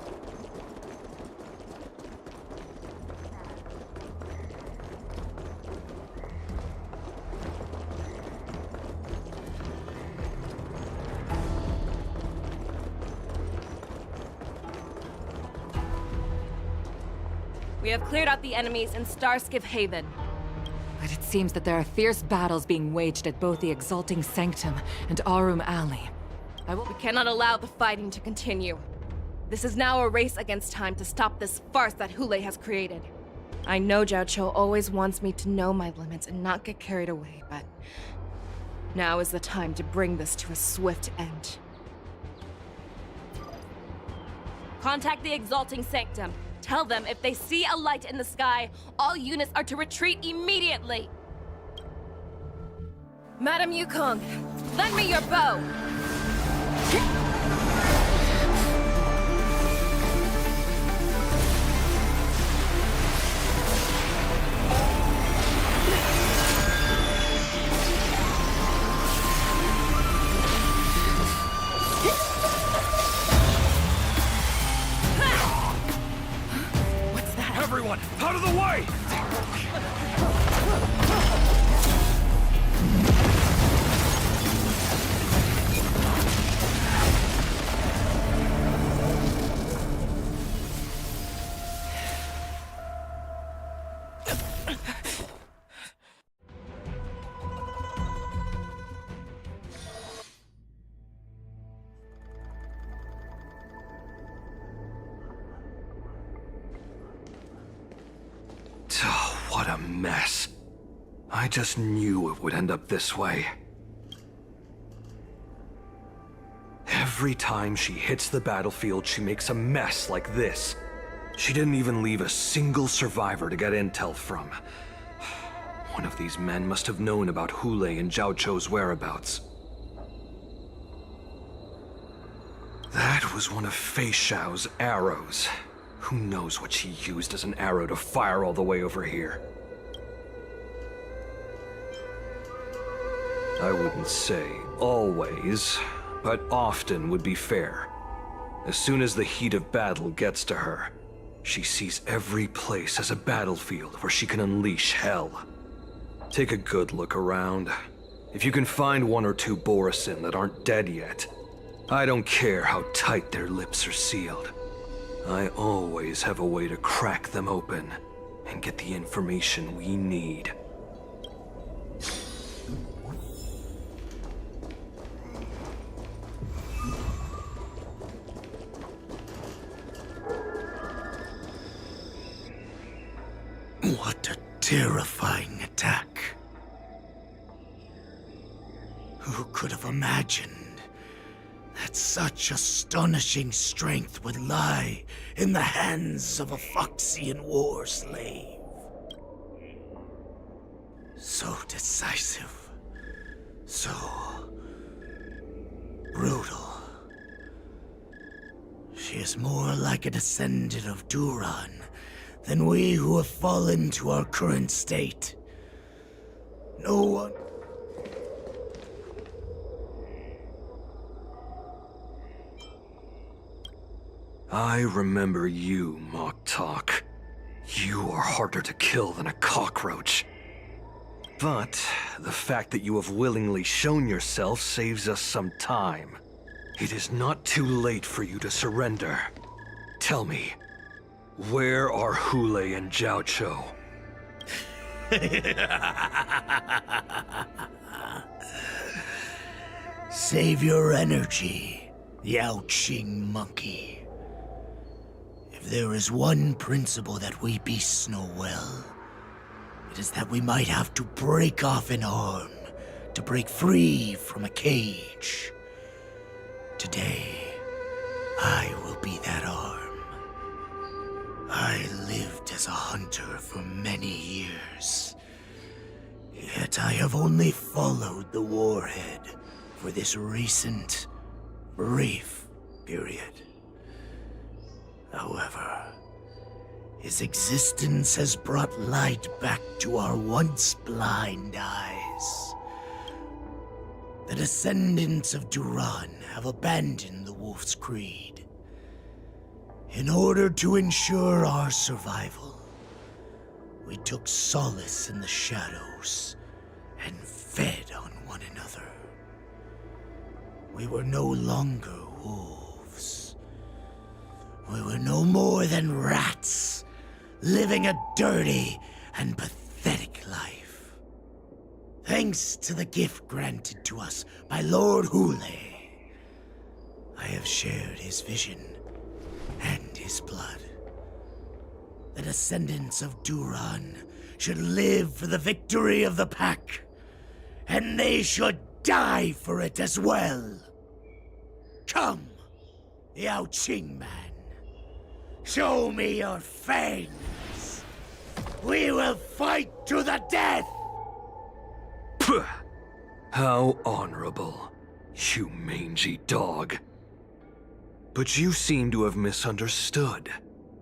We have cleared out the enemies in Starskiff Haven. But it seems that there are fierce battles being waged at both the Exalting Sanctum and Arum Alley. We cannot allow the fighting to continue. This is now a race against time to stop this farce that Hule has created. I know Jiaoqiu always wants me to know my limits and not get carried away, but now is the time to bring this to a swift end. Contact the Exalting Sanctum. Tell them if they see a light in the sky, all units are to retreat immediately. Madam Yukong, lend me your bow. Everyone, out of the way! What a mess. I just knew it would end up this way. Every time she hits the battlefield, she makes a mess like this. She didn't even leave a single survivor to get intel from. One of these men must have known about Hule and Jiaoqiu's whereabouts. That was one of Fei Xiao's arrows. Who knows what she used as an arrow to fire all the way over here? I wouldn't say always, but often would be fair. As soon as the heat of battle gets to her, she sees every place as a battlefield where she can unleash hell. Take a good look around. If you can find one or two Borisin that aren't dead yet, I don't care how tight their lips are sealed. I always have a way to crack them open and get the information we need. What a terrifying attack. Who could have imagined that such astonishing strength would lie in the hands of a Foxian war slave? So decisive, so brutal. She is more like a descendant of Duran than we who have fallen to our current state. No one... I remember you, Mok Talk. You are harder to kill than a cockroach. But the fact that you have willingly shown yourself saves us some time. It is not too late for you to surrender. Tell me, where are Hule and Jiaoqiu? Save your energy, Yaoqing monkey. If there is one principle that we beasts know well, it is that we might have to break off an arm to break free from a cage. Today, I will be that arm. I lived as a hunter for many years. Yet I have only followed the warhead for this recent, brief period. However, his existence has brought light back to our once blind eyes. The descendants of Duran have abandoned the Wolf's Creed. In order to ensure our survival, we took solace in the shadows and fed on one another. We were no longer wolves. We were no more than rats, living a dirty and pathetic life. Thanks to the gift granted to us by Lord Hule, I have shared his vision and his blood. The descendants of Duran should live for the victory of the Pack, and they should die for it as well. Come, Yao Qing man. Show me your fangs. We will fight to the death! Puh! How honorable, you mangy dog. But you seem to have misunderstood.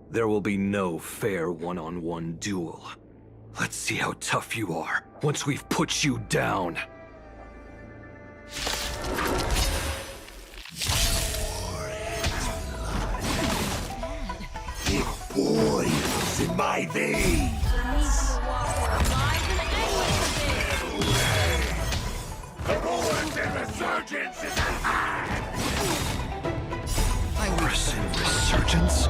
There will be no fair one-on-one duel. Let's see how tough you are once we've put you down. It boils in my veins. The Boreson resurgence is at hand. Boreson resurgence?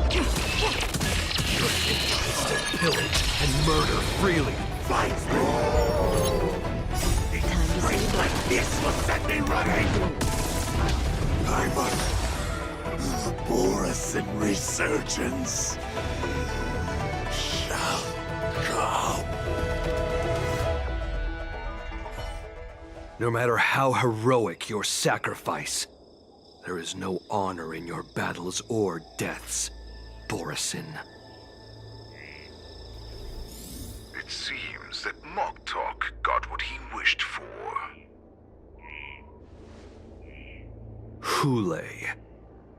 Your interest to pillage and murder freely. Fight! A strength like this will set me running. I must. The Boreson resurgence shall come. No matter how heroic your sacrifice, there is no honor in your battles or deaths, Boreson. It seems that Moktok got what he wished for. Hule,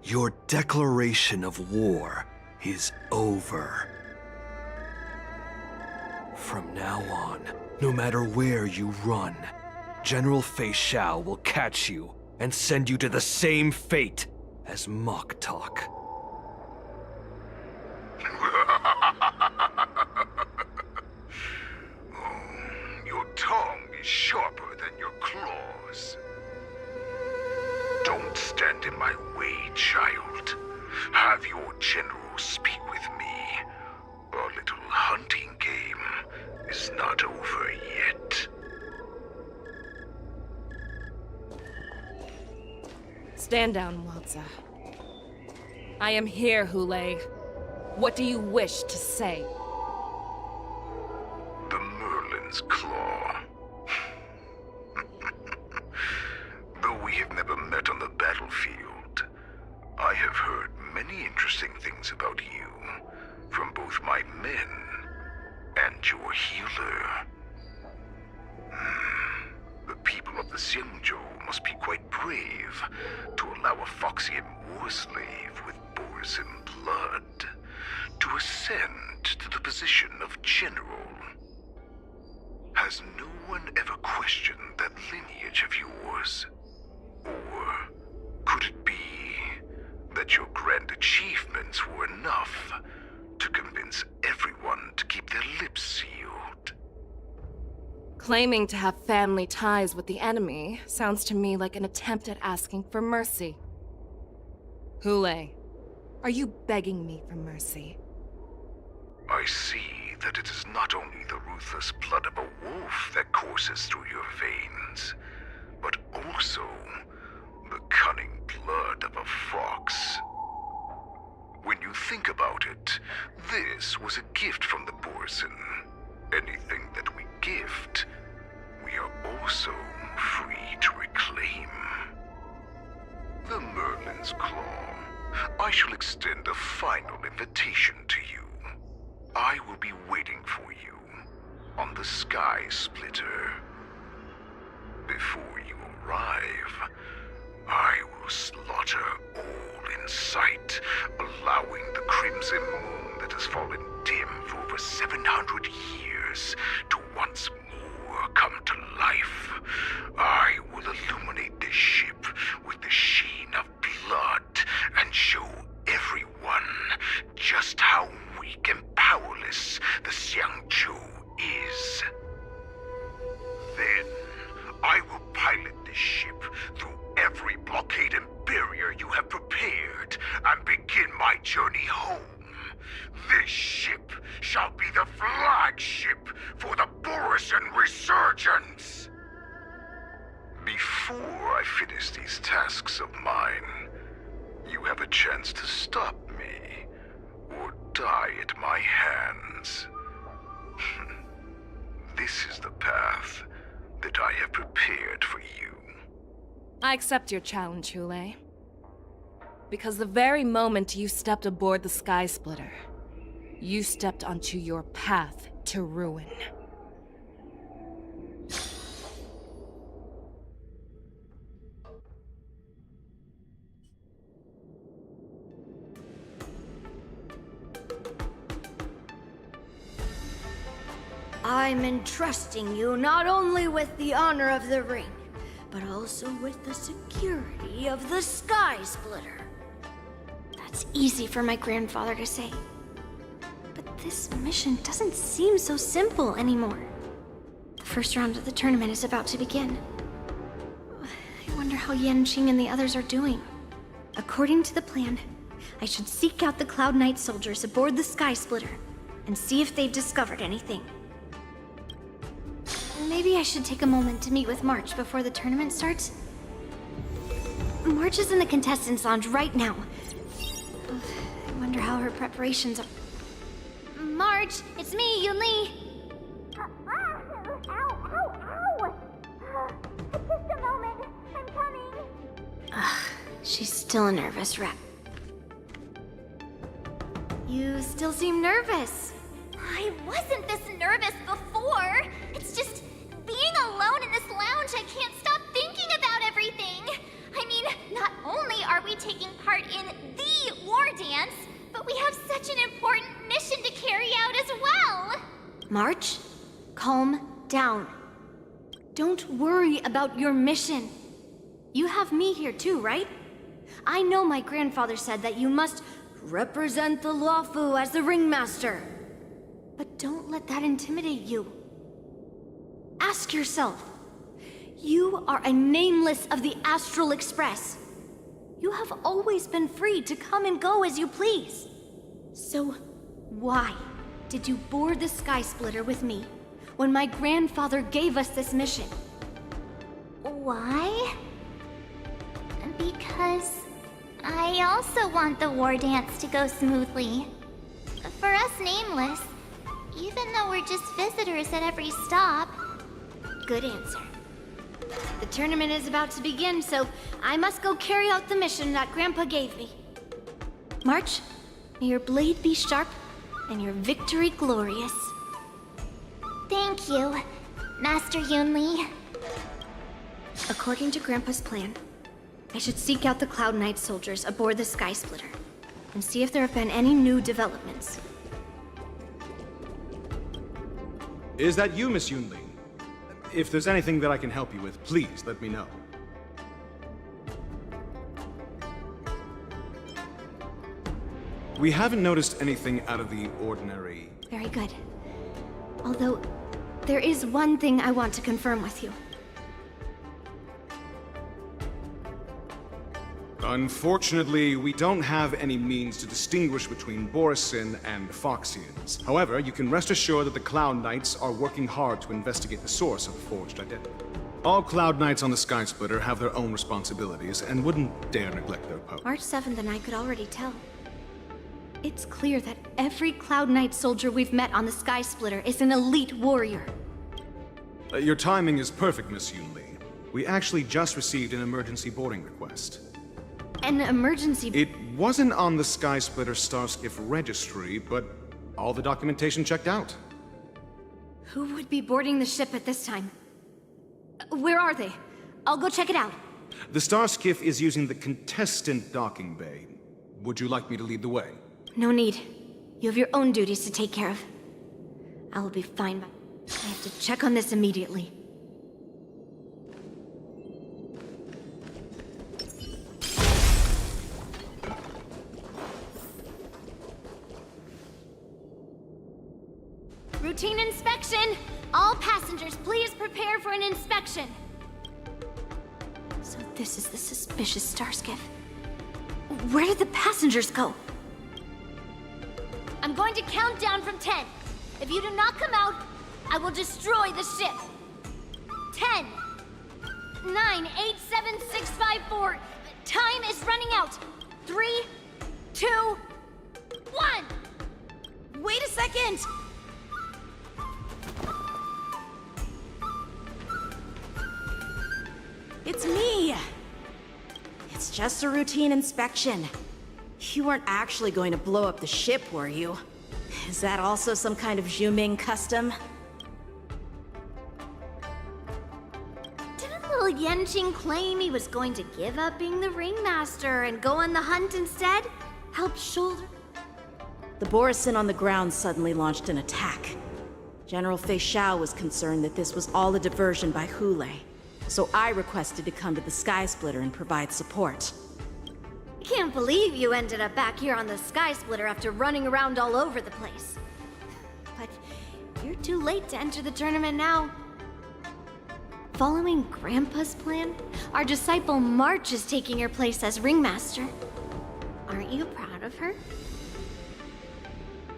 your declaration of war is over. From now on, no matter where you run, General Fei Xiao will catch you and send you to the same fate as Moktok. Your tongue is sharper than your claws. Don't stand in my way, child. Have your general speak with me. Our little hunting game is not over yet. Stand down, Walza. I am here, Hule. What do you wish to say? The Merlin's Claw. Though we have never met on the battlefield, I have heard many interesting things about you from both my men and your healer. The people of the Xianzhou must be quite brave to allow a Foxian war slave with Boreson blood to ascend to the position of general. Has no one ever questioned that lineage of yours? Or could it be that your grand achievements were enough to convince everyone to keep their lips sealed? Claiming to have family ties with the enemy sounds to me like an attempt at asking for mercy. Hule, are you begging me for mercy? I see that it is not only the ruthless blood of a wolf that courses through your veins, but also the cunning blood of a fox. When you think about it, this was a gift from the Boreson. Anything that we gift, we are also free to reclaim. The Merlin's Claw. I shall extend a final invitation to you. I will be waiting for you on the Sky Splitter. Before you arrive, I will slaughter all in sight, allowing the crimson moon that has fallen dim for over 700 years to once more come to life. I will illuminate this ship with the sheen of blood and show everyone just how weak and powerless the Xiangzhou is. Then, I will pilot this ship through every blockade and barrier you have prepared and begin my journey home. This ship shall be the flagship for the Borisin Resurgence. Before I finish these tasks of mine, you have a chance to stop me or die at my hands. This is the path that I have prepared for you. I accept your challenge, Hule. Because the very moment you stepped aboard the Sky Splitter, you stepped onto your path to ruin. I'm entrusting you not only with the honor of the ring, but also with the security of the Sky Splitter. That's easy for my grandfather to say. But this mission doesn't seem so simple anymore. The first round of the tournament is about to begin. I wonder how Yanqing and the others are doing. According to the plan, I should seek out the Cloud Knight soldiers aboard the Sky Splitter and see if they've discovered anything. Maybe I should take a moment to meet with March before the tournament starts. March is in the contestants' lounge right now. I wonder how her preparations are. March, it's me, Yunli. Just a moment. I'm coming. Ugh, she's still a nervous wreck. You still seem nervous. I wasn't this nervous before. It's just being alone in this lounge, I can't stop thinking about everything. I mean, not only are we taking part in the war dance, but we have such an important mission to carry out as well. March, calm down. Don't worry about your mission. You have me here too, right? I know my grandfather said that you must represent the Luofu as the ringmaster. But don't let that intimidate you. Ask yourself, you are a nameless of the Astral Express. You have always been free to come and go as you please. So, why did you board the Sky Splitter with me when my grandfather gave us this mission? Why? Because I also want the war dance to go smoothly. For us nameless, even though we're just visitors at every stop. Good answer. The tournament is about to begin, so I must go carry out the mission that Grandpa gave me. March, may your blade be sharp and your victory glorious. Thank you, Master Yunli. According to Grandpa's plan, I should seek out the Cloud Knight soldiers aboard the Sky Splitter and see if there have been any new developments. Is that you, Miss Yunli? If there's anything that I can help you with, please let me know. We haven't noticed anything out of the ordinary. Very good. Although, there is one thing I want to confirm with you. Unfortunately, we don't have any means to distinguish between Borisin and Foxians. However, you can rest assured that the Cloud Knights are working hard to investigate the source of the forged identity. All Cloud Knights on the Sky Splitter have their own responsibilities and wouldn't dare neglect their post. March 7th and I could already tell. It's clear that every Cloud Knight soldier we've met on the Sky Splitter is an elite warrior. Your timing is perfect, Miss Yunli. We actually just received an emergency boarding request. An emergency... It wasn't on the Sky Splitter Starskiff registry, but All the documentation checked out. Who would be boarding the ship at this time? Where are they? I'll go check it out. The Star Skiff is using the contestant docking bay. Would you like me to lead the way? No need. You have your own duties to take care of. I will be fine. I have to check on this immediately. Routine inspection! All passengers, please prepare for an inspection. So this is the suspicious Star Skiff. Where did the passengers go? I'm going to count down from 10. If you do not come out, I will destroy the ship. 10, 9, 8, 7, 6, 5, 4. Time is running out. 3, 2, 1. Wait a second! It's me! It's just a routine inspection. You weren't actually going to blow up the ship, were you? Is that also some kind of Zhu-Ming custom? Didn't little Yanqing claim he was going to give up being the ringmaster and go on the hunt instead? Help shoulder... The Borisin on the ground suddenly launched an attack. General Fei Xiao was concerned that this was all a diversion by Hulei, so I requested to come to the Sky Splitter and provide support. Can't believe you ended up back here on the Sky Splitter after running around all over the place. But you're too late to enter the tournament now. Following Grandpa's plan, our disciple March is taking your place as ringmaster. Aren't you proud of her?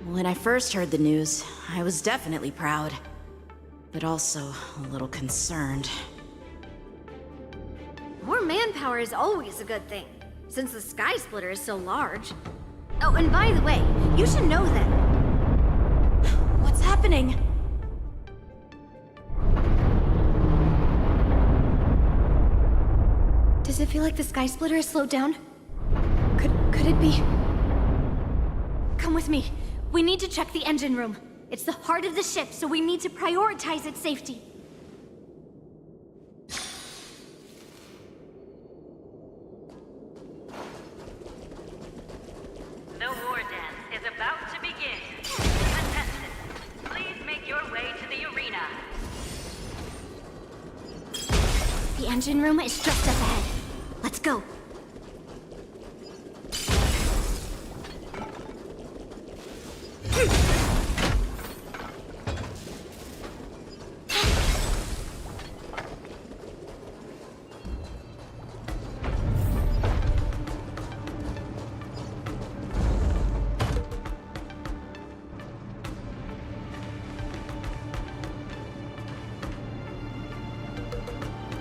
When I first heard the news, I was definitely proud, but also a little concerned. More manpower is always a good thing, since the Sky Splitter is so large. Oh, and by the way, you should know that... What's happening? Does it feel like the Sky Splitter has slowed down? Could it be? Come with me. We need to check the engine room. It's the heart of the ship, so we need to prioritize its safety. The war dance is about to begin. Contestants, please make your way to the arena. The engine room is just up ahead. Let's go.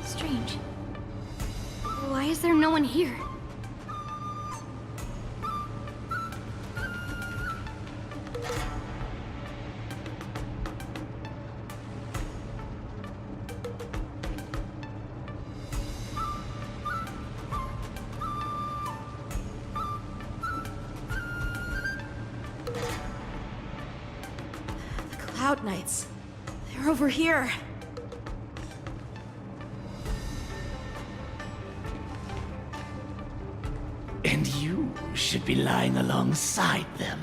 Strange. Why is there no one here? The Cloud Knights. They're over here. And you should be lying alongside them.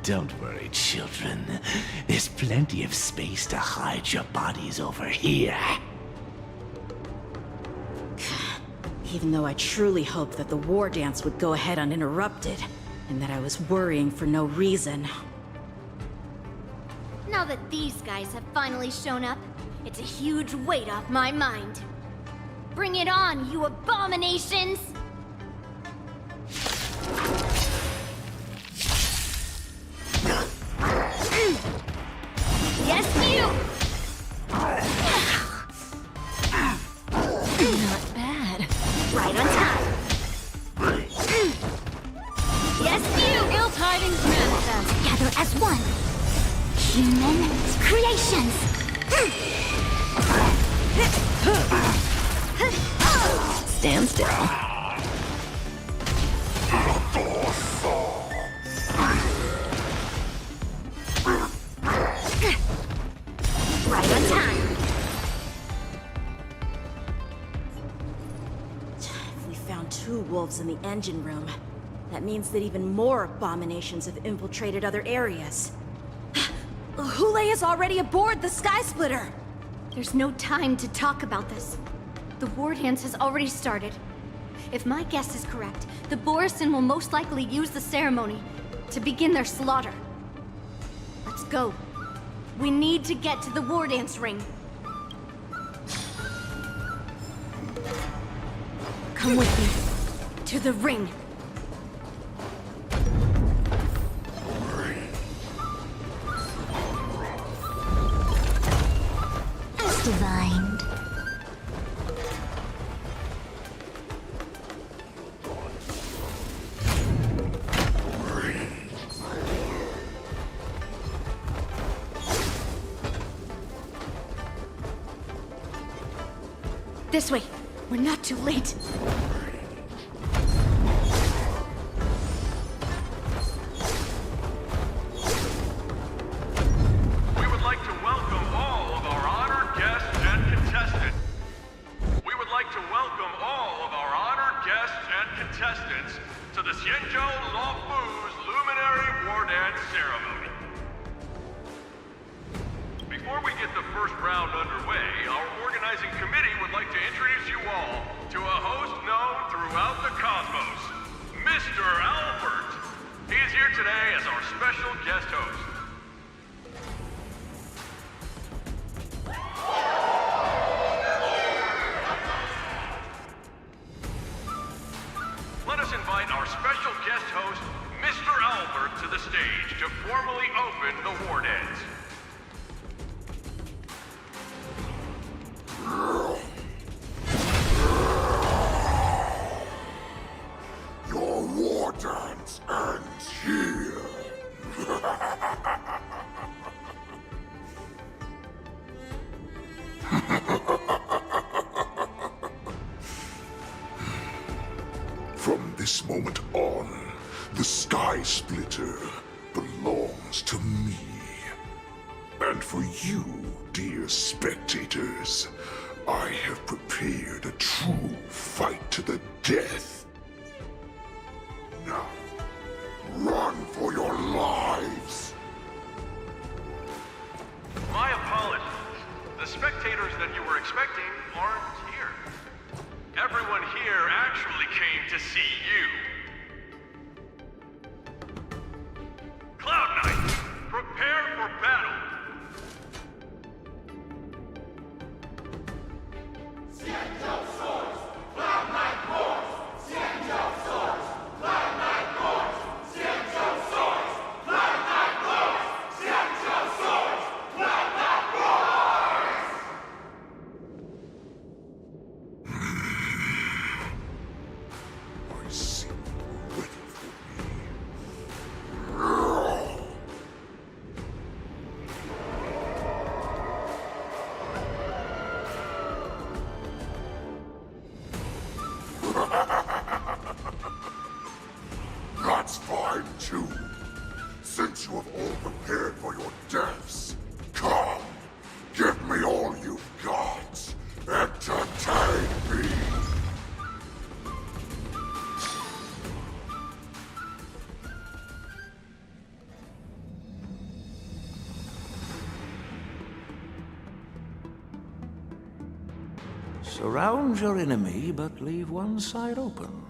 Don't worry, children. There's plenty of space to hide your bodies over here. Even though I truly hoped that the war dance would go ahead uninterrupted, and that I was worrying for no reason. Now that these guys have finally shown up, it's a huge weight off my mind. Bring it on, you abominations! Yes, you! Not bad. Right on time. Yes, you! Ill tidings manifest. Together as one. Human creations. Stand still. wolves in the engine room. That means that even more abominations have infiltrated other areas. Hule is already aboard the Sky Splitter! There's no time to talk about this. The war dance has already started. If my guess is correct, the Borisin will most likely use the ceremony to begin their slaughter. Let's go. We need to get to the war dance ring. Come with me. To the ring. As divined. This way. We're not too late. We would like to welcome all of our honored guests and contestants. We would like to welcome all of our honored guests and contestants to the Xianzhou Luofu's Luminary War Dance Ceremony. Before we get the first round underway, our organizing committee would like to introduce you all to a host known throughout the cosmos, Mr. Albert. He is here today as our special guest host. Let us invite our special guest host, Mr. Albert, to the stage to formally open the war dance. Your war dance ends here. From this moment on, the Sky Splitter belongs to me. And for you, dear spectators, I have prepared a true fight to the death. Now, run for your lives! My apologies. The spectators that you were expecting aren't here. Everyone here actually came to see you. Cloud Knight, prepare for battle! I see you waiting for me. That's fine too. Since you have all prepared for your deaths, come, give me all you've got. Entertain me. Surround your enemy, but leave one side open.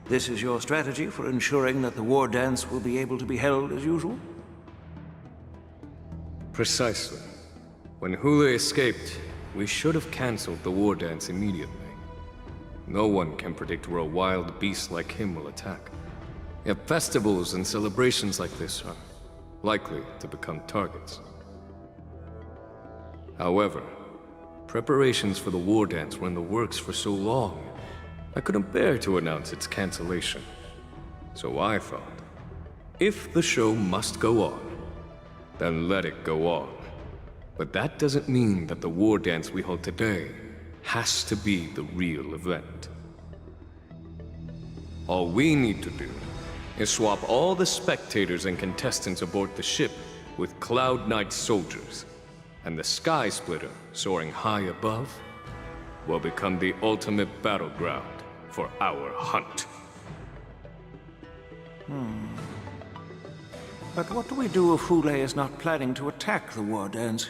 This is your strategy for ensuring that the war dance will be able to be held as usual? Precisely. When Hule escaped, we should have cancelled the war dance immediately. No one can predict where a wild beast like him will attack. Yet festivals and celebrations like this are likely to become targets. However, preparations for the war dance were in the works for so long, I couldn't bear to announce its cancellation. So I thought, if the show must go on, then let it go on. But that doesn't mean that the war dance we hold today has to be the real event. All we need to do is swap all the spectators and contestants aboard the ship with Cloud Knight soldiers, and the Sky Splitter, soaring high above, will become the ultimate battleground for our hunt. But what do we do if Hule is not planning to attack the Wardens?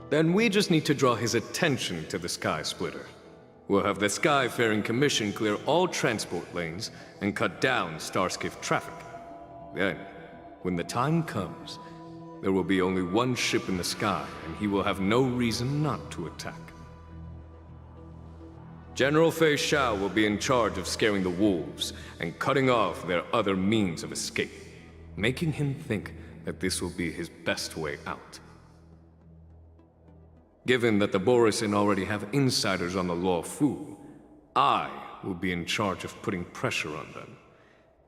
Then we just need to draw his attention to the Sky Splitter. We'll have the Skyfaring Commission clear all transport lanes and cut down Starskiff traffic. Then, when the time comes, there will be only one ship in the sky, and he will have no reason not to attack. General Fei Shao will be in charge of scaring the wolves and cutting off their other means of escape, making him think that this will be his best way out. Given that the Borisin already have insiders on the Law Fu, I will be in charge of putting pressure on them,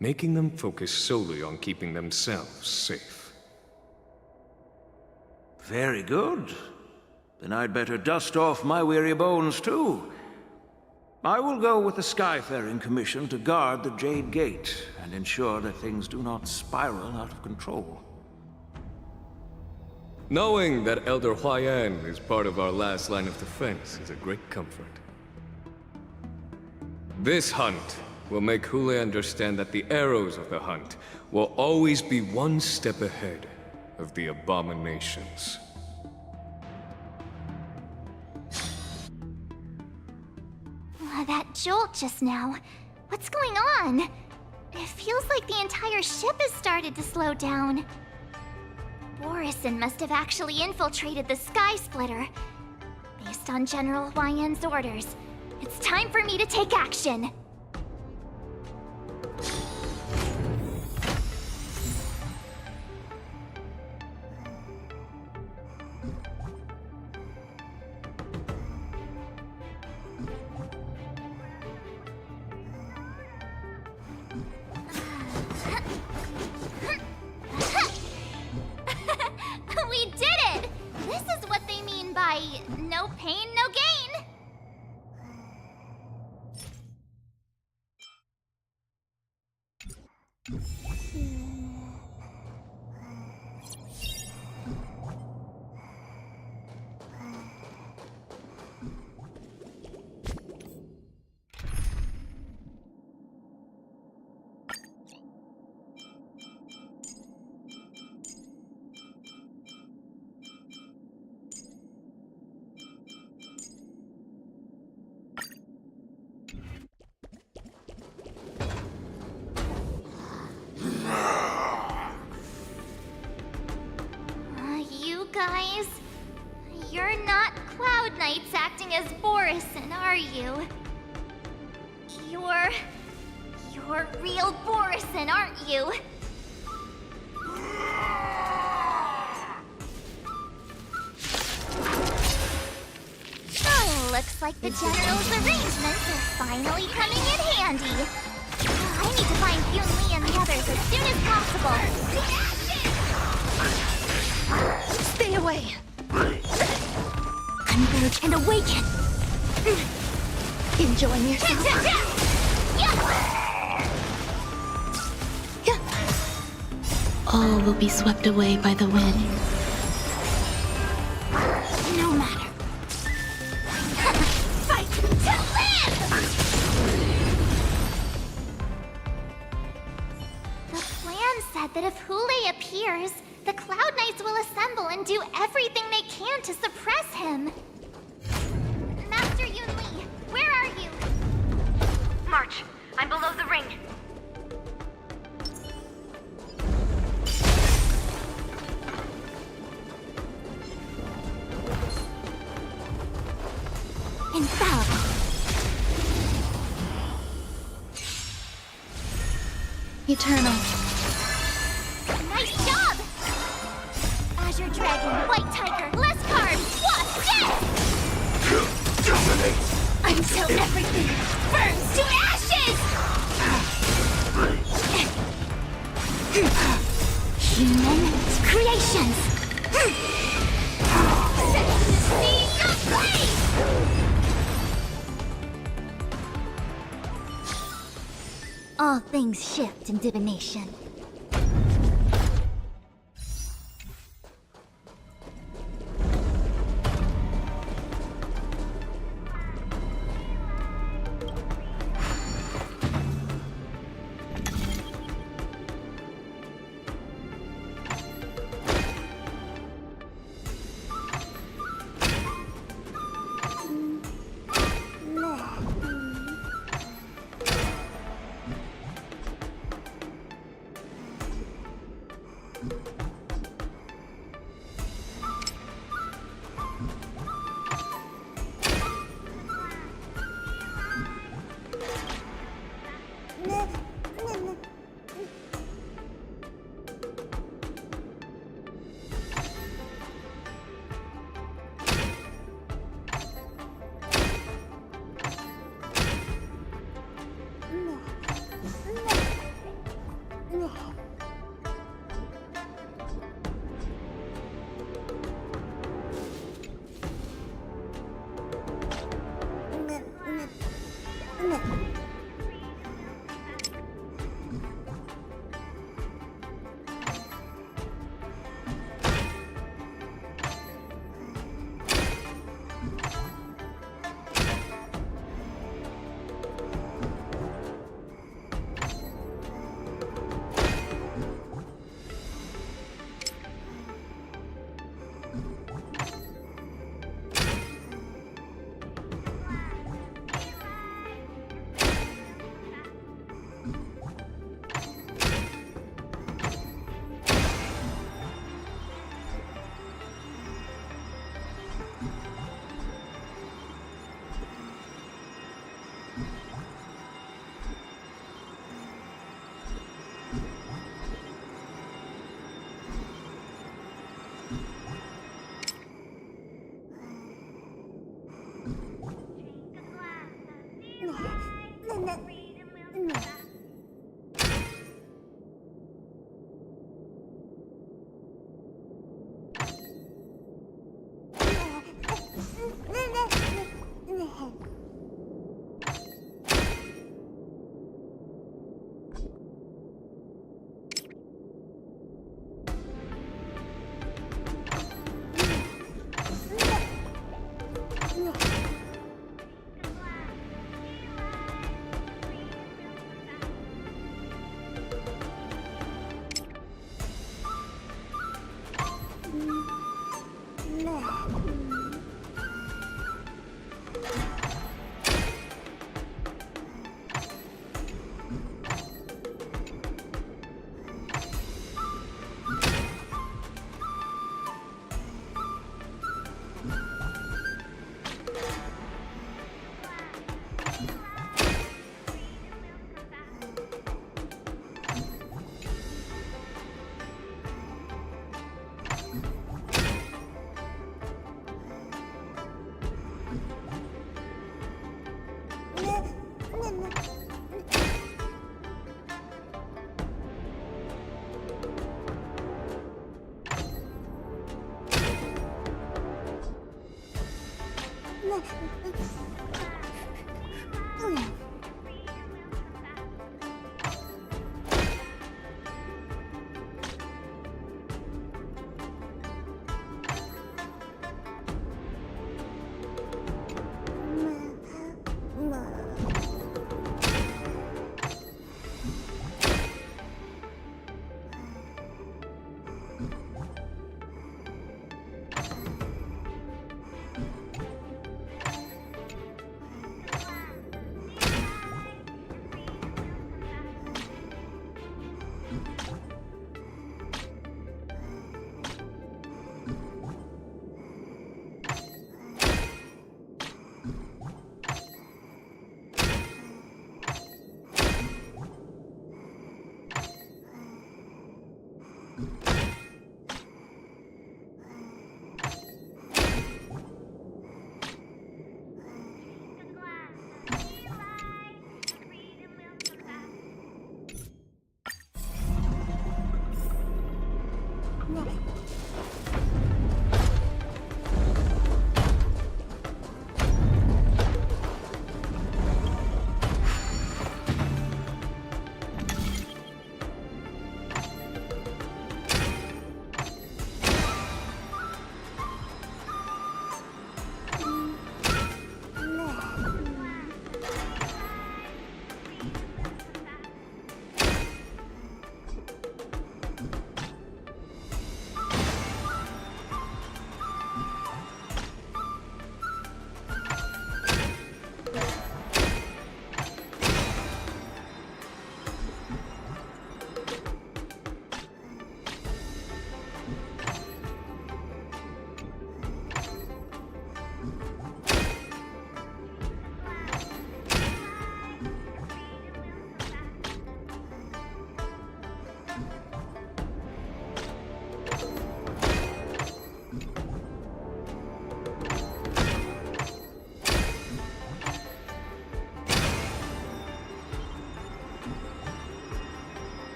making them focus solely on keeping themselves safe. Very good. Then I'd better dust off my weary bones too. I will go with the Skyfaring Commission to guard the Jade Gate and ensure that things do not spiral out of control. Knowing that Elder Huayan is part of our last line of defense is a great comfort. This hunt will make Hule understand that the arrows of the hunt will always be one step ahead of the abominations. That jolt just now. What's going on? It feels like the entire ship has started to slow down. Borisin must have actually infiltrated the Sky Splitter. Based on General Huayan's orders, it's time for me to take action. We did it! This is what they mean by no pain, no gain! You guys, you're not Cloud Knights acting as Borisin, are you? You're real Borisin, aren't you? Oh, looks like the General's arrangements are finally coming in handy. I need to find Yun Li and the others as soon as possible. Stay away! Converge and awaken! Enjoying yourself? All will be swept away by the wind. No matter. Fight to live! The plan said that if Hule appears, the Cloud Knights will assemble and do everything they can to suppress him. Master Yun Li, where are you? March, I'm below the ring. Infallible. Eternal. Nice job! Azure Dragon, White Tiger, less carbs, Wasp, yes! Until everything burns to ashes! Human creations! Set the sea ablaze! All things shift in divination.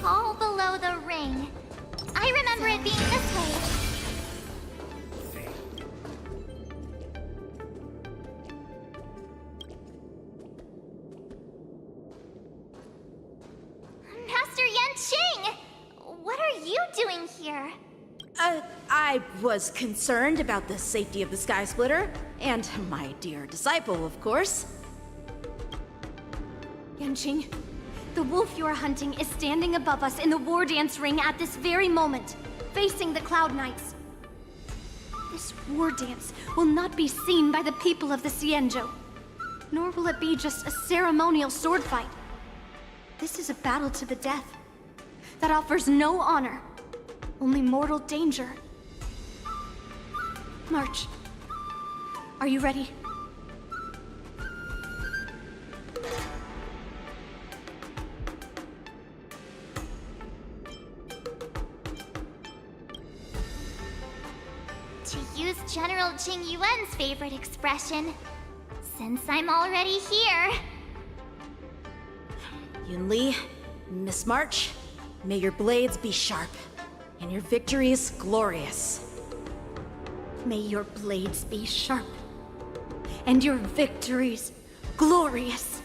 All below the ring. I remember it being this way. Master Yanqing! What are you doing here? I was concerned about the safety of the Sky Splitter, and my dear disciple, of course. Yanqing, the wolf you are hunting is standing above us in the war dance ring at this very moment, facing the Cloud Knights. This war dance will not be seen by the people of the Xianzhou, nor will it be just a ceremonial sword fight. This is a battle to the death that offers no honor, only mortal danger. March. Are you ready? To use General Jing Yuan's favorite expression, since I'm already here. Yunli, Miss March, may your blades be sharp, and your victories glorious. May your blades be sharp, and your victories glorious.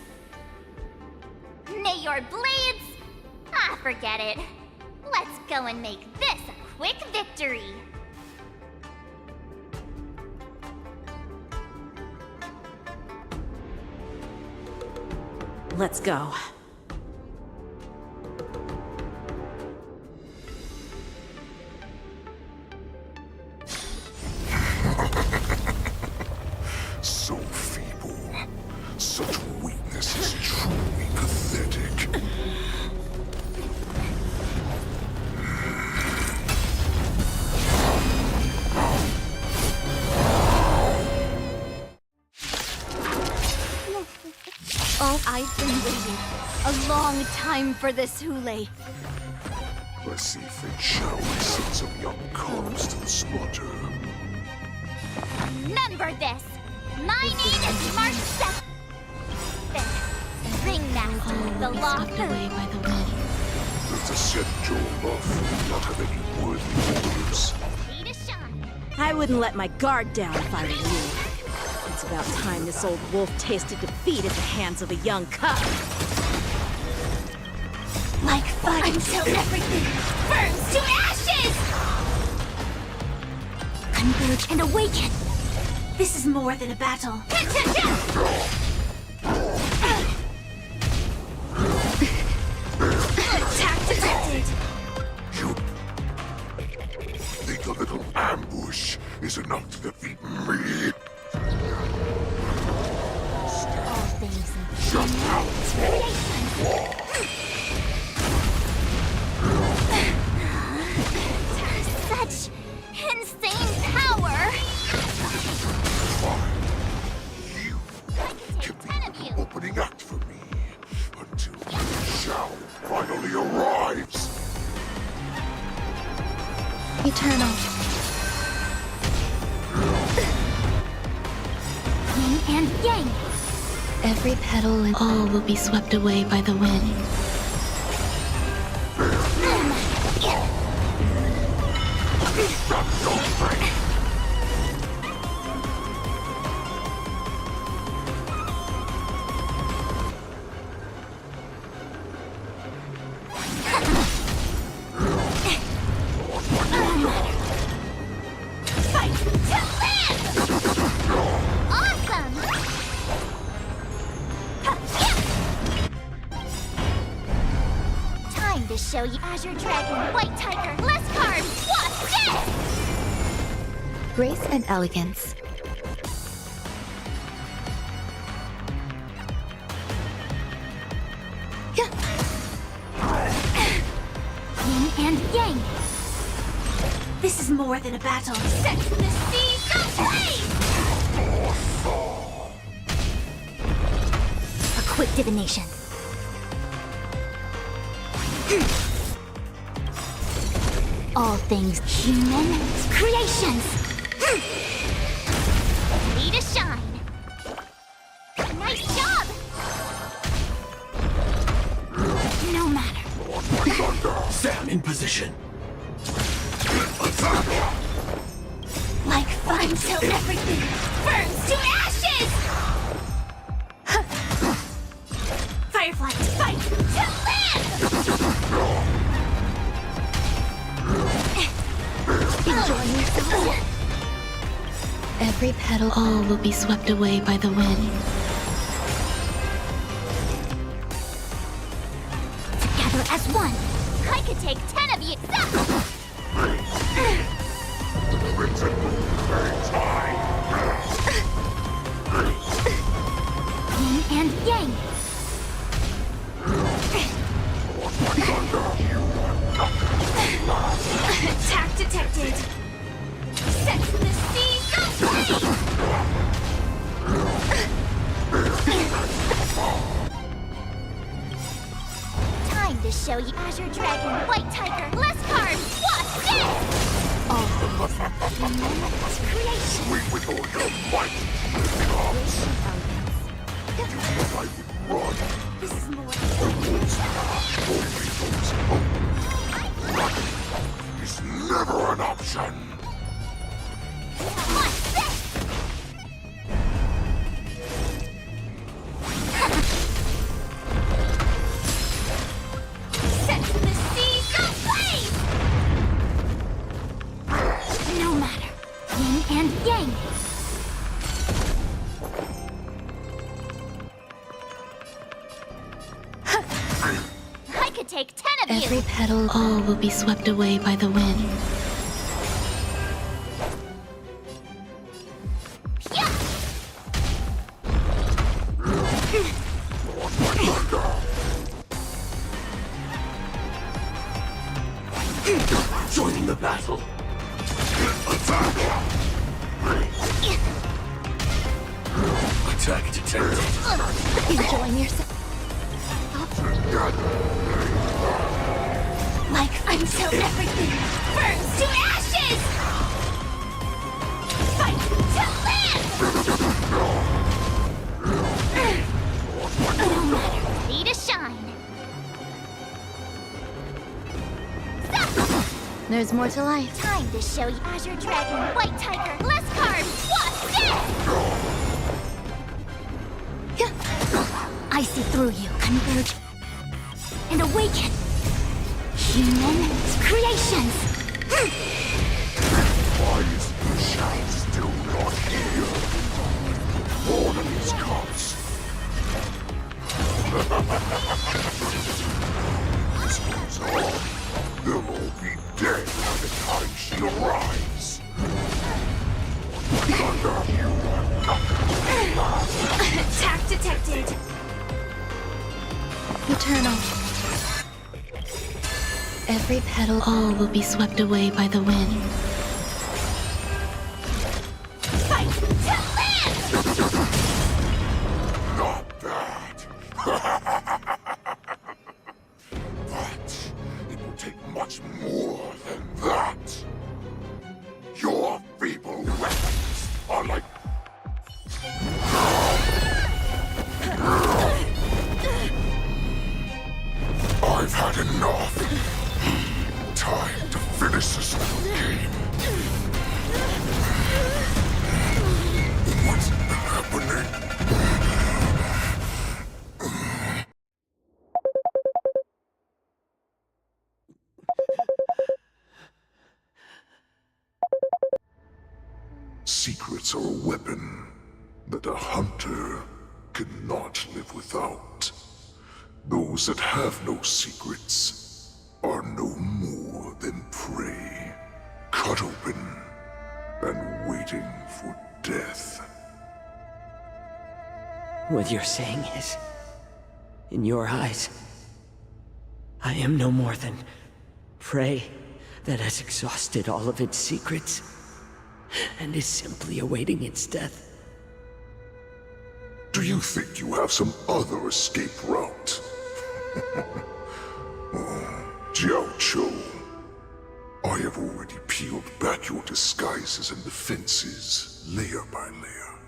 May your blades... Ah, forget it. Let's go and make this a quick victory. Let's go. So feeble. Such weakness is truly pathetic. Oh, I've been waiting a long time for this, Hule. I see Fate Shao sent some young cubs to the slaughter. Remember this! My name is March 7th, Ringmaster of the Law Swept away by the wind. Does the Xianzhou Law not have any worthy rulers? I wouldn't let my guard down if I were you. It's about time this old wolf tasted defeat at the hands of a young cub. Like fire until everything burns to ashes! Converge and awaken! This is more than a battle. Attack detected! You think a little ambush is enough to defeat me? All things Shut up! such insane power! Opening act for me until Shao finally arrives. Eternal. Yin and Yang. Every petal and all will be swept away by the wind. Fight to live! Awesome! Time to show you Azure Dragon, White Tiger, Lescar, Wasp, Death! Grace and elegance. Yin and Yang. This is more than a battle. Set the seas ablaze! A quick divination. All things human creations. Ready to shine. Nice job! No matter. Sam, in position. Like fun till everything burns to ashes! Firefly, fight to live! Enjoying yourself? Every petal, all will be swept away by the wind. Together as one, I could take 10 of you. Yin and yang. Attack detected. Set the seas aflame. Time to show you Azure Dragon, White Tiger, less carbs. Watch this! All things creation. With all your might, comes. I would run. This is more. Running is never an option. What's this? Set the seas aflame! No matter. Yin and yang. I could take 10 of you. Every petal, all will be swept away by the wind. Joining the battle. Attack detected. Enjoying yourself. Like until everything burns to ashes! Fight to live! No matter, ready to shine. Stop! There's more to life. Time to show you Azure Dragon, White Tiger, less carbs. What's this? I see through you, converge, and awaken. Human creations. Why is the shadow still not here? Ornaments comes. This goes on. They'll all be dead by the time she arrives. Attack detected. Eternal. Every petal, all will be swept away by the wind. Fight to live! Not that. But it will take much more than that. Your feeble weapons are like... I've had enough. Time to finish this little game. What's happening? Secrets are a weapon that a hunter cannot live without. Those that have no secrets are no more than prey, cut open and waiting for death. What you're saying is, in your eyes, I am no more than prey that has exhausted all of its secrets and is simply awaiting its death. Do you think you have some other escape route? Jiao Cho, I have already peeled back your disguises and defenses, layer by layer.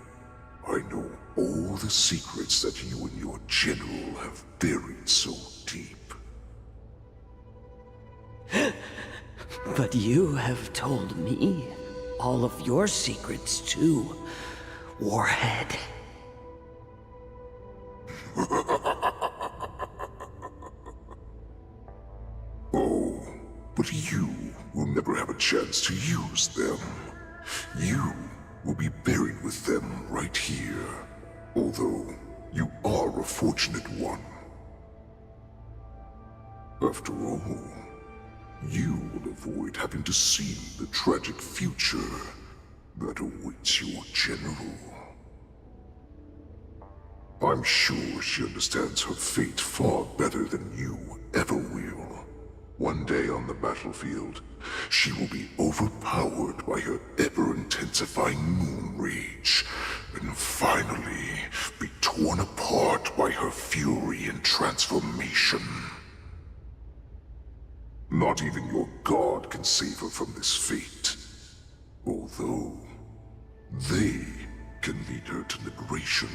I know all the secrets that you and your general have buried so deep. But you have told me all of your secrets too, Warhead. Oh, but you will never have a chance to use them. You will be buried with them right here. Although, you are a fortunate one. After all, you will avoid having to see the tragic future that awaits your general. I'm sure she understands her fate far better than you ever will. One day on the battlefield, she will be overpowered by her ever-intensifying moon rage, and finally be torn apart by her fury and transformation. Not even your god can save her from this fate, although they can lead her to liberation.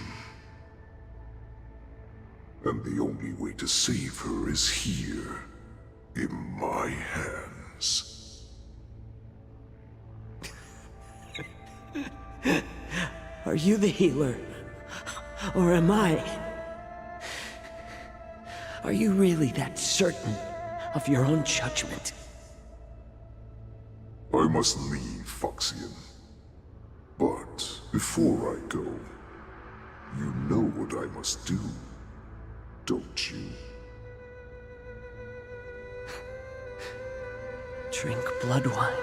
And the only way to save her is here, in my hands. Are you the healer? Or am I? Are you really that certain of your own judgment? I must leave, Foxian. But before I go, you know what I must do, don't you? Drink blood wine.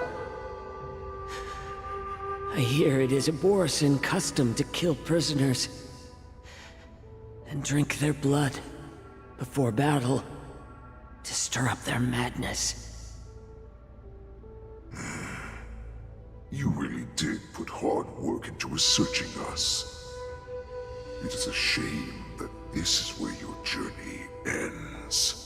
I hear it is a Borisin custom to kill prisoners and drink their blood before battle to stir up their madness. You really did put hard work into researching us. It is a shame that this is where your journey ends.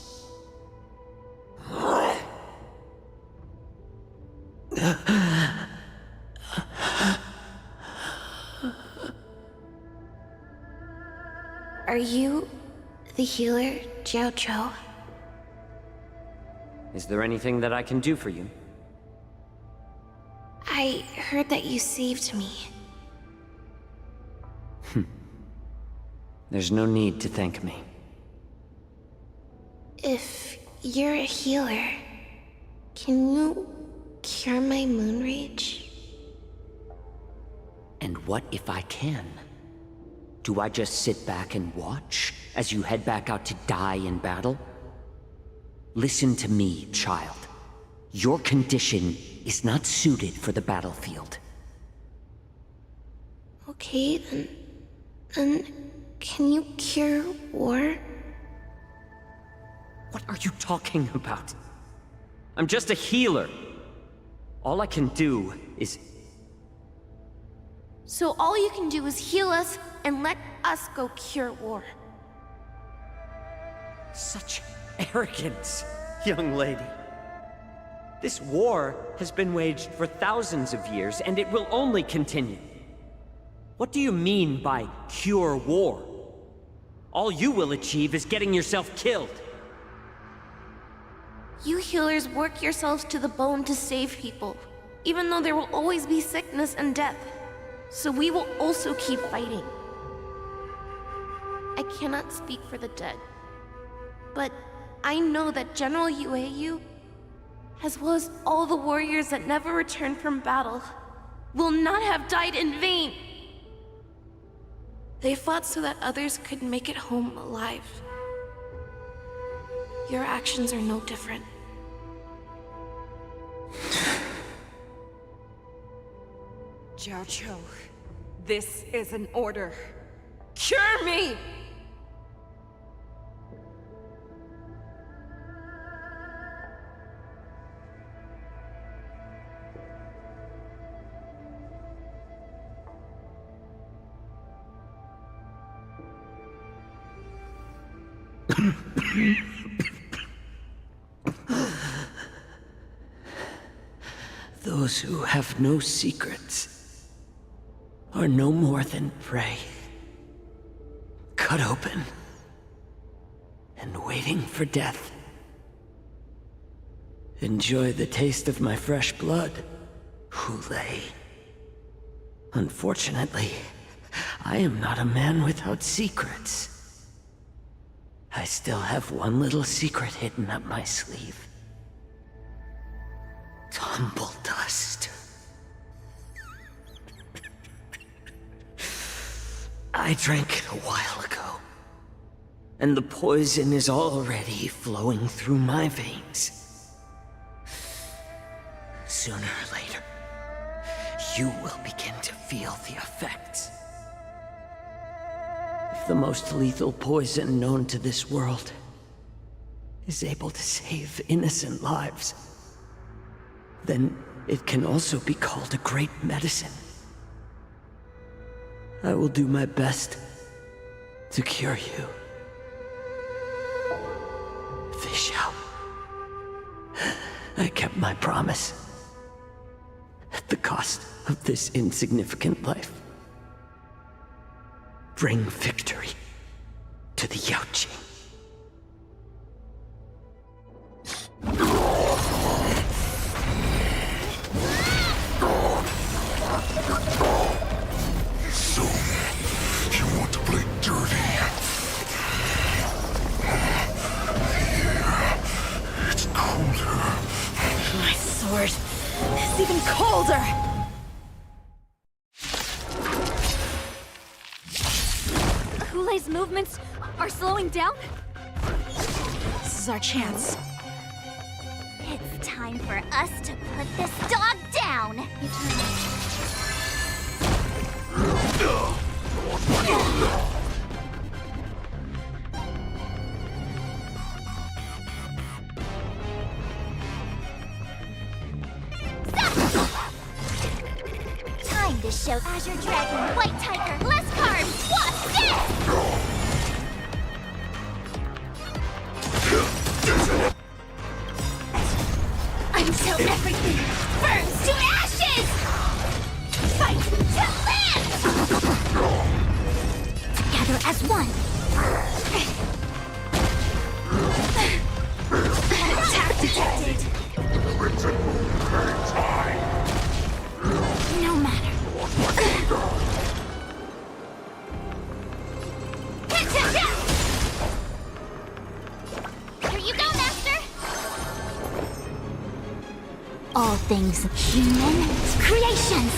Are you the healer, Jiao Chou? Is there anything that I can do for you? I heard that you saved me. There's no need to thank me. If you're a healer, can you cure my moon rage? And what if I can? Do I just sit back and watch as you head back out to die in battle? Listen to me, child. Your condition is not suited for the battlefield. Okay, then can you cure war? What are you talking about? I'm just a healer. All I can do is... So all you can do is heal us and let us go cure war. Such arrogance, young lady. This war has been waged for thousands of years, and it will only continue. What do you mean by cure war? All you will achieve is getting yourself killed. You healers work yourselves to the bone to save people, even though there will always be sickness and death. So we will also keep fighting. I cannot speak for the dead, but I know that General Yueyu, as well as all the warriors that never returned from battle, will not have died in vain. They fought so that others could make it home alive. Your actions are no different. Jiao Chou, this is an order. Cure me! Those who have no secrets are no more than prey, cut open and waiting for death. Enjoy the taste of my fresh blood, Hule. Unfortunately, I am not a man without secrets. I still have one little secret hidden up my sleeve. Tumble dust. I drank it a while ago, and the poison is already flowing through my veins. Sooner or later, you will begin to feel the effects. If the most lethal poison known to this world is able to save innocent lives, then it can also be called a great medicine. I will do my best to cure you. Fish out. I kept my promise. At the cost of this insignificant life. Bring victory to the Yaoqing. So, you want to play dirty? Yeah, it's colder. My sword is even colder! Hule's movements are slowing down? This is our chance. It's time for us to put this dog down! Time to show Azure Dragon, White Tiger, less cards! What's this? Until everything burns to ashes! Fight to live! Together as one! Attack detected! No matter. Here you go, Master! All things human creations!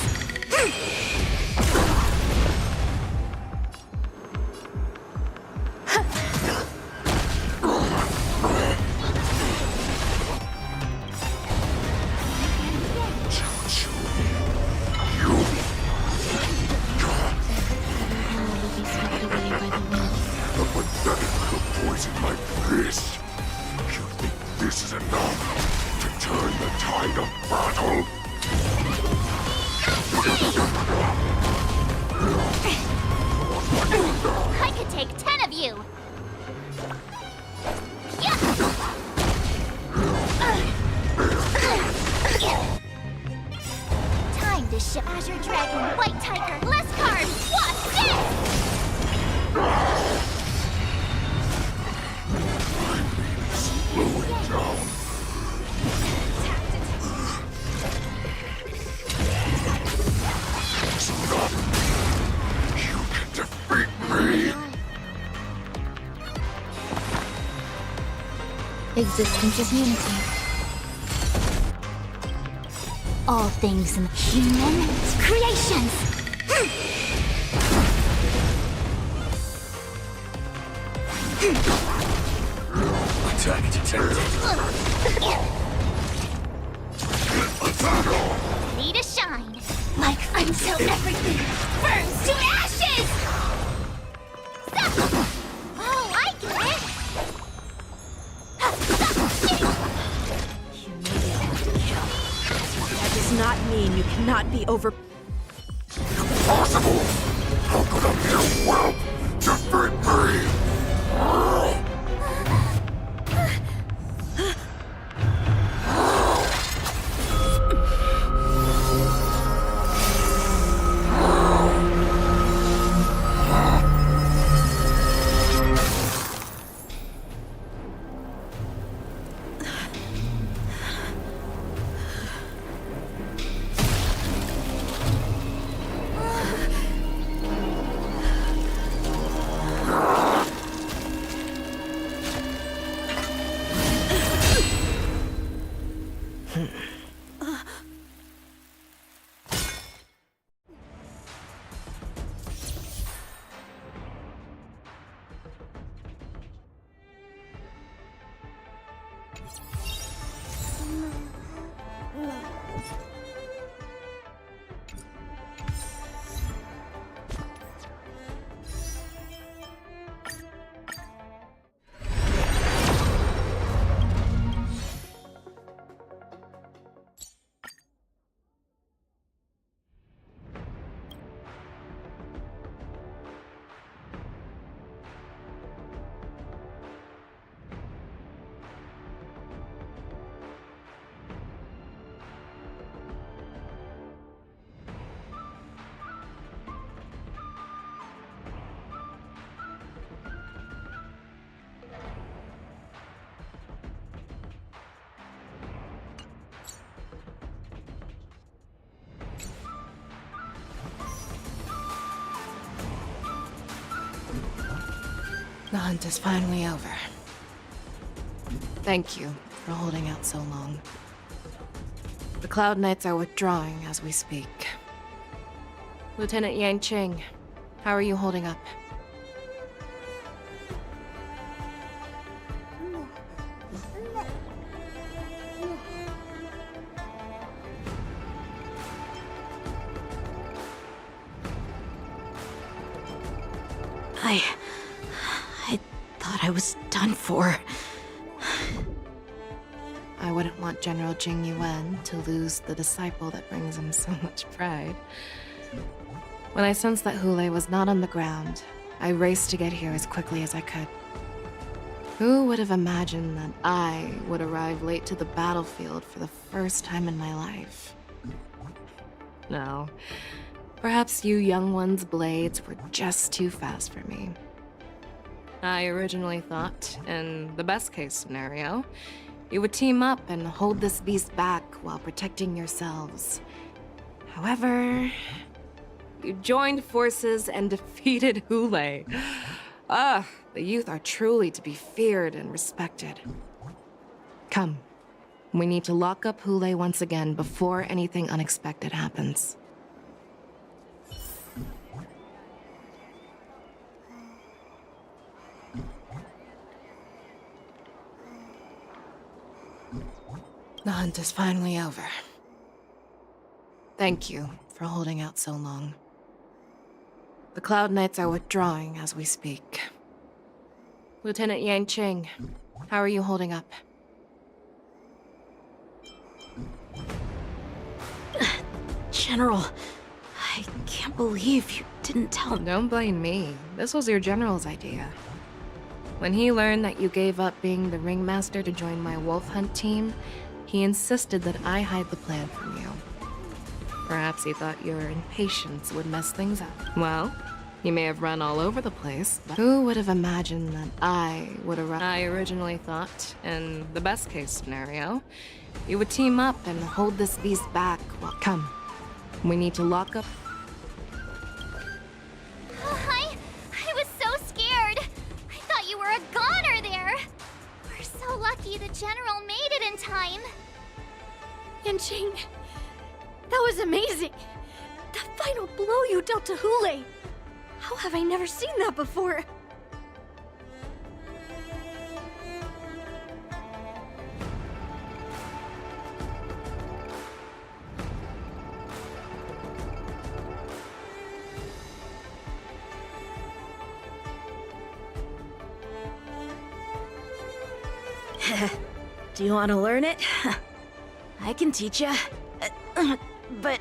The pathetic little poison like this. You think this is enough to turn the tide of battle? I could take 10 of you! Time to show Azure Dragon, White Tiger, less cards! What's this? Slowing down. Stop. You can defeat me. Existence of unity. All things human creations! Attack detected. Need a shine. Like until everything burns to ashes! Stop! Oh, I get it! You may be able to kill. That does not mean you cannot be over... Impossible! How could a mere whelp defeat me? The hunt is finally over. Thank you for holding out so long. The Cloud Knights are withdrawing as we speak. Lieutenant Yanqing, how are you holding up? I thought I was done for. I wouldn't want General Jing Yuan to lose the disciple that brings him so much pride. When I sensed that Hule was not on the ground, I raced to get here as quickly as I could. Who would have imagined that I would arrive late to the battlefield for the first time in my life? No. Perhaps you young ones' blades were just too fast for me. I originally thought, in the best-case scenario, you would team up and hold this beast back while protecting yourselves. However, you joined forces and defeated Hule. Ah, the youth are truly to be feared and respected. Come, we need to lock up Hule once again before anything unexpected happens. The hunt is finally over. Thank you for holding out so long. The Cloud Knights are withdrawing as we speak. Lieutenant Yanqing, how are you holding up? General, I can't believe you didn't tell me. Don't blame me. This was your general's idea. When he learned that you gave up being the ringmaster to join my wolf hunt team, he insisted that I hide the plan from you. Perhaps he thought your impatience would mess things up. Well, you may have run all over the place, but who would have imagined that I would arrive? I originally thought, in the best-case scenario, you would team up and hold this beast back while... Come, we need to lock up... I was so scared. I thought you were a goner there. We're so lucky the General made it in time. Yanqing, that was amazing. That final blow you dealt to Hule. How have I never seen that before? Do you want to learn it? I can teach you. But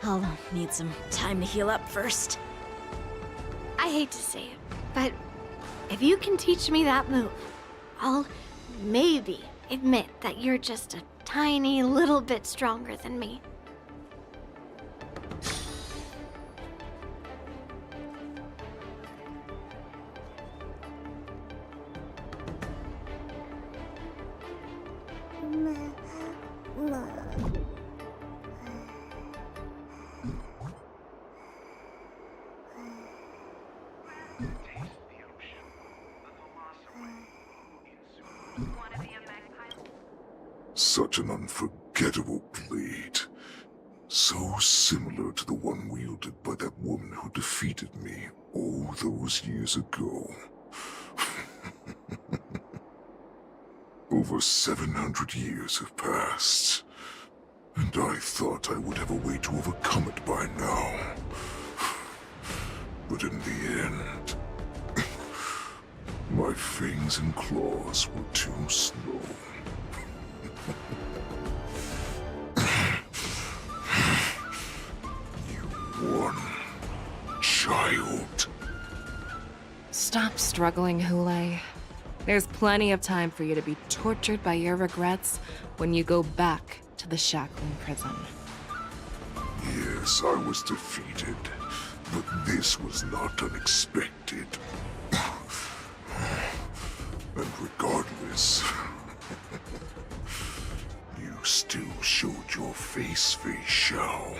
I'll need some time to heal up first. I hate to say it, but if you can teach me that move, I'll maybe admit that you're just a tiny little bit stronger than me. Such an unforgettable blade. So similar to the one wielded by that woman who defeated me all those years ago. Over 700 years have passed, and I thought I would have a way to overcome it by now. But in the end, my fangs and claws were too slow. You won, child. Stop struggling, Hule. There's plenty of time for you to be tortured by your regrets when you go back to the shackling prison. Yes, I was defeated, but this was not unexpected. And regardless, you still showed your face, Fei Xiao.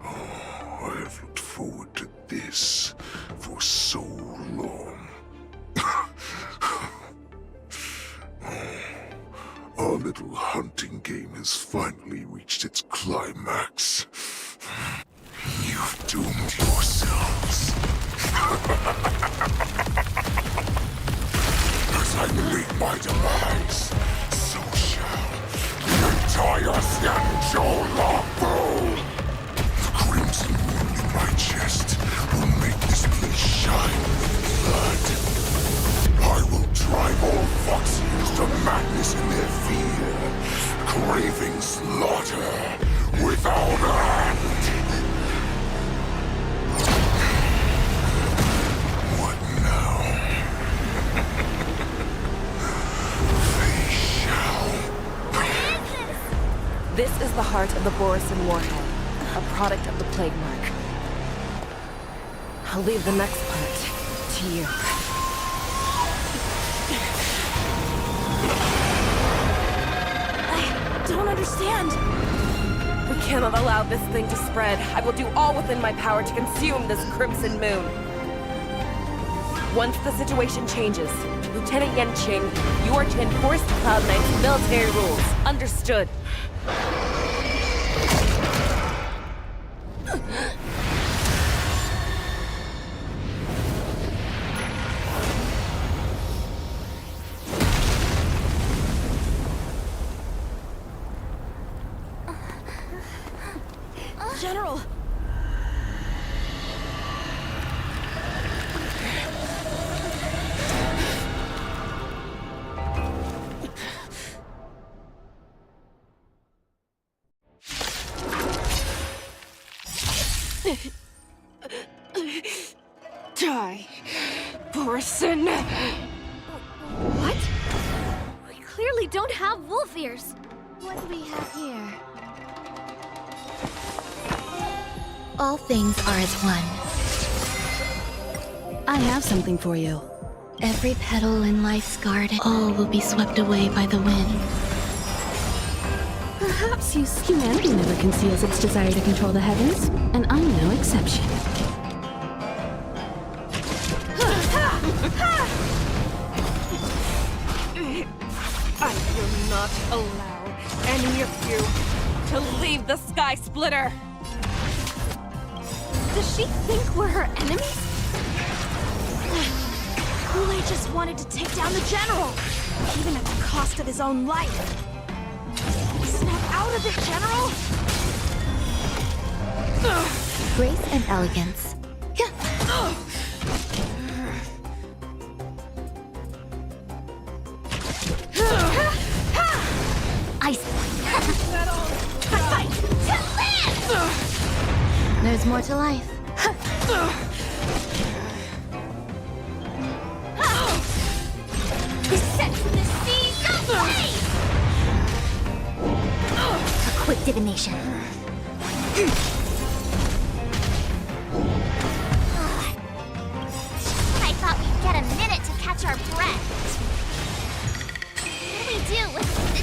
I have looked forward to this for so long. Our little hunting game has finally reached its climax. You've doomed yourselves. As I meet my demise, so shall the entire Xianzhou Lawfu. Crimson wound in my chest will make this place shine with blood. I will drive all Foxians to madness in their fear, craving slaughter without end. What now? Fei Xiao. This is the heart of the Borisin Warhead. A product of the Plague Mark. I'll leave the next part to you. I don't understand. We cannot allow this thing to spread. I will do all within my power to consume this Crimson Moon. Once the situation changes, Lieutenant Yanqing, you are to enforce the Cloud Knight's military rules. Understood. General! Die, Borisin! What? We clearly don't have wolf ears. What do we have here? All things are as one. I have something for you. Every petal in life's garden, all will be swept away by the wind. Perhaps humanity never conceals its desire to control the heavens, and I'm no exception. I will not allow any of you to leave the Sky Splitter! Does she think we're her enemies? Hule just wanted to take down the general, even at the cost of his own life. Snap out of it, General! Grace and elegance. ice. Fight to live! There's more to life. Set to the seas of flame! A quick divination. I thought we'd get a minute to catch our breath. What do we do?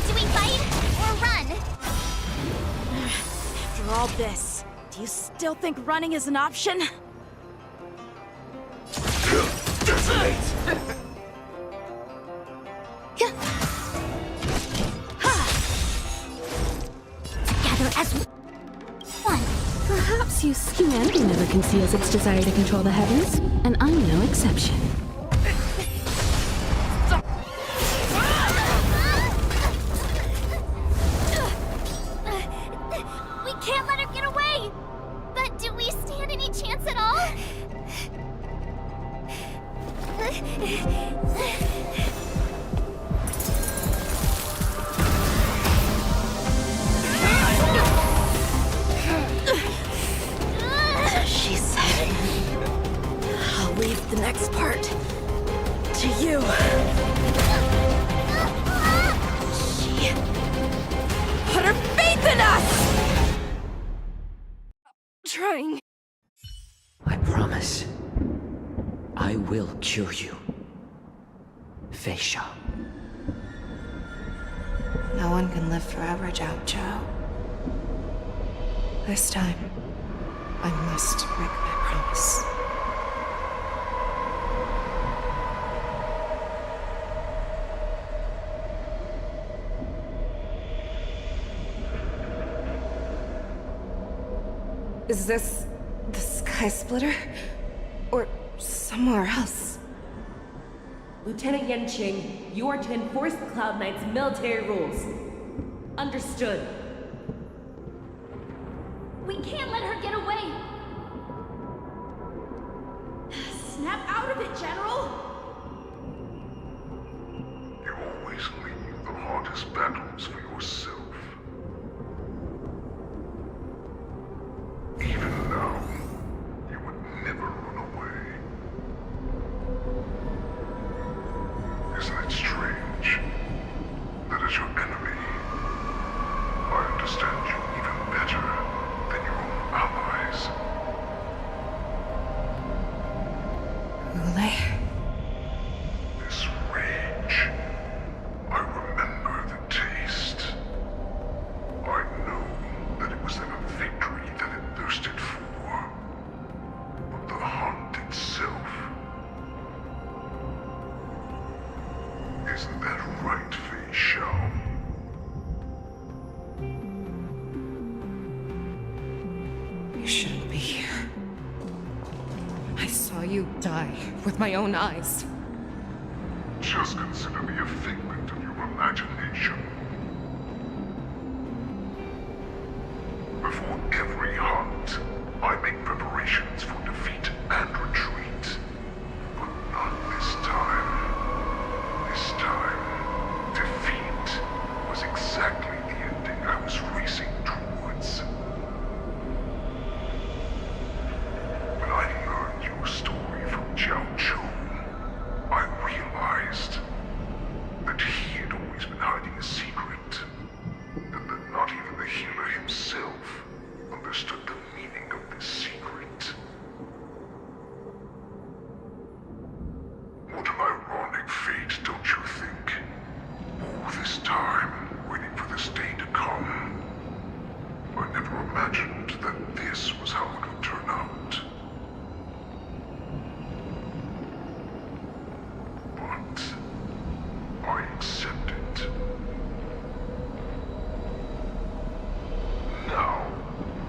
Do we fight or run? After all this, do you still think running is an option? Together as one. Perhaps you humanity never conceals its desire to control the heavens, and I'm no exception. We can't let her get away! But do we stand any chance at all? She said, I'll leave the next part to you. She put her faith in us! Trying. I promise. I will cure you. Fei Xiao. No one can live forever, Zhao Zhao. This time, I must break my promise. Is this the Sky Splitter? Or somewhere else? Lieutenant Yanqing, you are to enforce the Cloud Knight's military rules. Understood. We can't let her get away! Snap out of it, General! You always leave the hardest battles for yourself. Even now, you would never run away. Isn't it strange that as your enemy, I understand you even better than your own allies? Ule? This rage, I remember the taste. I know that it was never victory that it thirsted for, but the hunt itself. Isn't that right, Fei Xiao? You shouldn't be here. I saw you die with my own eyes. Just consider me a figment of your imagination. Before every hunt, I make preparations for defeat and retreat. But not this time. This time, defeat was exactly the ending I was racing towards. When I learned your story from Zhao Chou, I realized that he had always been hiding a secret, and that not even the healer himself understood the meaning of this secret. What an ironic fate, don't you think? All this time, waiting for this day to come. I never imagined that this was how it would turn out. But I accept it. Now,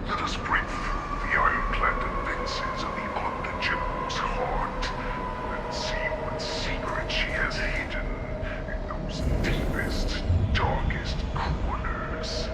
let us break through the ironclad defenses of the Ogden General's heart and see what secret she has hidden in those deepest, darkest corners.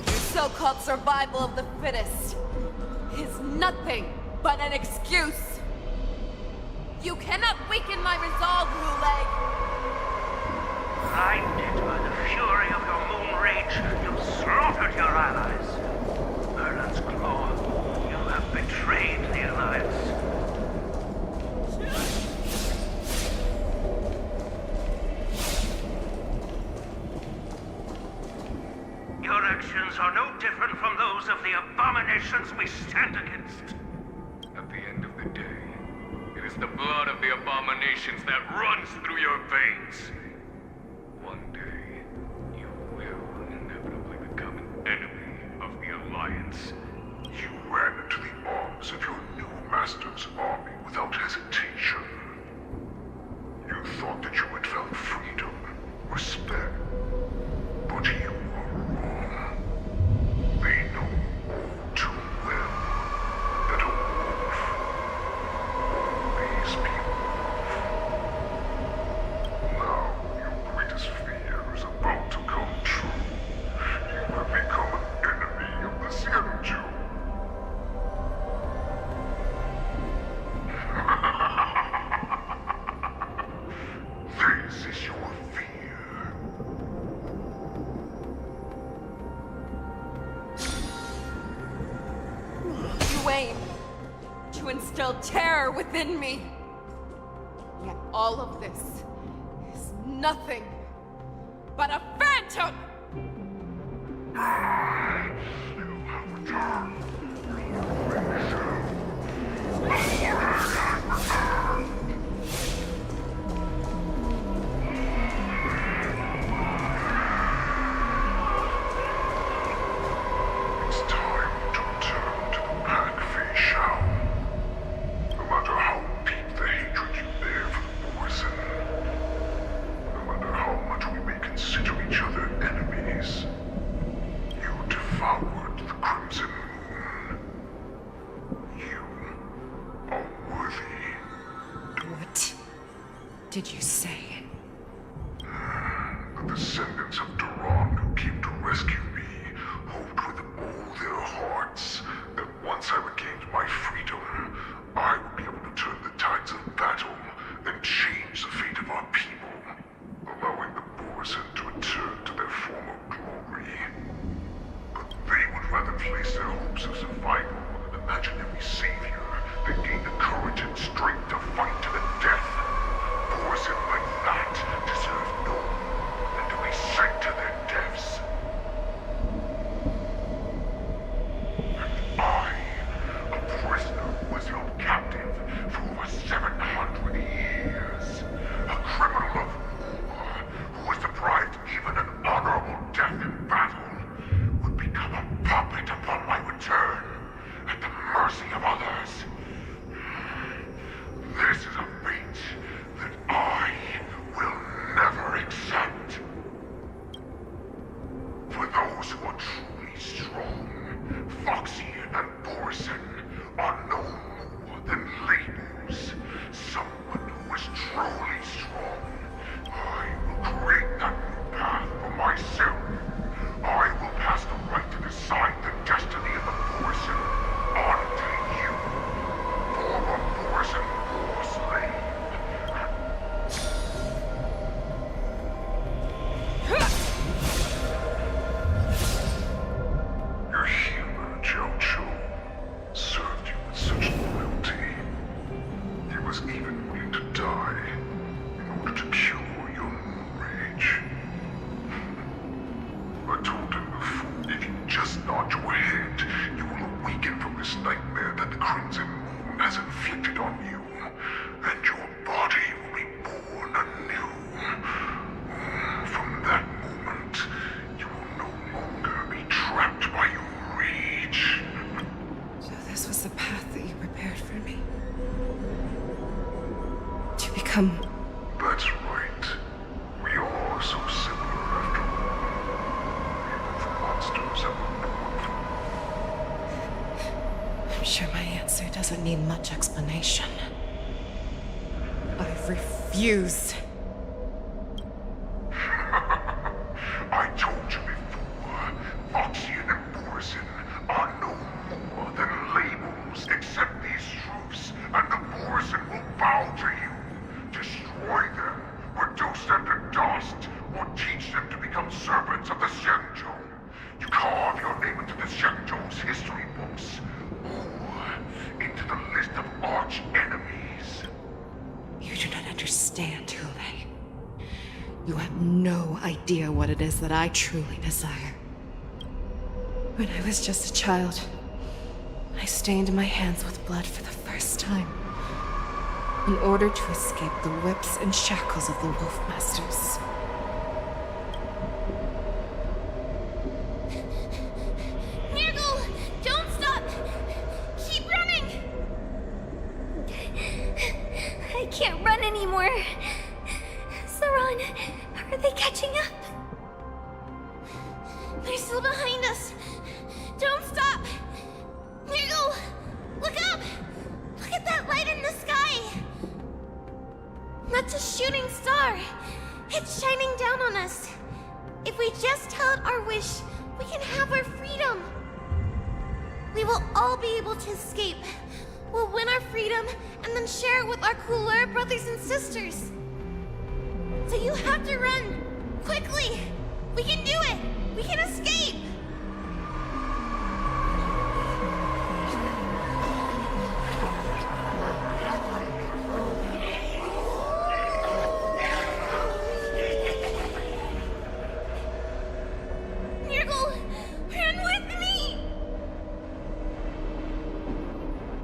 Your so-called survival of the fittest is nothing but an excuse. You cannot weaken my resolve, Wu-Lei. Blinded by the fury of your moon rage, you slaughtered your allies. Merlin's Claw, you have betrayed the Alliance. Your actions are no different from those of the abominations we stand against. At the end of the day, it is the blood of the abominations that runs through your veins. One day, you will inevitably become an enemy of the Alliance. You ran into the arms of your new master's army without hesitation. You thought that you had found freedom, respect, but you are wrong. They know all too well that a wolf these people. Now your greatest fear is about to come true. You have become an enemy of the Xianzhou. This is your fear. You aim to instill terror within me. Yet all of this is nothing but a phantom! You have returned. It's time to return to the pack, Fei Shao. No matter how deep the hatred you bear for the Borson, no matter how much we may consider each other enemies, you devoured the Crimson Moon. You are worthy. What did you say? The descendants of Duran who came to rescue me hoped with all their hearts that once I regained my freedom, I would be able to turn the tides of battle and change the fate of our people, allowing the Borson to return to their former glory. But they would rather place their hopes of survival on an imaginary savior than gain the courage and strength to fight to the death. Borson like that deserve no more than to be sent to their deaths. And I, a prisoner who was held captive for over 700 years, a criminal of war who was deprived even an honorable death in battle, would become a puppet upon my return, at the mercy of others. This is a fate that I will never accept. For those who are truly strong, Foxian and Borson are no more than labels. Someone who is truly strong, I will create that new path for myself. I will pass the right to decide the destiny of the Borson onto you, former Borson war slave. Your healer, Jiao Chu, served you with such loyalty. He was even willing to die in order to cure your moon rage. I told him before, if you just nod your head, you will awaken from this nightmare that the Crimson Moon has inflicted on you, and your body will be born anew. From that moment, you will no longer be trapped by your rage. So this was the path that you prepared for me? To become... That's right. We are so similar after all. Even the monsters have a born from. I'm sure my answer doesn't need much explanation. I refuse. You have no idea what it is that I truly desire. When I was just a child, I stained my hands with blood for the first time, in order to escape the whips and shackles of the Wolfmasters. Nurgle, don't stop! Keep running! I can't run anymore. Sauron, are they catching up? They're still behind us. Don't stop! Nurgle, look up! Look at that light in the sky! That's a shooting star. It's shining down on us. If we just tell it our wish, we can have our freedom. We will all be able to escape. We'll win our freedom and then share it with our Couleur brothers and sisters. So you have to run. Quickly! We can do it! We can escape! Nurgle, run with me!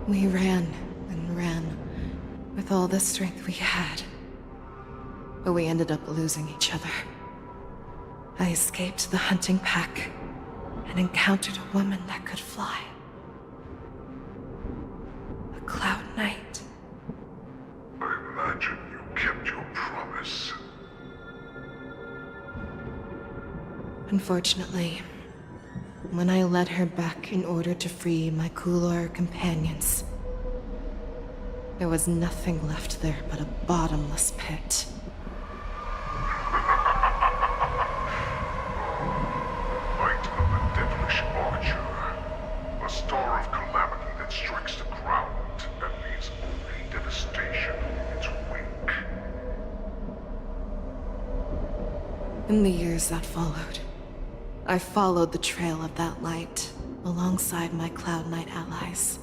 We ran and ran with all the strength we had. But we ended up losing each other. I escaped the hunting pack and encountered a woman that could fly. A Cloud Knight. I imagine you kept your promise. Unfortunately, when I led her back in order to free my Couleur companions, there was nothing left there but a bottomless pit. Light of the devilish archer. A star of calamity that strikes the ground and leaves only devastation in its wake. In the years that followed, I followed the trail of that light alongside my Cloud Knight allies,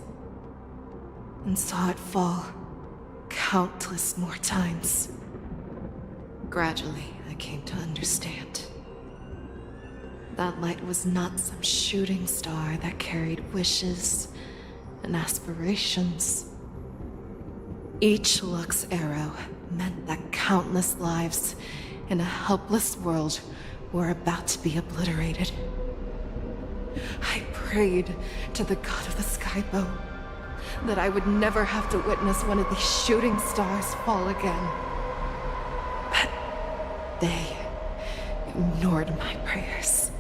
and saw it fall countless more times. Gradually, I came to understand. That light was not some shooting star that carried wishes and aspirations. Each Lux arrow meant that countless lives in a helpless world were about to be obliterated. I prayed to the god of the Skybow that I would never have to witness one of these shooting stars fall again. But they ignored my prayers.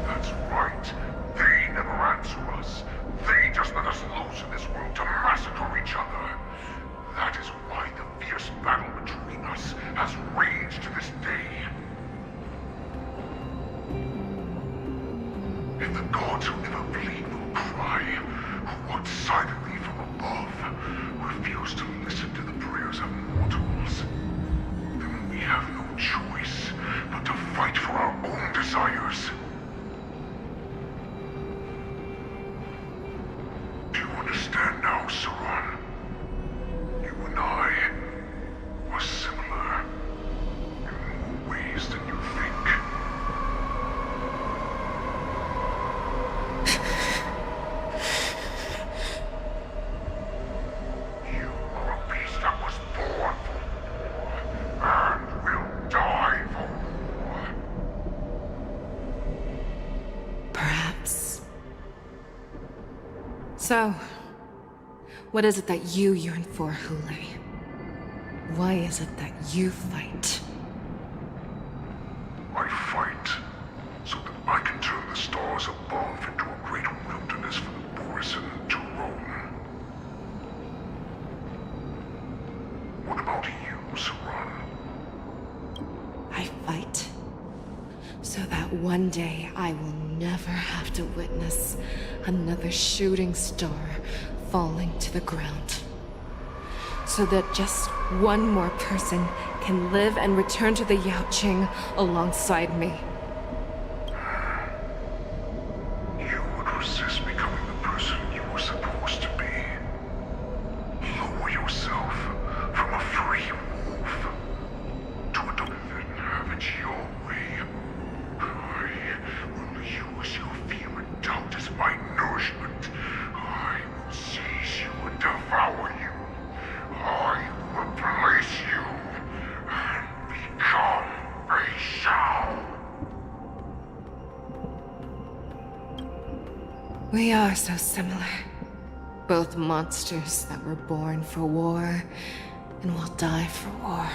That's right. They never answer us. They just let us loose in this world to massacre each other. That is why the fierce battle between us has raged to this day. If the gods who never bleed will cry, who watch silently from above, refuse to listen to the prayers of mortals, then we have no choice but to fight for our own desires. Do you understand now, Sauron? You and I are similar in more ways than you think. You are a beast that was born for war and will die for war. Perhaps. So, what is it that you yearn for, Hule? Why is it that you fight? I fight so that I can turn the stars above into a great wilderness for the Borisin to roam. What about you, Sauron? I fight so that one day I will never have to witness another shooting star falling to the ground. So that just one more person can live and return to the Yaoqing alongside me. You would resist becoming the person you were supposed to be. Lower yourself from a free We are so similar. Both monsters that were born for war and will die for war.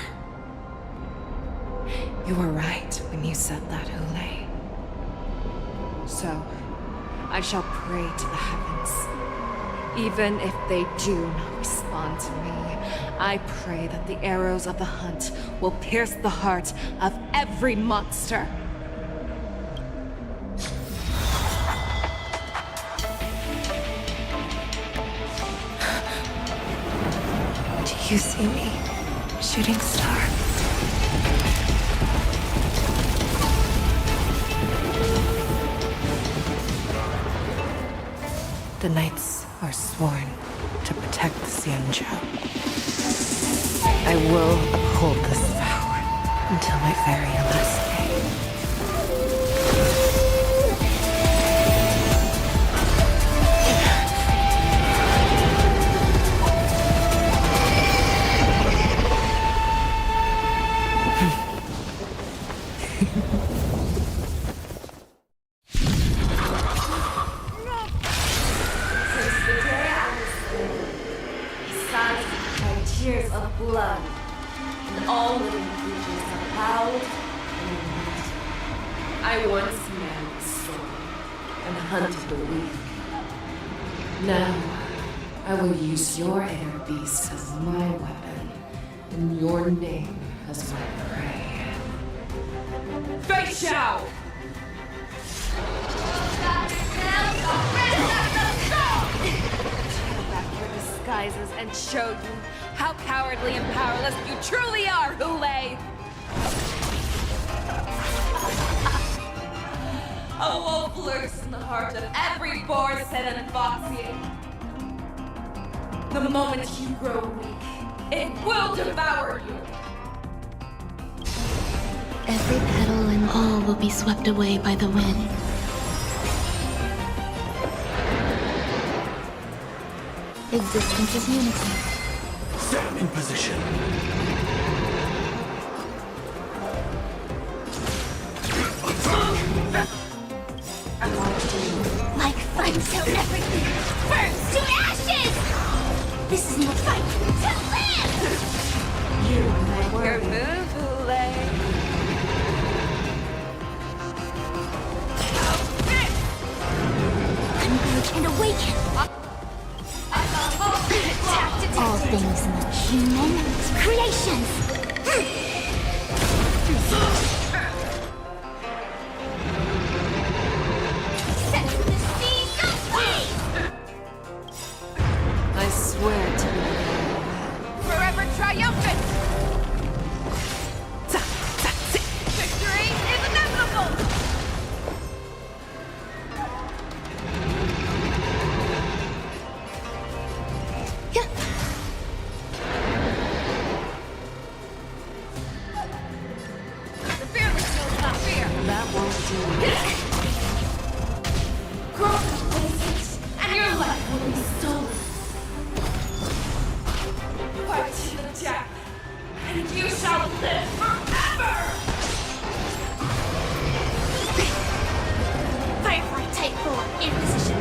You were right when you said that, Hule. So, I shall pray to the heavens. Even if they do not respond to me, I pray that the arrows of the hunt will pierce the heart of every monster. Do you see me, shooting star? The knights are sworn to protect the Xianzhou. I will uphold this vow until my very last day. Tears of blood, and all living creatures have bowed and knelt. I once manned the storm and hunted the weak. Now, I will use your air beast as my weapon, and your name as my prey. Fei Xiao! Tear back your disguises and show you how cowardly and powerless you truly are, Hule! A wolf lurks in the heart of every Borson and Foxian. The moment you grow weak, it will devour you! Every petal and all will be swept away by the wind. Existence is unity. Stand in position. Like fun till everything burns to ashes! This is no fight to live! You might your move, Hule. Converge and awaken! All things in the human creations! Set the seas aflame! I swear to you. Forever triumphant! Victory is inevitable! That won't do. Cross the places, and your life will be stolen. Fight to the death, and you shall live forever! Firefly Type 4 in position.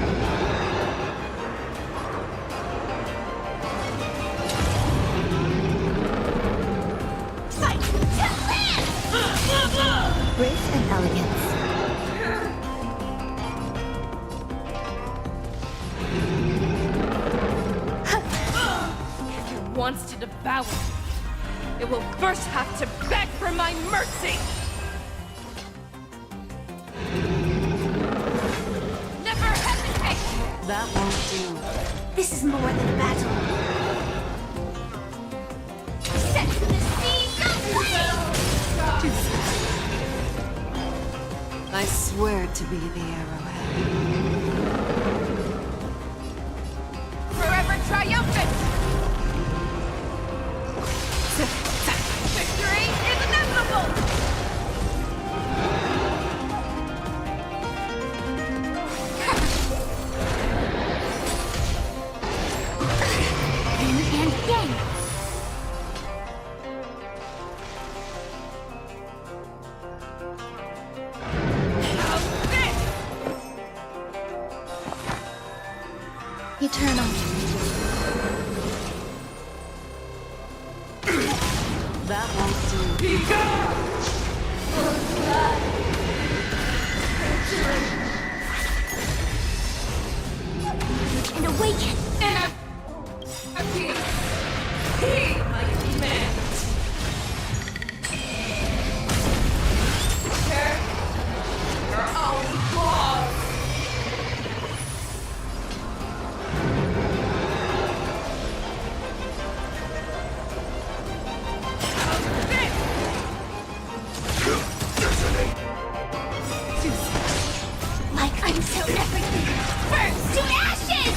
Fight to live! Grace and elegance. If it wants to devour me, it will first have to beg for my mercy! Never hesitate! That won't do. This is more than a battle. Set the seas aflame! I swear to be the arrowhead. Forever triumphant! Victory is inevitable! Yin and yang. That won't do. And awaken! Heed my command. Prepare your own cause. Like until everything burns to ashes!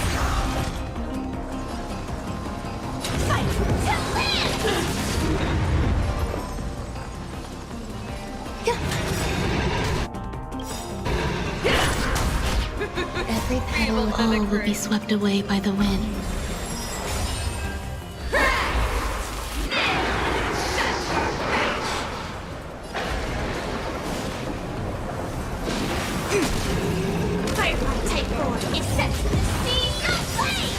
Fight to live! Every petal of all will be swept away by the wind. Firefly Type 4 is set to the seas of flame!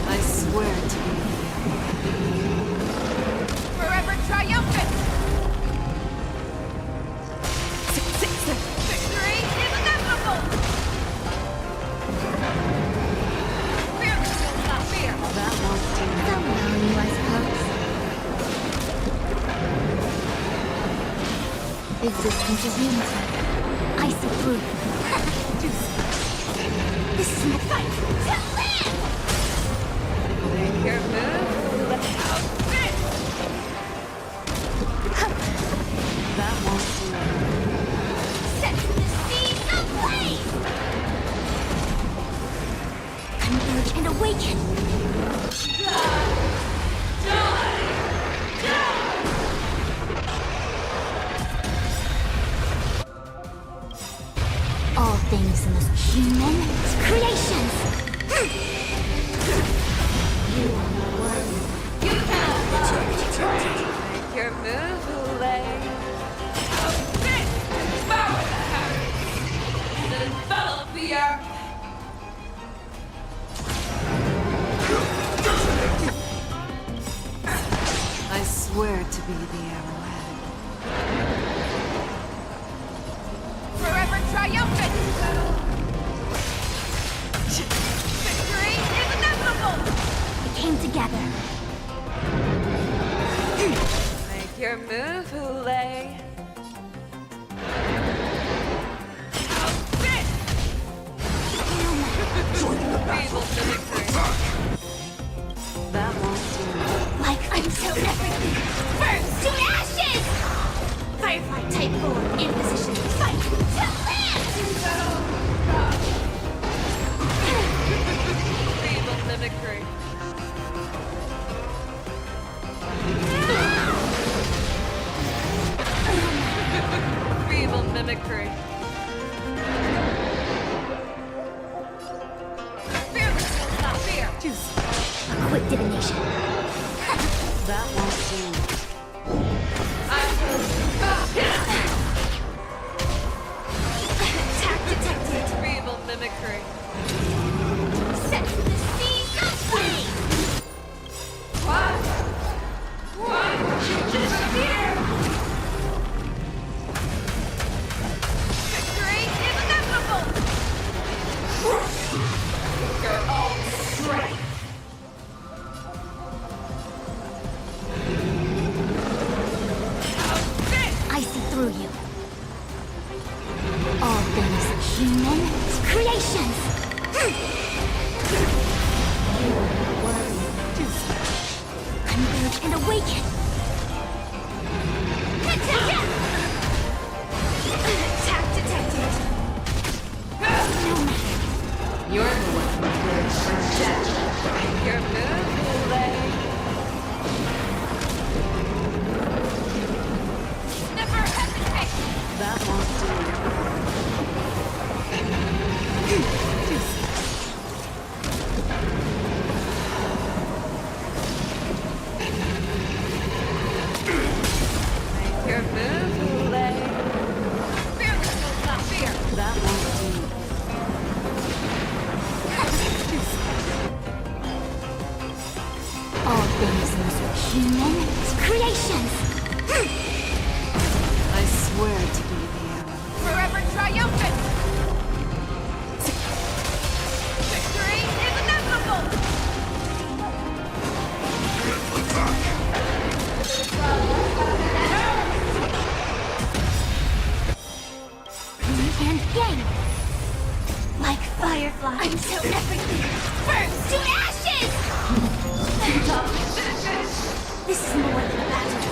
I swear to be. Forever triumphant. Victory is inevitable. Fearless will not fear. That won't do. Some value, I suppose. Existence is unity. I see through. This is my fight to live! Make your move. Let's have it. That won't do. Set to the seas of flame! Converge and awaken! All things in this human creations! You are not worthy. You cannot make your move, Ulay. Have it. Devour the heavens. And envelop the earth. I swear to be the arrowhead. Forever triumphant. Victory is inevitable. We came together. Make your move, Ulay. Have it. Feeble mimicry. That won't do. Like until everything burns to ashes! Firefly Type 4 in position to fight to live! Feeble mimicry. Feeble mimicry. Fearless will not fear. A quick divination. That won't do. I will stop. Attack detected. Feeble mimicry. Set to the seas of flame! What? Disappear! Victory is inevitable! Your own strength! I see through you. All things human creations! You are worthy. Converge and awaken! Attack detected! No matter. You're the one who lives for death. Make your move, Ulay. Never hesitate! That won't do. Make your move, Ulay. Fearless will not fear. That won't do. All Human creations! I swear to be the arrow. Forever triumphant! Victory is inevitable! And again! Like fireflies until everything burns to ashes! This is more than a battle.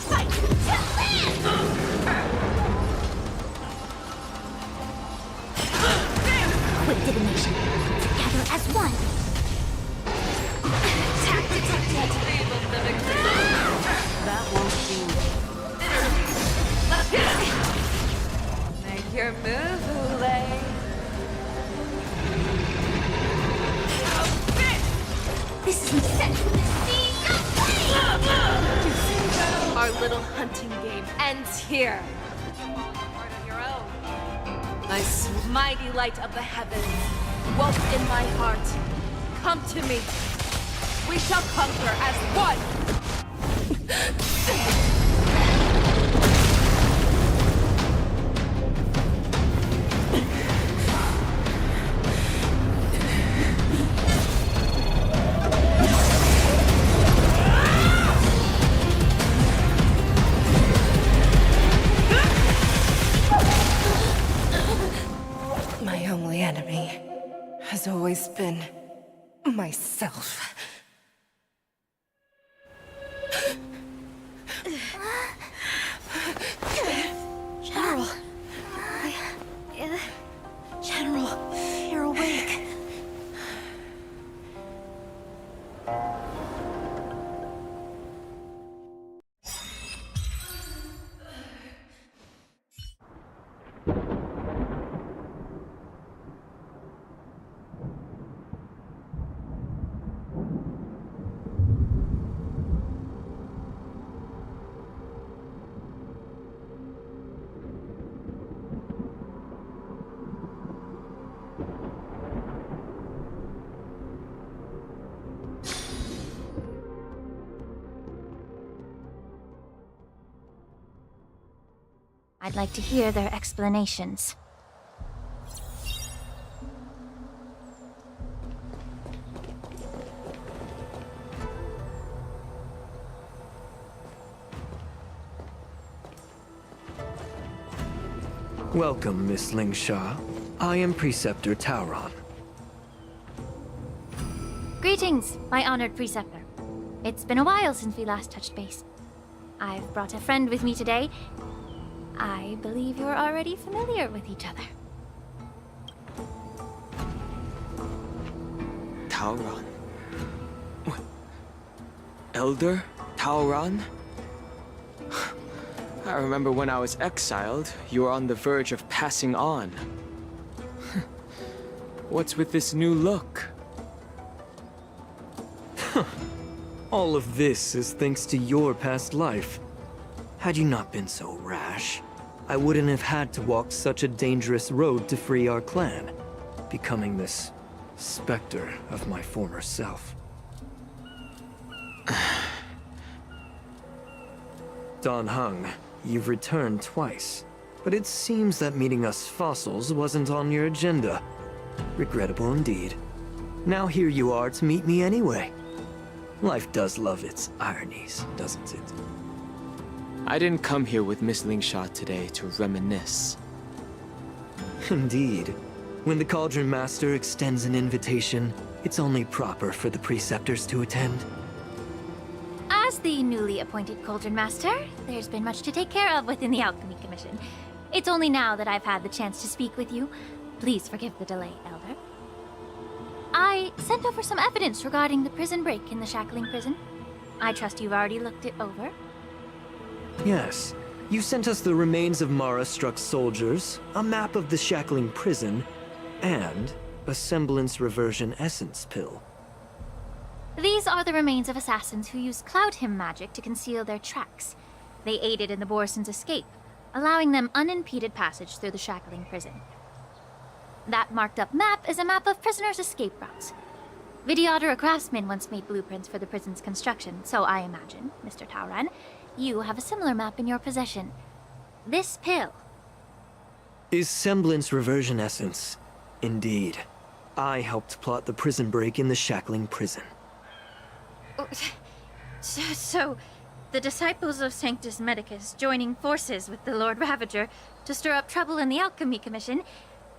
Fight to land! Quick divination. Together as one. Tactical Leave of the victory. That won't do. Make your move, Ulay. This isn't set for the sea. Our little hunting game ends here. Part of your own. Mighty light of the heavens, woke in my heart. Come to me. We shall conquer as one. My only enemy has always been myself. General. General, you're awake. I'd like to hear their explanations. Welcome, Miss Lingsha. I am Preceptor Tauron. Greetings, my honored preceptor. It's been a while since we last touched base. I've brought a friend with me today. I believe you're already familiar with each other. Tauron? Elder Tauron? I remember when I was exiled, you were on the verge of passing on. What's with this new look? All of this is thanks to your past life. Had you not been so rash, I wouldn't have had to walk such a dangerous road to free our clan, becoming this specter of my former self. Dan Heng, you've returned twice, but it seems that meeting us fossils wasn't on your agenda. Regrettable indeed. Now here you are to meet me anyway. Life does love its ironies, doesn't it? I didn't come here with Miss Lingsha today to reminisce. Indeed. When the Cauldron Master extends an invitation, it's only proper for the Preceptors to attend. As the newly appointed Cauldron Master, there's been much to take care of within the Alchemy Commission. It's only now that I've had the chance to speak with you. Please forgive the delay, Elder. I sent over some evidence regarding the prison break in the Shackling Prison. I trust you've already looked it over. Yes. You sent us the remains of Mara-struck soldiers, a map of the Shackling Prison, and a semblance reversion essence pill. These are the remains of assassins who used Cloud Hymn magic to conceal their tracks. They aided in the Borisons' escape, allowing them unimpeded passage through the Shackling Prison. That marked-up map is a map of prisoners' escape routes. Vidyadhara craftsmen once made blueprints for the prison's construction, so I imagine, Mr. Tauran, you have a similar map in your possession. This pill. Is semblance reversion essence. Indeed. I helped plot the prison break in the Shackling prison. So, the disciples of Sanctus Medicus joining forces with the Lord Ravager to stir up trouble in the Alchemy Commission,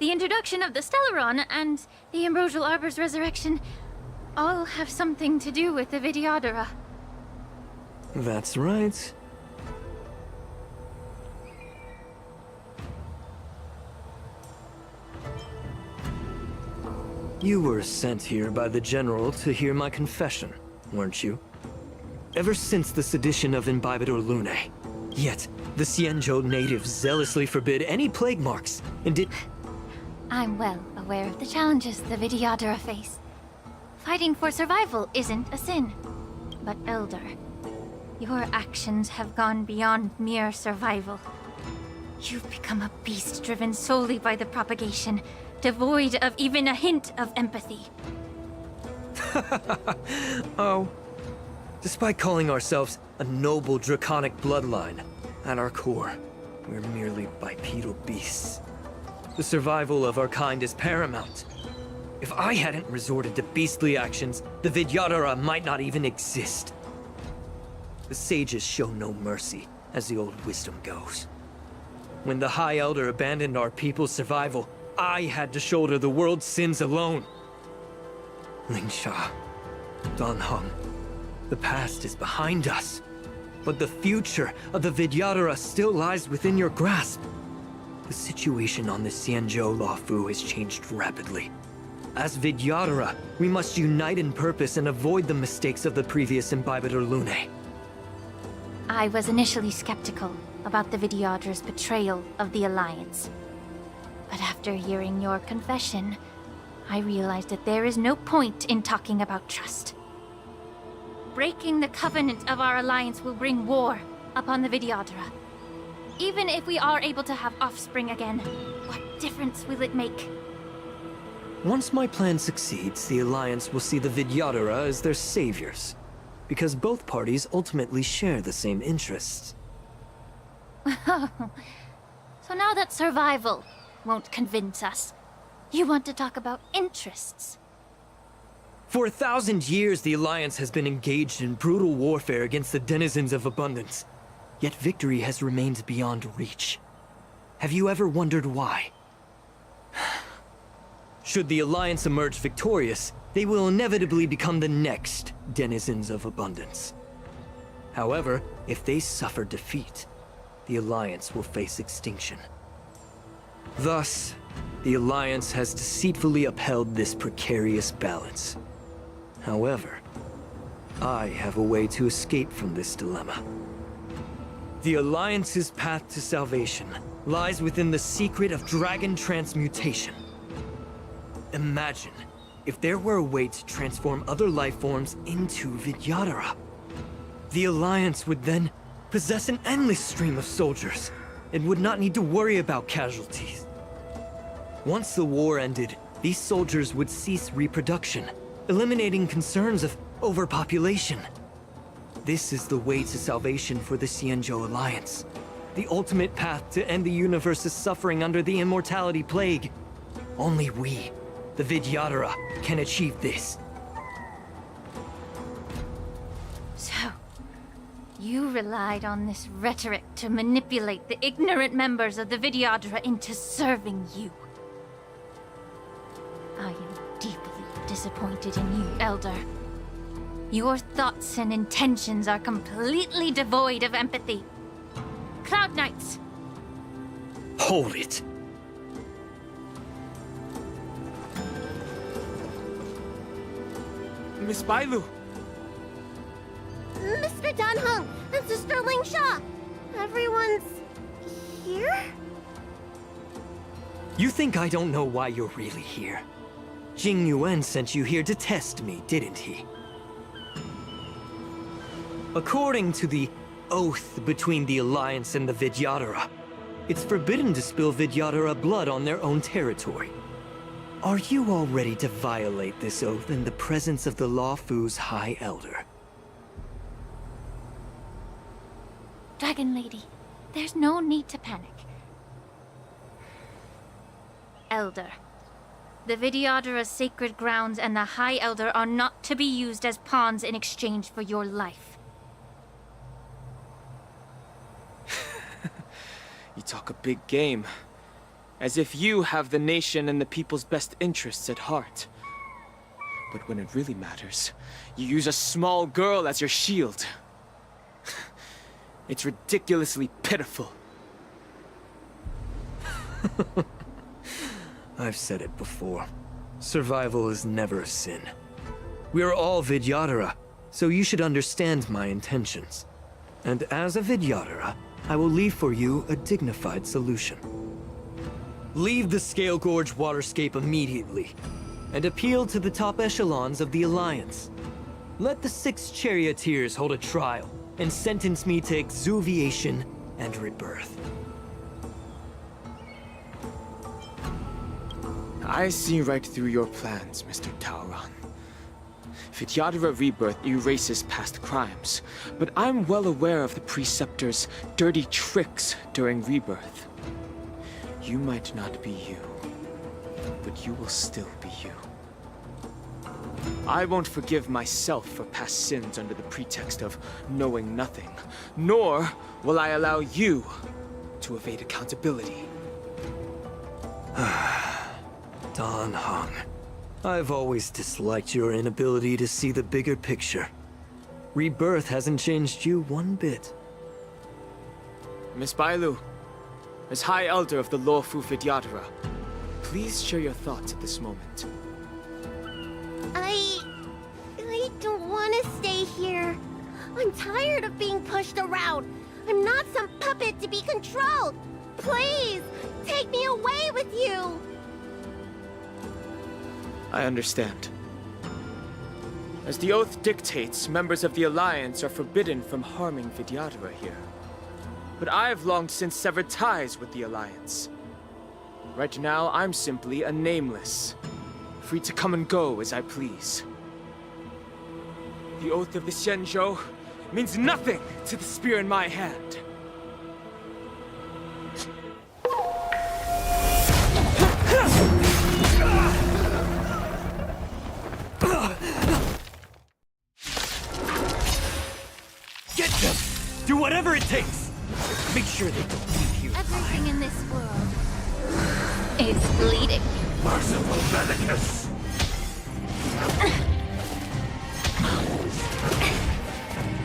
the introduction of the Stellaron, and the Ambrosial Arbor's resurrection all have something to do with the Vidyadhara. That's right. You were sent here by the General to hear my confession, weren't you? Ever since the sedition of Imbibitor Lunae. Yet, the Xianzhou natives zealously forbid any plague marks, and did... I'm well aware of the challenges the Vidyadhara face. Fighting for survival isn't a sin. But Elder, your actions have gone beyond mere survival. You've become a beast driven solely by the propagation, devoid of even a hint of empathy. Oh. Despite calling ourselves a noble draconic bloodline, at our core, we're merely bipedal beasts. The survival of our kind is paramount. If I hadn't resorted to beastly actions, the Vidyadhara might not even exist. The sages show no mercy, as the old wisdom goes. When the High Elder abandoned our people's survival, I had to shoulder the world's sins alone. Lingsha, Danheng, the past is behind us, but the future of the Vidyadhara still lies within your grasp. The situation on the Xianzhou Luofu has changed rapidly. As Vidyadhara, we must unite in purpose and avoid the mistakes of the previous Imbibitor Lunae. I was initially skeptical about the Vidyadhara's betrayal of the Alliance. But after hearing your confession, I realized that there is no point in talking about trust. Breaking the covenant of our alliance will bring war upon the Vidyadhara. Even if we are able to have offspring again, what difference will it make? Once my plan succeeds, the Alliance will see the Vidyadhara as their saviors, because both parties ultimately share the same interests. So now that survival won't convince us, you want to talk about interests? For 1,000 years, the Alliance has been engaged in brutal warfare against the denizens of abundance. Yet victory has remained beyond reach. Have you ever wondered why? Should the Alliance emerge victorious, they will inevitably become the next denizens of abundance. However, if they suffer defeat, the Alliance will face extinction. Thus, the Alliance has deceitfully upheld this precarious balance. However, I have a way to escape from this dilemma. The Alliance's path to salvation lies within the secret of dragon transmutation. Imagine if there were a way to transform other life forms into Vidyadhara. The Alliance would then possess an endless stream of soldiers and would not need to worry about casualties. Once the war ended, these soldiers would cease reproduction, eliminating concerns of overpopulation. This is the way to salvation for the Xianzhou Alliance. The ultimate path to end the universe's suffering under the Immortality Plague. Only we, the Vidyadhara, can achieve this. So, you relied on this rhetoric to manipulate the ignorant members of the Vidyadhara into serving you. I am deeply disappointed in you, Elder. Your thoughts and intentions are completely devoid of empathy. Cloud Knights! Hold it! Miss Bailu! Mr. Danheng and Sister Lingsha! Everyone's here? You think I don't know why you're really here? Jing Yuan sent you here to test me, didn't he? According to the oath between the Alliance and the Vidyadhara, it's forbidden to spill Vidyadhara blood on their own territory. Are you all ready to violate this oath in the presence of the Luofu's High Elder? Dragon Lady, there's no need to panic. Elder, the Vidyadhara's sacred grounds and the High Elder are not to be used as pawns in exchange for your life. You talk a big game. As if you have the nation and the people's best interests at heart. But when it really matters, you use a small girl as your shield. It's ridiculously pitiful. I've said it before. Survival is never a sin. We are all Vidyadhara, so you should understand my intentions. And as a Vidyadhara, I will leave for you a dignified solution. Leave the Scale Gorge waterscape immediately, and appeal to the top echelons of the Alliance. Let the 6 charioteers hold a trial, and sentence me to exuviation and rebirth. I see right through your plans, Mr. Tauron. Vidyadhara Rebirth erases past crimes, but I'm well aware of the Preceptor's dirty tricks during Rebirth. You might not be you, but you will still be you. I won't forgive myself for past sins under the pretext of knowing nothing, nor will I allow you to evade accountability. Dan Heng, I've always disliked your inability to see the bigger picture. Rebirth hasn't changed you one bit. Miss Bailu, as High Elder of the Luofu Vidyadhara, please share your thoughts at this moment. I don't want to stay here. I'm tired of being pushed around. I'm not some puppet to be controlled. Please, take me away with you. I understand. As the oath dictates, members of the Alliance are forbidden from harming Vidyadhara here. But I've long since severed ties with the Alliance. Right now, I'm simply a nameless, free to come and go as I please. The oath of the Xianzhou means nothing to the spear in my hand. Get them! Do whatever it takes! Make sure they don't leave here. Everything in this world is bleeding. Merciful Medicus!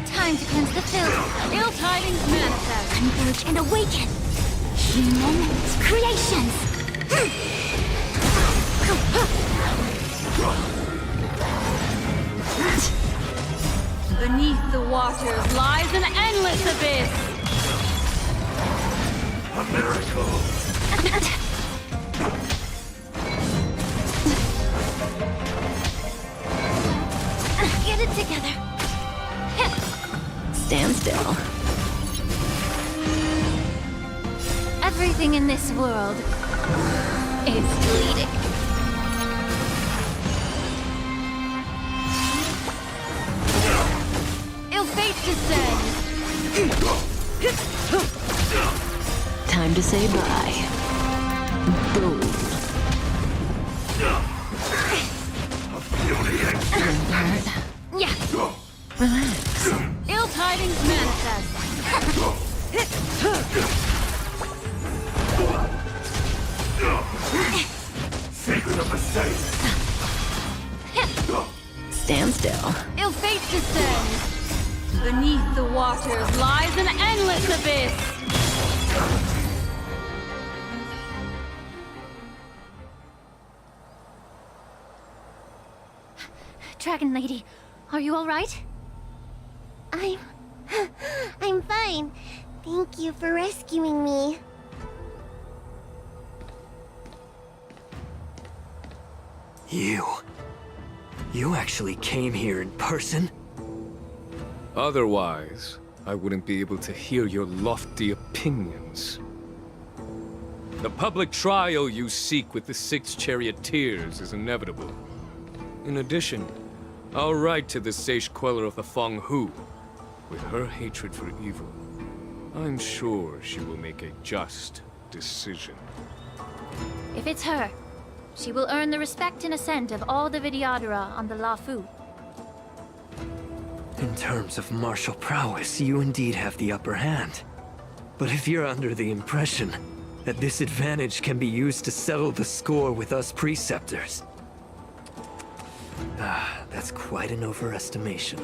Time to cleanse the filth. Ill tidings manifest. Converge and awaken. Human creations. Beneath the waters lies an endless abyss. A miracle! Get it together. Stand still. Everything in this world is bleeding. Ill fate descends. Time to say bye. Boom. Hurt. Yeah. Relax. Ill tidings manifest. Secret of the safe! Stand still. Ill fate descends. Beneath the waters lies an endless abyss. Dragon Lady, are you all right? I'm fine. Thank you for rescuing me. You actually came here in person? Otherwise, I wouldn't be able to hear your lofty opinions. The public trial you seek with the 6 charioteers is inevitable. In addition, I'll write to the Sage Queller of the Feng Hu. With her hatred for evil, I'm sure she will make a just decision. If it's her, she will earn the respect and assent of all the Vidyadhara on the Luofu. In terms of martial prowess, you indeed have the upper hand. But if you're under the impression that this advantage can be used to settle the score with us preceptors, that's quite an overestimation.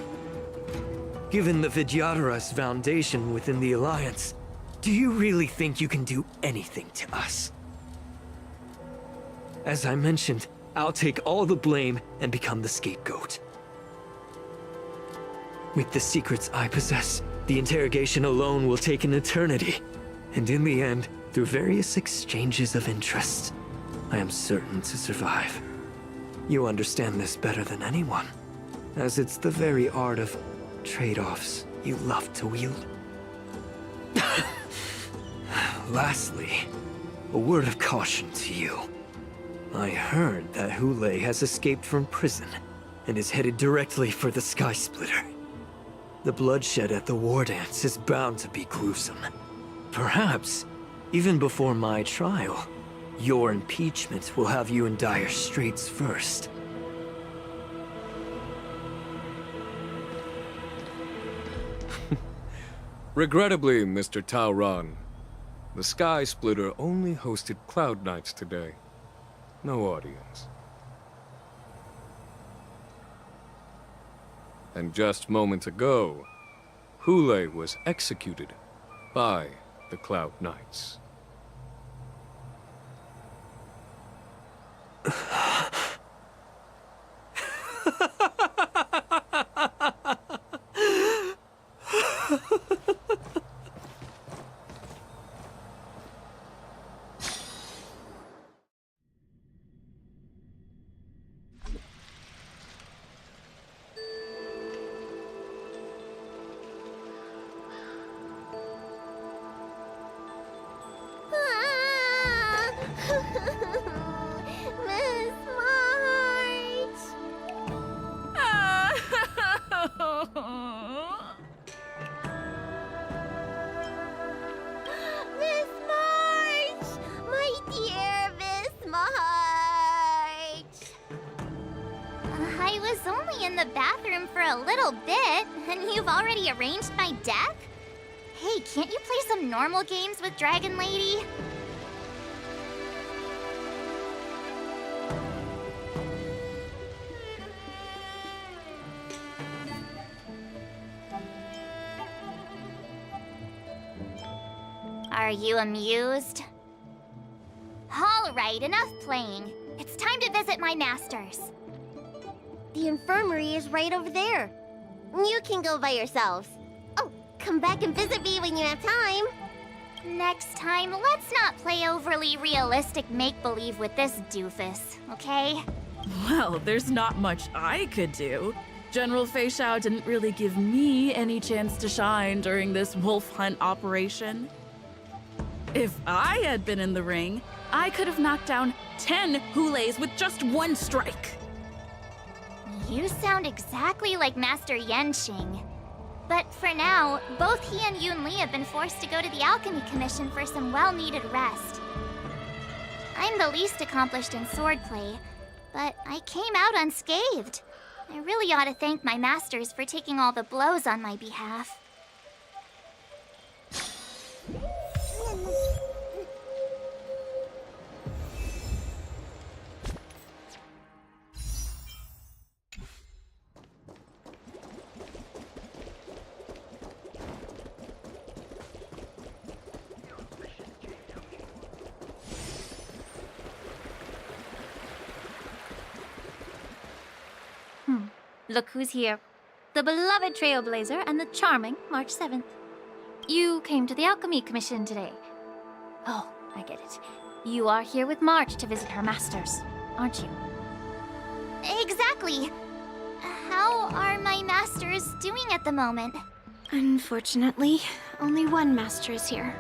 Given the Vidyadhara's foundation within the Alliance, do you really think you can do anything to us? As I mentioned, I'll take all the blame and become the scapegoat. With the secrets I possess, the interrogation alone will take an eternity. And in the end, through various exchanges of interest, I am certain to survive. You understand this better than anyone, as it's the very art of trade-offs you love to wield. Lastly, a word of caution to you. I heard that Hule has escaped from prison and is headed directly for the Sky Splitter. The bloodshed at the war dance is bound to be gruesome. Perhaps, even before my trial, your impeachment will have you in dire straits first. Regrettably, Mr. Tauron, the Sky Splitter only hosted Cloud Knights today. No audience. And just moments ago, Hule was executed by the Cloud Knights. Miss March! Miss March! My dear Miss March! I was only in the bathroom for a little bit, and you've already arranged my deck? Hey, can't you play some normal games with Dragon Lady? Are you amused? All right, enough playing. It's time to visit my masters. The infirmary is right over there. You can go by yourselves. Oh, come back and visit me when you have time. Next time, let's not play overly realistic make-believe with this doofus, okay? Well, there's not much I could do. General Fei Xiao didn't really give me any chance to shine during this wolf hunt operation. If I had been in the ring, I could have knocked down 10 Hules with just one strike. You sound exactly like Master Yenshing. But for now, both he and Yun Li have been forced to go to the Alchemy Commission for some well-needed rest. I'm the least accomplished in swordplay, but I came out unscathed. I really ought to thank my masters for taking all the blows on my behalf. Look who's here. The beloved Trailblazer and the charming March 7th. You came to the Alchemy Commission today. Oh, I get it. You are here with March to visit her masters, aren't you? Exactly. How are my masters doing at the moment? Unfortunately, only one master is here.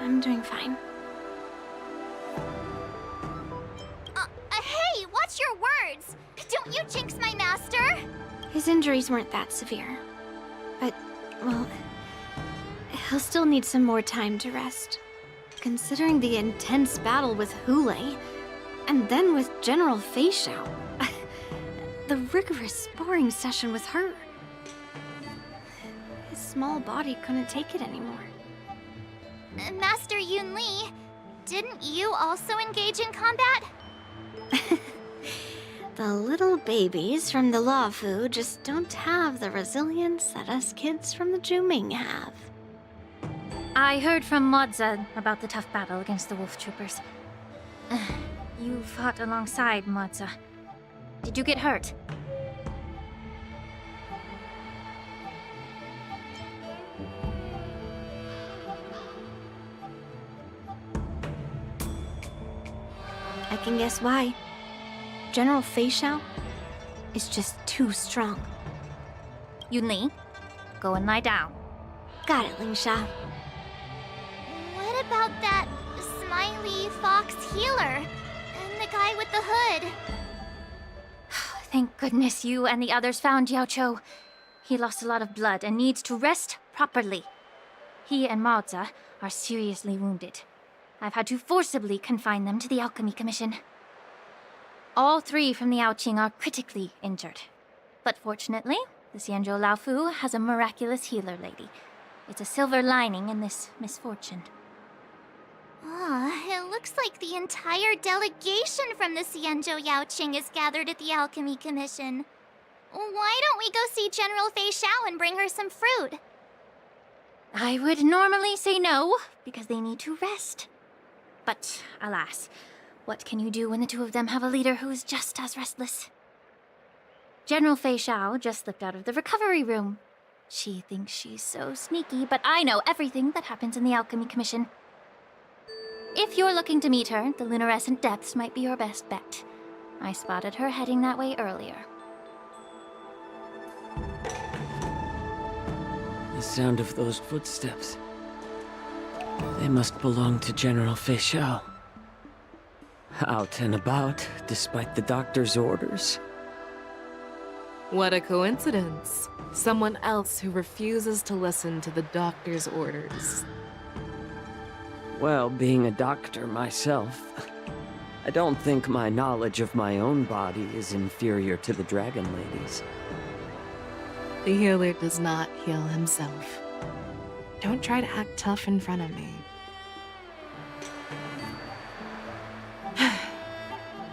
I'm doing fine. His injuries weren't that severe. But, well, he'll still need some more time to rest. Considering the intense battle with Hule, and then with General Fei Xiao, the rigorous sparring session with her. His small body couldn't take it anymore. Master Yun Li, didn't you also engage in combat? The little babies from the Luofu just don't have the resilience that us kids from the Zhuming have. I heard from Moza about the tough battle against the wolf troopers. You fought alongside Moza. Did you get hurt? I can guess why. General Fei Xiao is just too strong. Yun Li, go and lie down. Got it, Ling Sha. What about that smiley fox healer? And the guy with the hood? Thank goodness you and the others found Yao Cho. He lost a lot of blood and needs to rest properly. He and Maoza are seriously wounded. I've had to forcibly confine them to the Alchemy Commission. All 3 from the Yaoqing are critically injured. But fortunately, the Xianzhou Laofu has a miraculous healer lady. It's a silver lining in this misfortune. It looks like the entire delegation from the Xianzhou Yaoqing is gathered at the Alchemy Commission. Why don't we go see General Fei Xiao and bring her some fruit? I would normally say no, because they need to rest. But alas, what can you do when the 2 of them have a leader who is just as restless? General Fei Xiao just slipped out of the recovery room. She thinks she's so sneaky, but I know everything that happens in the Alchemy Commission. If you're looking to meet her, the Lunarescent Depths might be your best bet. I spotted her heading that way earlier. The sound of those footsteps. They must belong to General Fei Xiao. Out and about, despite the doctor's orders. What a coincidence. Someone else who refuses to listen to the doctor's orders. Well, being a doctor myself, I don't think my knowledge of my own body is inferior to the Dragon Lady's. The healer does not heal himself. Don't try to act tough in front of me.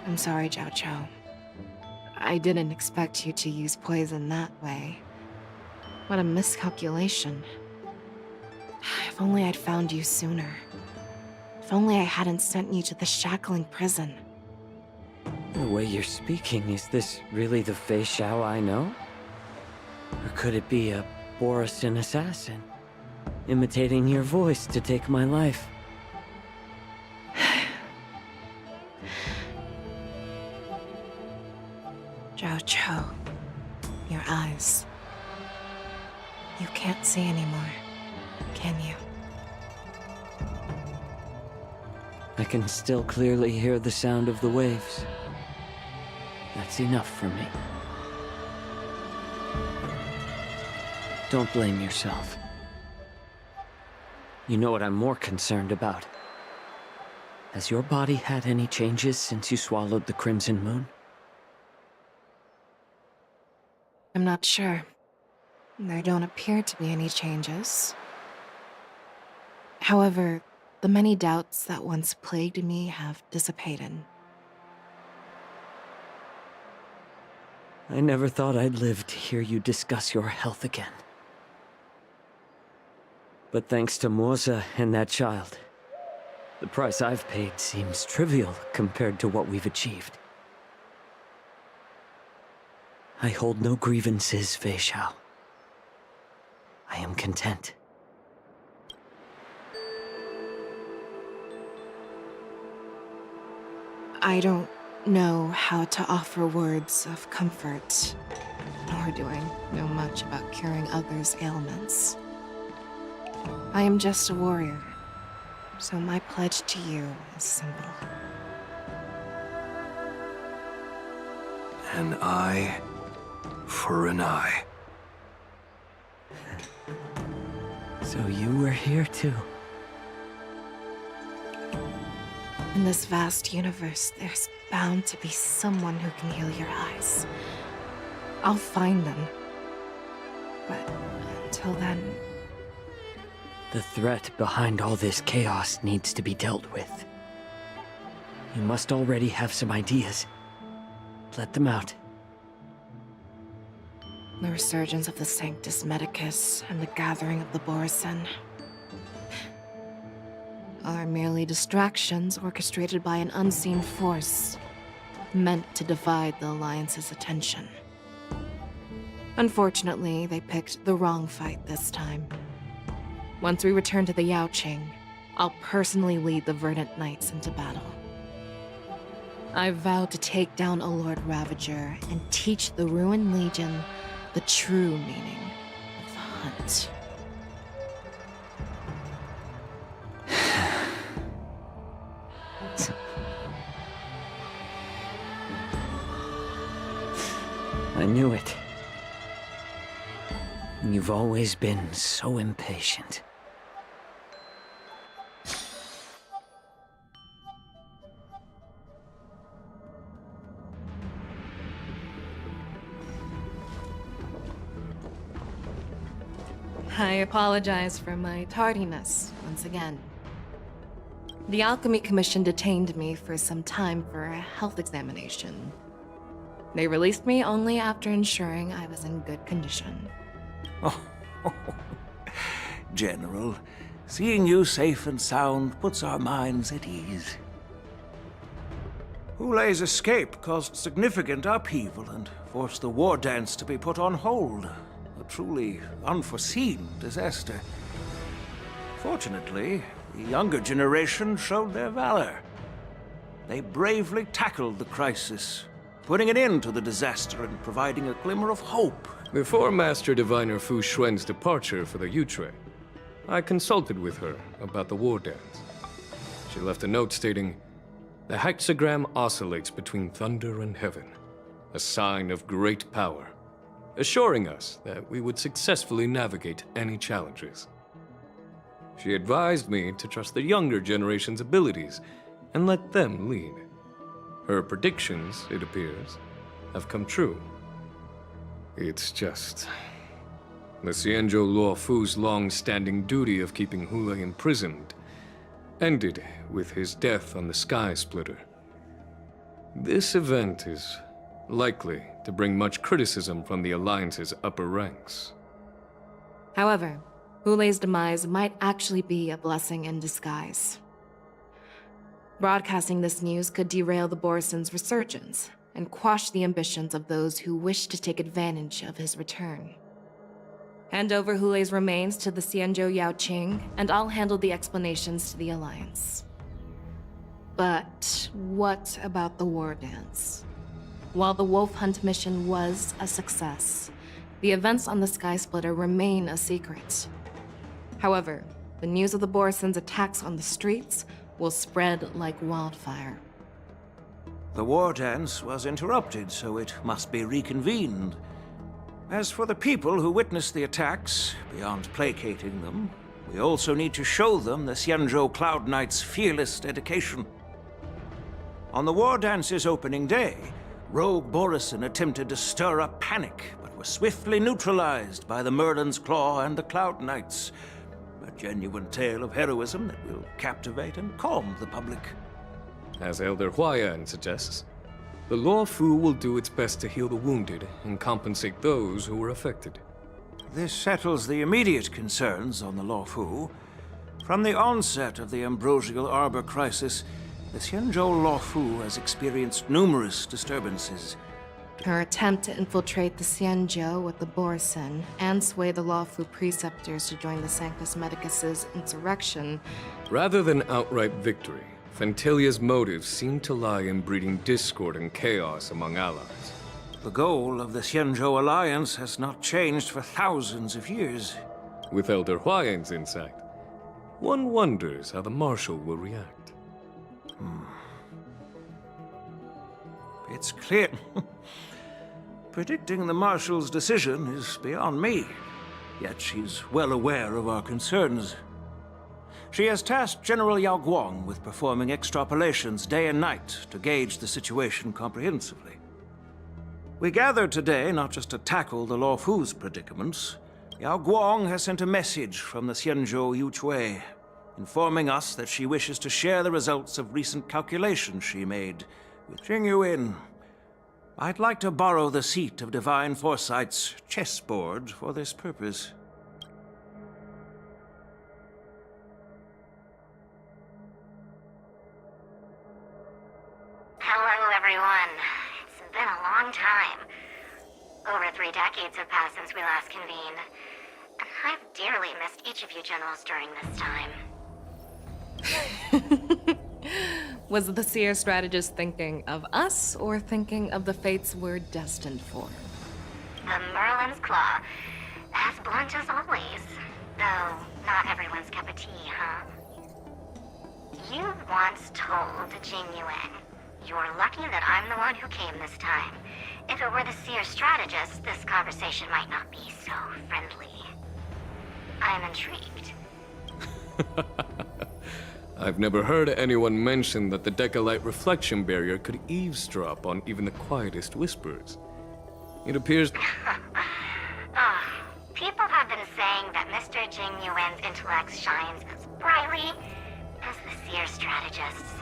I'm sorry, Jiao Cho. I didn't expect you to use poison that way. What a miscalculation. If only I'd found you sooner. If only I hadn't sent you to the shackling prison. The way you're speaking, is this really the Fei Xiao I know? Or could it be a Borisin assassin, imitating your voice to take my life? Jiao Cho, your eyes. You can't see anymore, can you? I can still clearly hear the sound of the waves. That's enough for me. Don't blame yourself. You know what I'm more concerned about? Has your body had any changes since you swallowed the Crimson Moon? I'm not sure. There don't appear to be any changes. However, the many doubts that once plagued me have dissipated. I never thought I'd live to hear you discuss your health again. But thanks to Moza and that child, the price I've paid seems trivial compared to what we've achieved. I hold no grievances, Fei Xiao. I am content. I don't know how to offer words of comfort, nor do I know much about curing others' ailments. I am just a warrior, so my pledge to you is simple. And I for an eye. So you were here too. In this vast universe, there's bound to be someone who can heal your eyes. I'll find them. But until then... The threat behind all this chaos needs to be dealt with. You must already have some ideas. Let them out. The resurgence of the Sanctus Medicus and the gathering of the Borsen are merely distractions orchestrated by an unseen force, meant to divide the Alliance's attention. Unfortunately, they picked the wrong fight this time. Once we return to the Yaoqing, I'll personally lead the Verdant Knights into battle. I vow to take down a Lord Ravager and teach the Ruined Legion the true meaning of the hunt. I knew it. You've always been so impatient. I apologize for my tardiness once again. The Alchemy Commission detained me for some time for a health examination. They released me only after ensuring I was in good condition. Oh, General, seeing you safe and sound puts our minds at ease. Hulei's escape caused significant upheaval and forced the war dance to be put on hold. A truly unforeseen disaster. Fortunately, the younger generation showed their valor. They bravely tackled the crisis, putting an end to the disaster and providing a glimmer of hope. Before Master Diviner Fu Xuan's departure for the Yutre, I consulted with her about the war dance. She left a note stating, "The hexagram oscillates between thunder and heaven, a sign of great power," assuring us that we would successfully navigate any challenges. She advised me to trust the younger generation's abilities and let them lead. Her predictions, it appears, have come true. It's just... the Xianzhou Luofu's long-standing duty of keeping Hulei imprisoned ended with his death on the Sky Splitter. This event is likely to bring much criticism from the Alliance's upper ranks. However, Hulei's demise might actually be a blessing in disguise. Broadcasting this news could derail the Borsen's resurgence and quash the ambitions of those who wish to take advantage of his return. Hand over Hulei's remains to the Xianzhou Yaoqing, and I'll handle the explanations to the Alliance. But what about the war dance? While the Wolf Hunt mission was a success, the events on the Sky Splitter remain a secret. However, the news of the Borsen's attacks on the streets will spread like wildfire. The war dance was interrupted, so it must be reconvened. As for the people who witnessed the attacks, beyond placating them, we also need to show them the Xianzhou Cloud Knights' fearless dedication. On the war dance's opening day, Rogue Borison attempted to stir up panic, but was swiftly neutralized by the Merlin's Claw and the Cloud Knights. A genuine tale of heroism that will captivate and calm the public. As Elder Huayan suggests, the Luofu will do its best to heal the wounded and compensate those who were affected. This settles the immediate concerns on the Luofu. From the onset of the Ambrosial Arbor crisis, the Xianzhou Luofu has experienced numerous disturbances. Her attempt to infiltrate the Xianzhou with the Borsen and sway the Luofu preceptors to join the Sanctus Medicus's insurrection. Rather than outright victory, Fentilia's motives seem to lie in breeding discord and chaos among allies. The goal of the Xianzhou Alliance has not changed for thousands of years. With Elder Huayan's insight, one wonders how the Marshal will react. It's clear... Predicting the Marshal's decision is beyond me, yet she's well aware of our concerns. She has tasked General Yao Guang with performing extrapolations day and night to gauge the situation comprehensively. We gathered today not just to tackle the Luofu's predicaments. Yao Guang has sent a message from the Xianzhou Yuchui, informing us that she wishes to share the results of recent calculations she made with Jing Yuan. I'd like to borrow the seat of Divine Foresight's chessboard for this purpose. Hello, everyone. It's been a long time. Over 3 decades have passed since we last convened. And I've dearly missed each of you generals during this time. Was the Seer strategist thinking of us or thinking of the fates we're destined for? The Merlin's Claw. As blunt as always. Though, not everyone's cup of tea, huh? You once told Jing Yuan, "You're lucky that I'm the one who came this time. If it were the Seer strategist, this conversation might not be so friendly." I'm intrigued. I've never heard anyone mention that the Decalite reflection barrier could eavesdrop on even the quietest whispers. It appears... People have been saying that Mr. Jing Yuan's intellect shines as brightly as the Seer strategist's.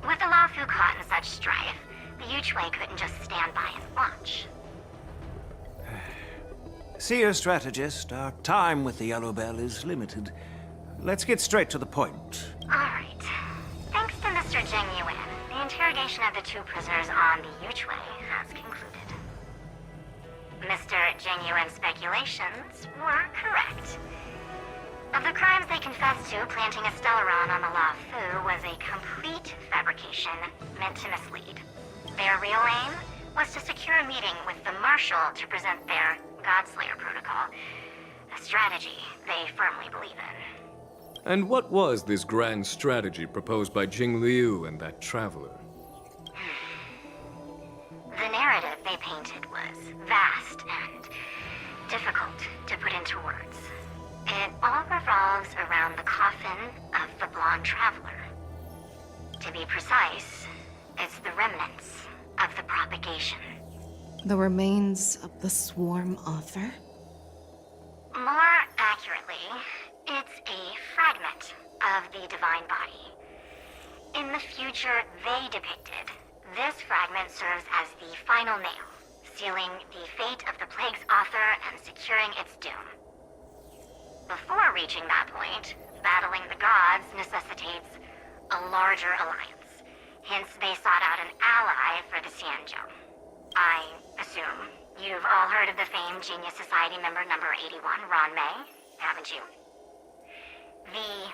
With the Luofu caught in such strife, the Yuchui couldn't just stand by and watch. Seer strategist, our time with the Yellow Bell is limited. Let's get straight to the point. Alright. Thanks to Mr. Jing Yuan, the interrogation of the 2 prisoners on the Yuchui has concluded. Mr. Jing Yuan's speculations were correct. Of the crimes they confessed to, planting a Stellaron on the Luofu was a complete fabrication meant to mislead. Their real aim was to secure a meeting with the Marshal to present their Godslayer protocol, a strategy they firmly believe in. And what was this grand strategy proposed by Jing Liu and that traveler? The narrative they painted was vast and difficult to put into words. It all revolves around the coffin of the blonde traveler. To be precise, it's the remnants of the propagation. The remains of the Swarm author? More accurately, it's a fragment of the Divine Body. In the future they depicted, this fragment serves as the final nail, sealing the fate of the Plague's author and securing its doom. Before reaching that point, battling the gods necessitates a larger alliance. Hence, they sought out an ally for the Xianzhou. I assume you've all heard of the famed Genius Society member number 81, Ron Mei, haven't you? The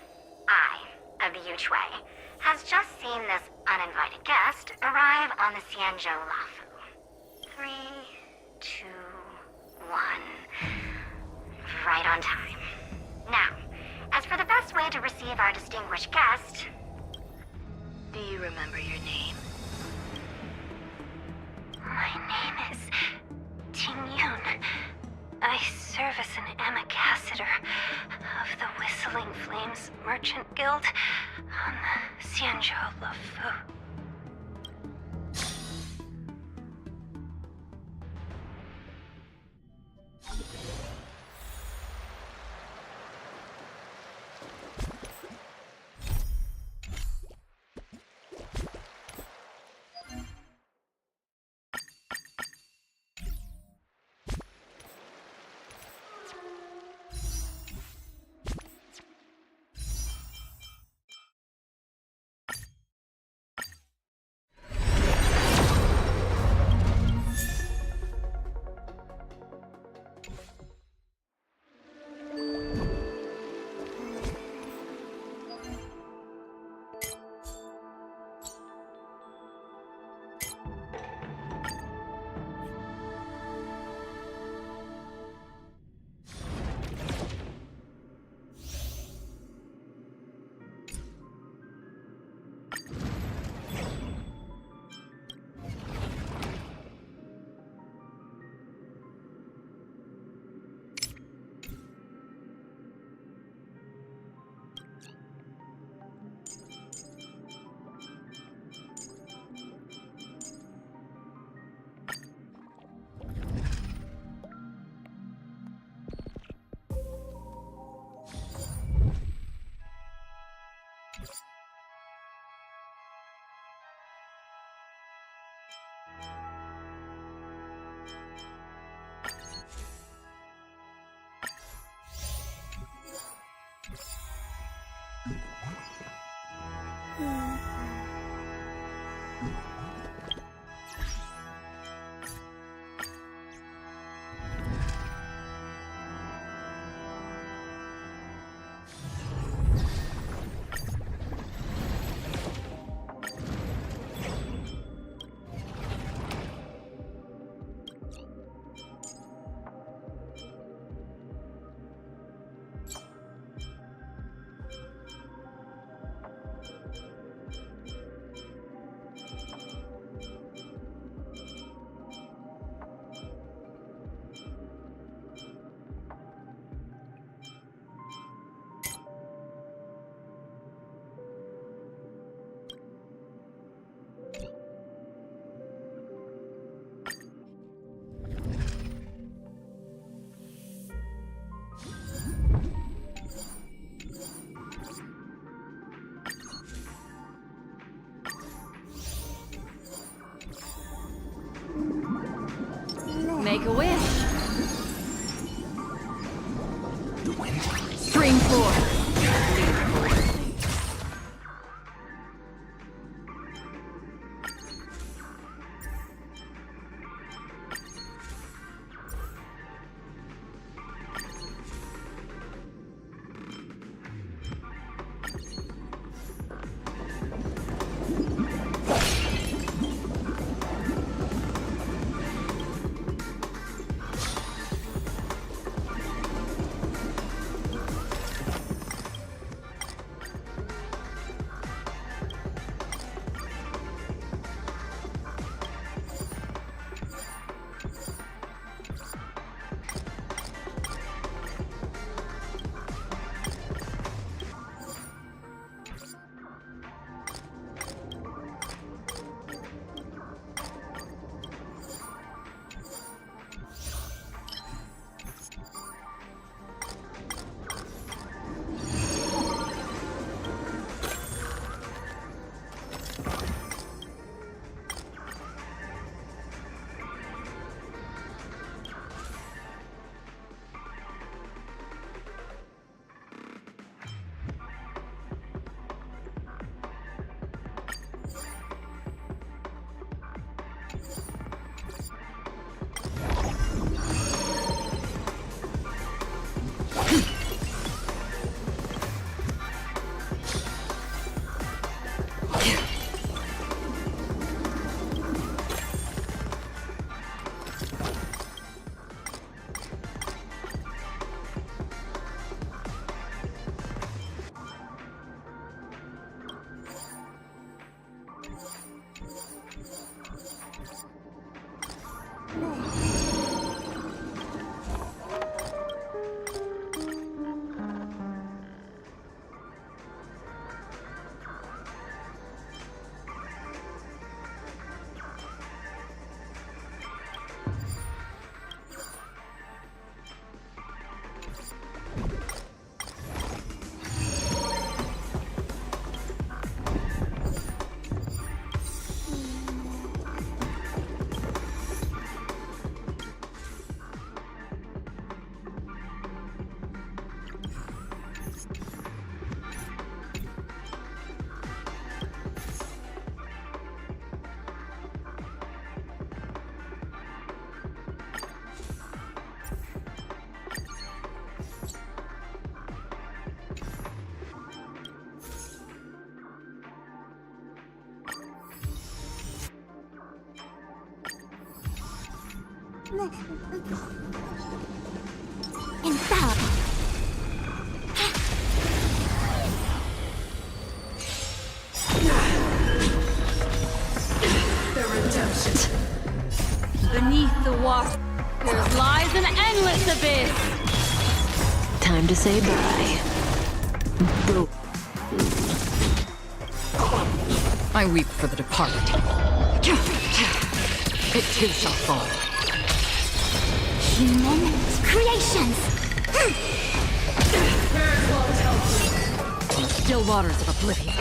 Eye of the Yuchui has just seen this uninvited guest arrive on the Xianzhou Luofu. 3, 2, 1. Right on time. Now, as for the best way to receive our distinguished guest... Do you remember your name? My name is Ting Yun. I serve as an ambassador of the Whistling Flames Merchant Guild on the Xianzhou Luofu. the wind? Stream 4. Infallible. The redemption. Beneath the water, there lies an endless abyss. Time to say bye. Boom. I weep for the departed. It too shall fall. Human creations. In the still waters of oblivion.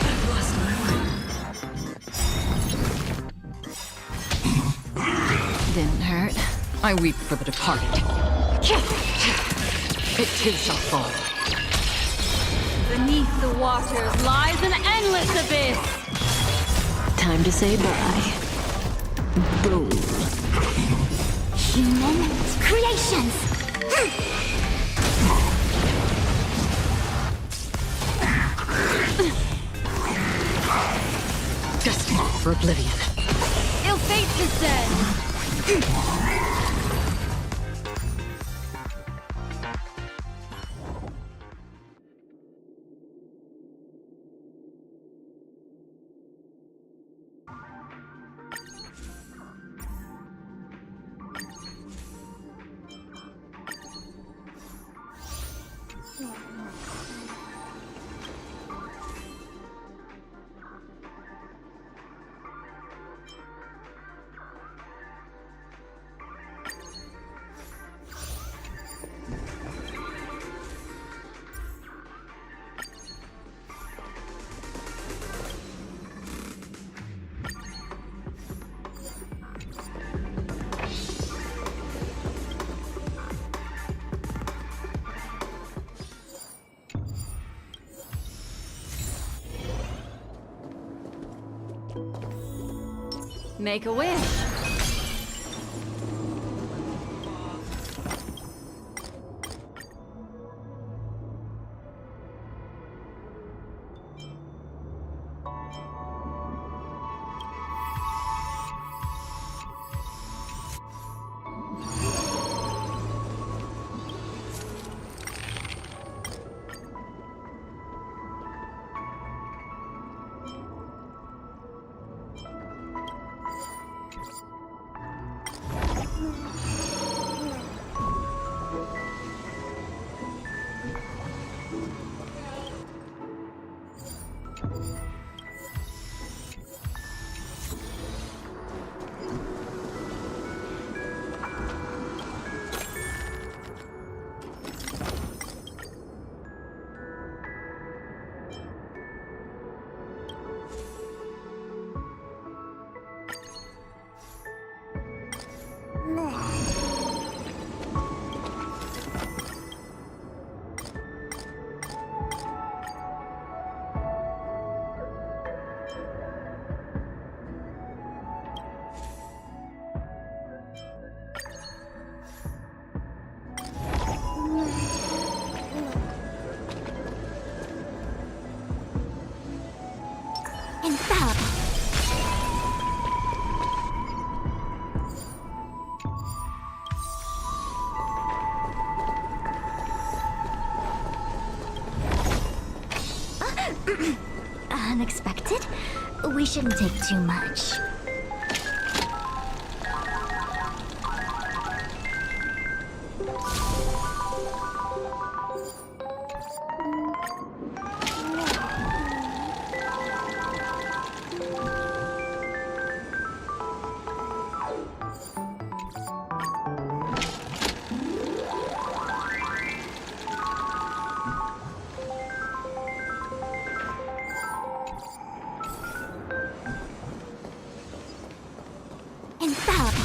Didn't hurt. I weep for the departed. It too shall fall. Beneath the waters lies an endless abyss. Time to say bye. Boom. Human creations. Destined for oblivion. Ill fate descends. Make a wish. Infallible. Unexpected? We shouldn't take too much. Infallible.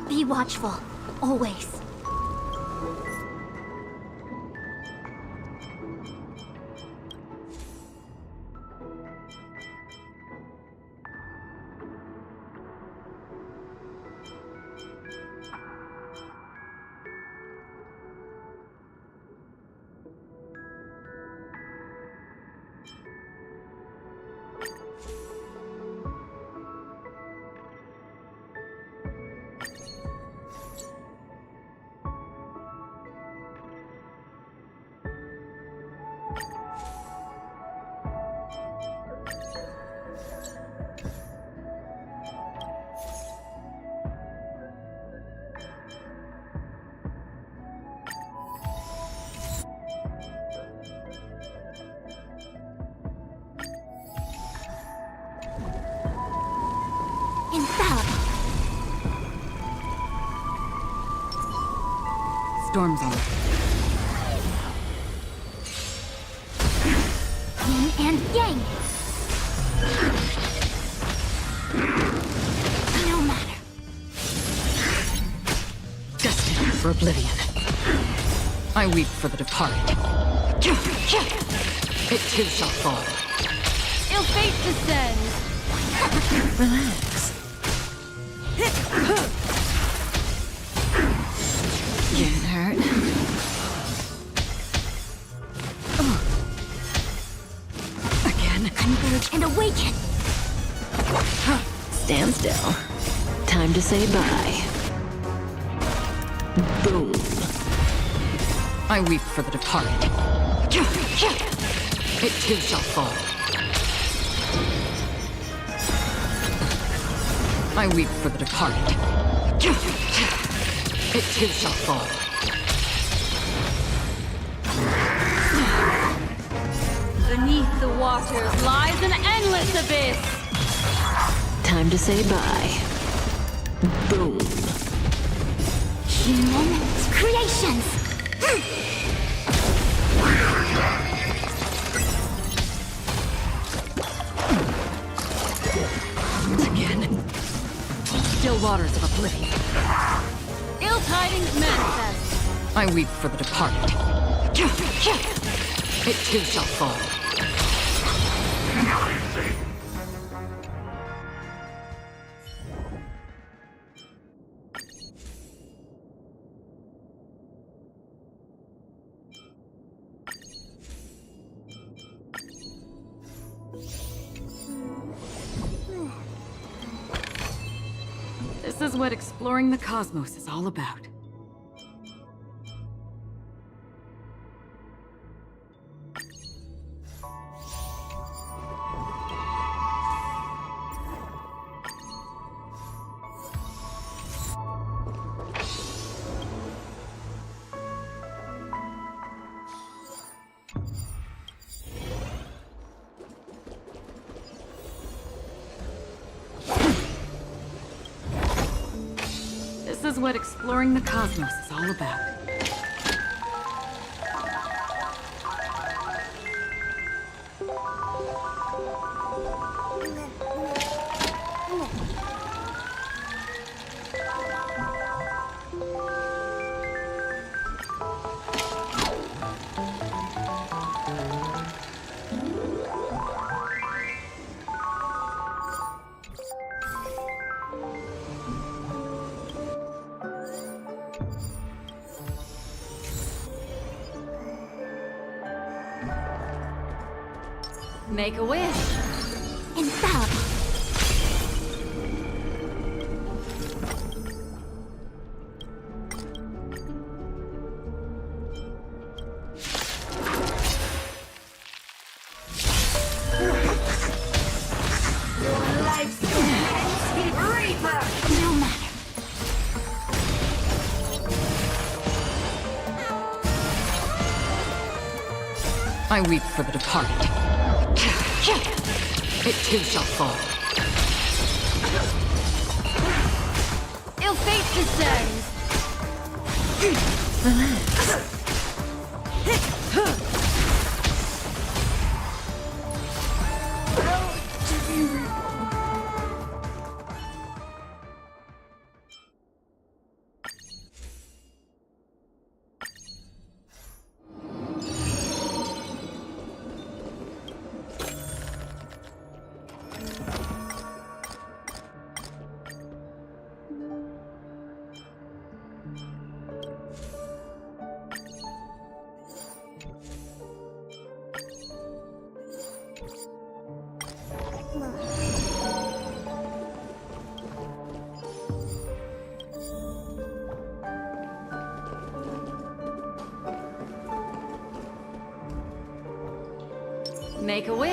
Be watchful, always. Infallible. Storm's on. Yin and yang. No matter. Destined for oblivion. I weep for the departed. It too shall fall. Ill fate descends. Relax. Getting hurt? Again? Converge and awaken. Stand still. Time to say bye. Boom. I weep for the departed. It too shall fall. I weep for the departed. It too shall fall. Beneath the waters lies an endless abyss. Time to say bye. Boom. Human creations! Again. Still waters of oblivion. Ill tidings manifest. I weep for the departed. It too shall fall. This is what exploring the cosmos is all about. This is what exploring the cosmos is all about. Make a wish. Infallible. Life's intensity reaper. No matter. I weep for the departed. It too shall fall. Ill fate descends. Make a wish.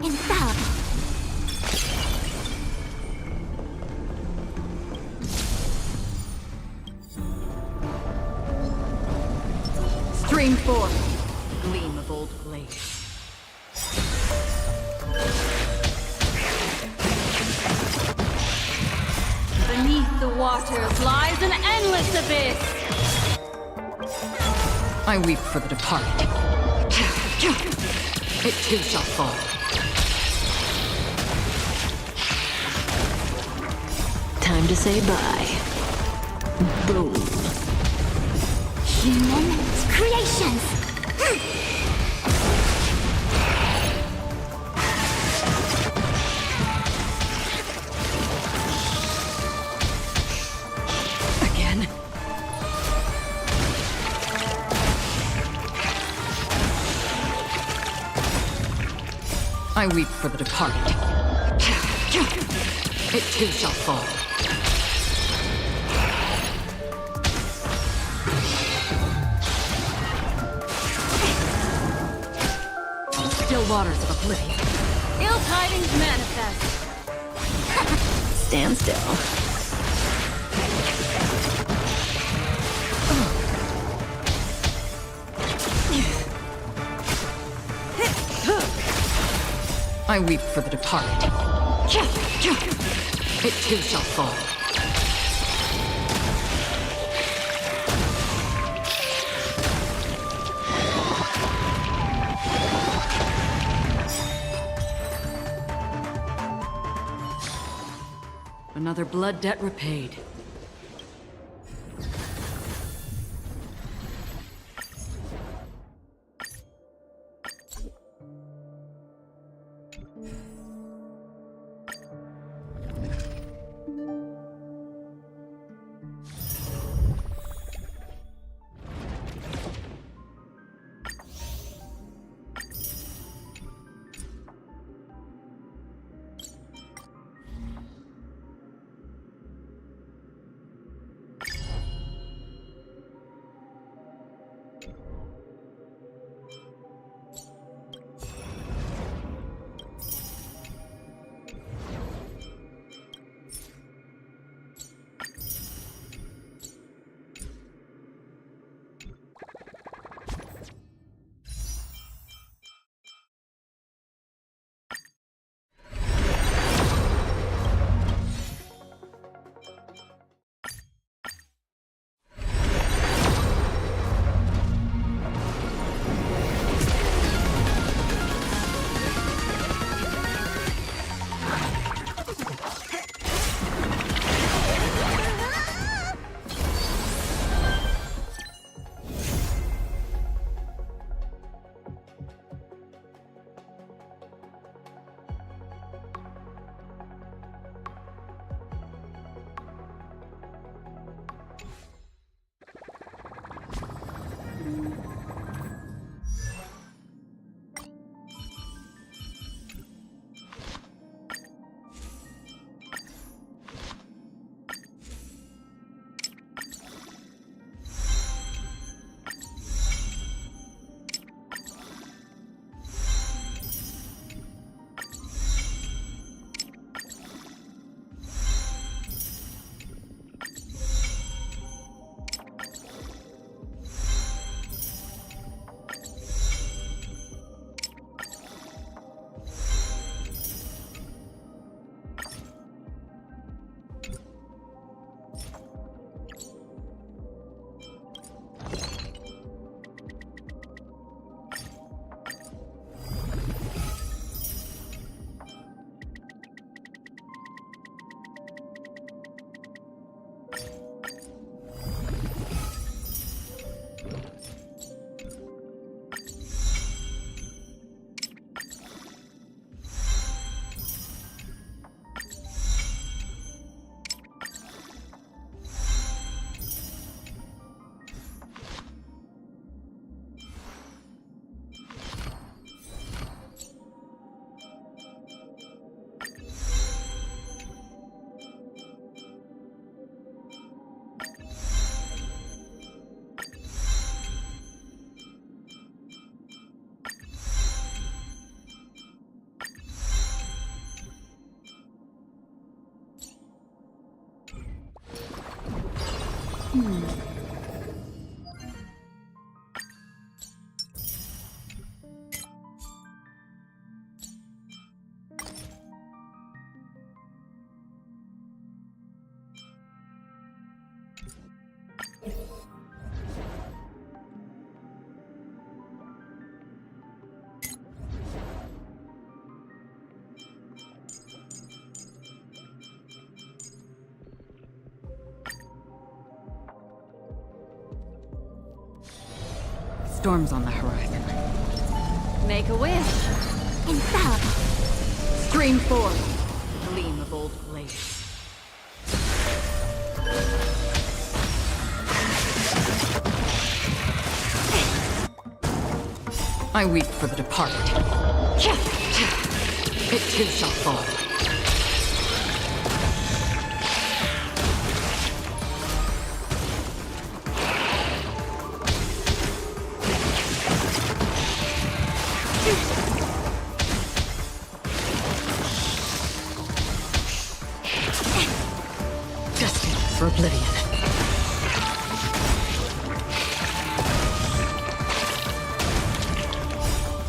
Infallible. Stream forth, gleam of old blades. Beneath the waters lies an endless abyss. I weep for the departed. It too shall fall. Time to say bye. Boom. Human creations! Again. I weep for the departed. It too shall fall. Still waters of oblivion. Ill tidings manifest. Stand still. I weep for the departed. It too shall fall. Another blood debt repaid. storm's on the horizon. Make a wish. Infallible. Scream forth, gleam of old blades. I weep for the departed. It too shall fall. Destined for oblivion.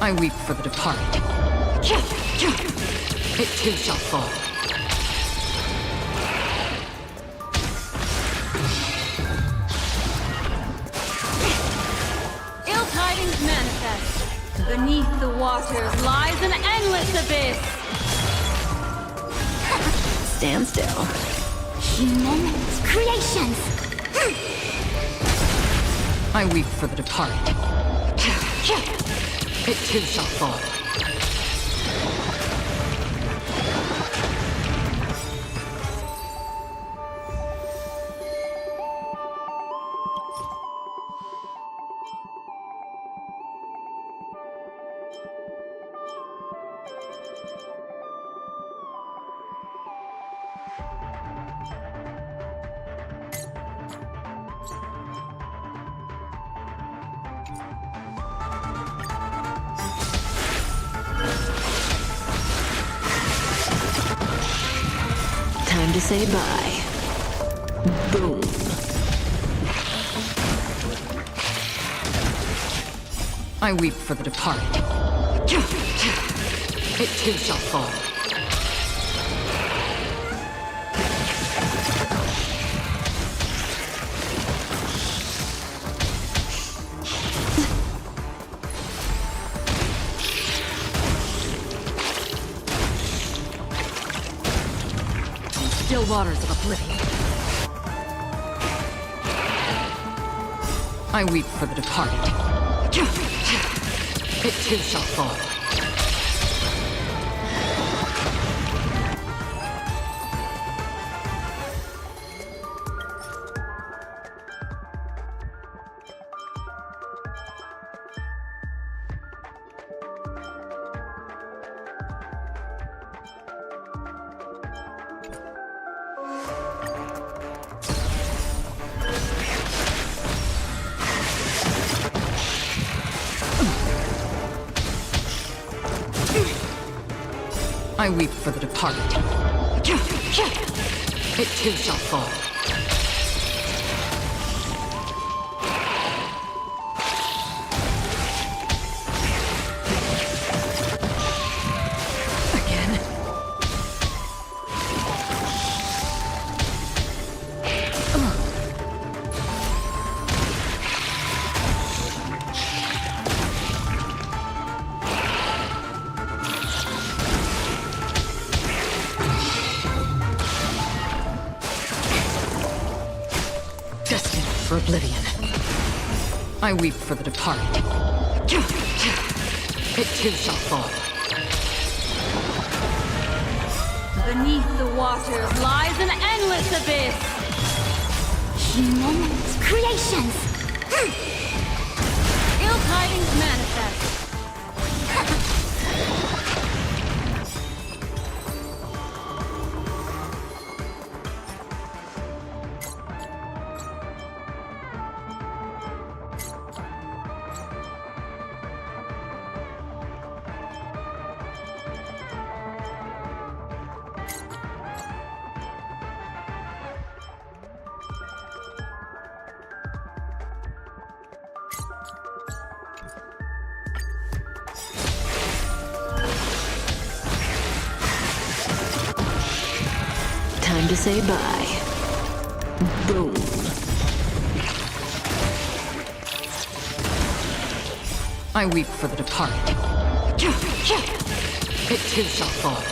I weep for the departed. It too shall fall. Ill tidings manifest. Beneath the waters lies an endless abyss. Stand still. Human creations. I weep for the departed. It too shall fall. Time to say bye. Boom. I weep for the departed. It too shall fall. Still waters of oblivion. I weep for the departed. It too shall fall. I weep for the departed. It too shall fall. Again. Destined for oblivion. I weep for the departed. It too shall fall. Beneath the waters lies an endless abyss. Human creations. Ill tidings manifest. Time to say bye. Boom. I weep for the departed. It too shall fall.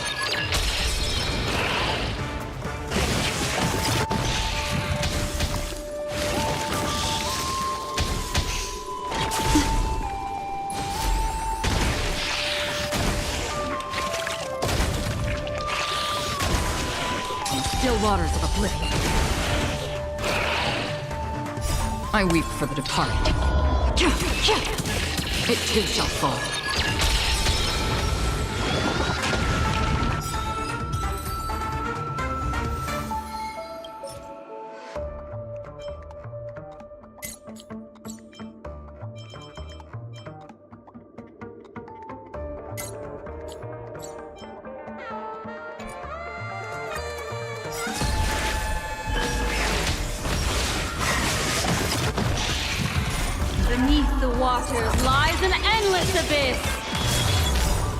waters of oblivion. I weep for the departed. It too shall fall. Beneath the waters lies an endless abyss!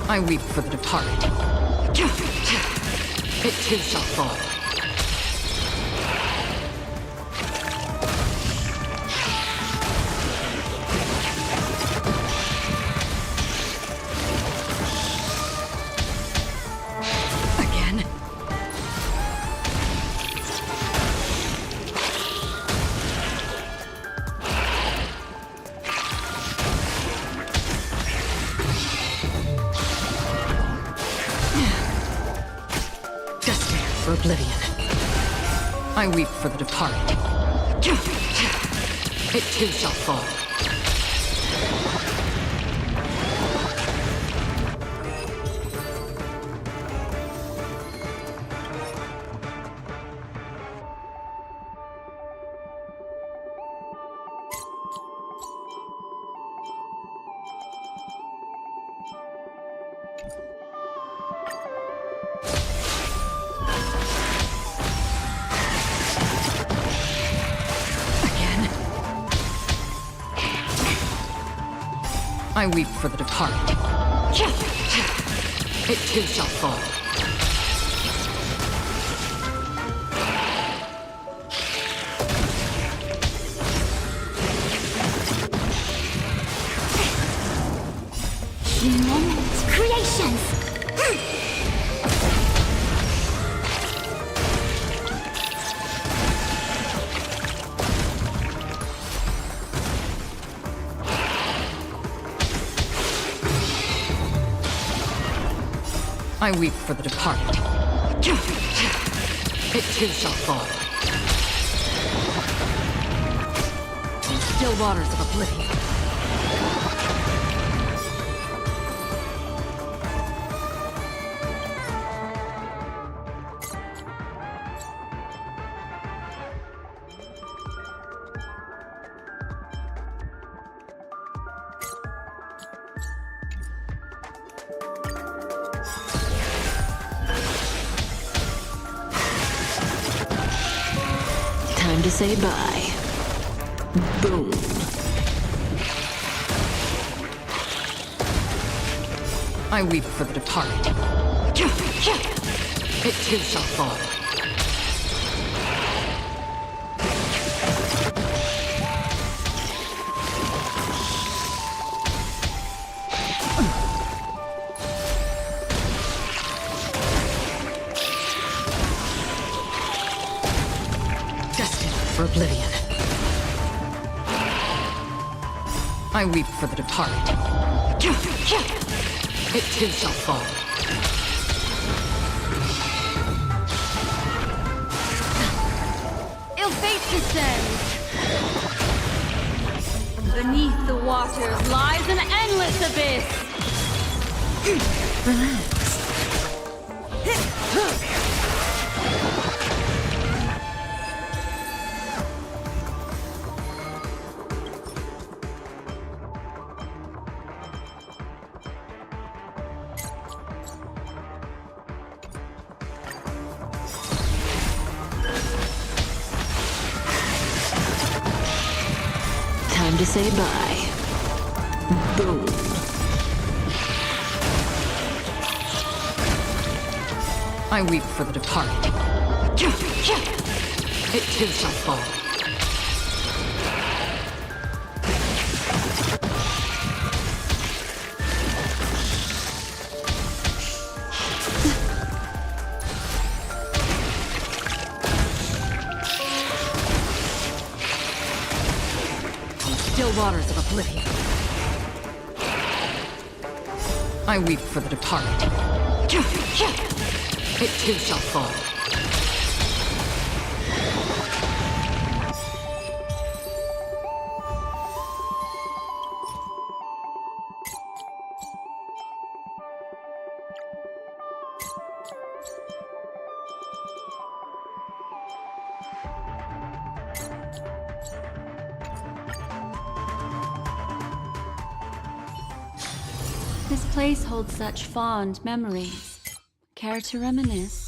I weep for the departed. It too shall fall. Again? For oblivion. I weep for the departed. It too shall fall. I weep for the departed. It too shall fall. Creations! I weep for the departed. It too shall fall. In still waters of oblivion. Time to say bye. Boom. I weep for the departed. It too shall fall. For oblivion. I weep for the departed. It too shall fall. Ill fate descends! Beneath the waters lies an endless abyss! Relax. Time to say bye. Boom. I weep for the departed. It too shall fall. Still waters of oblivion. I weep for the departed. It too shall fall. This place holds such fond memories. Care to reminisce?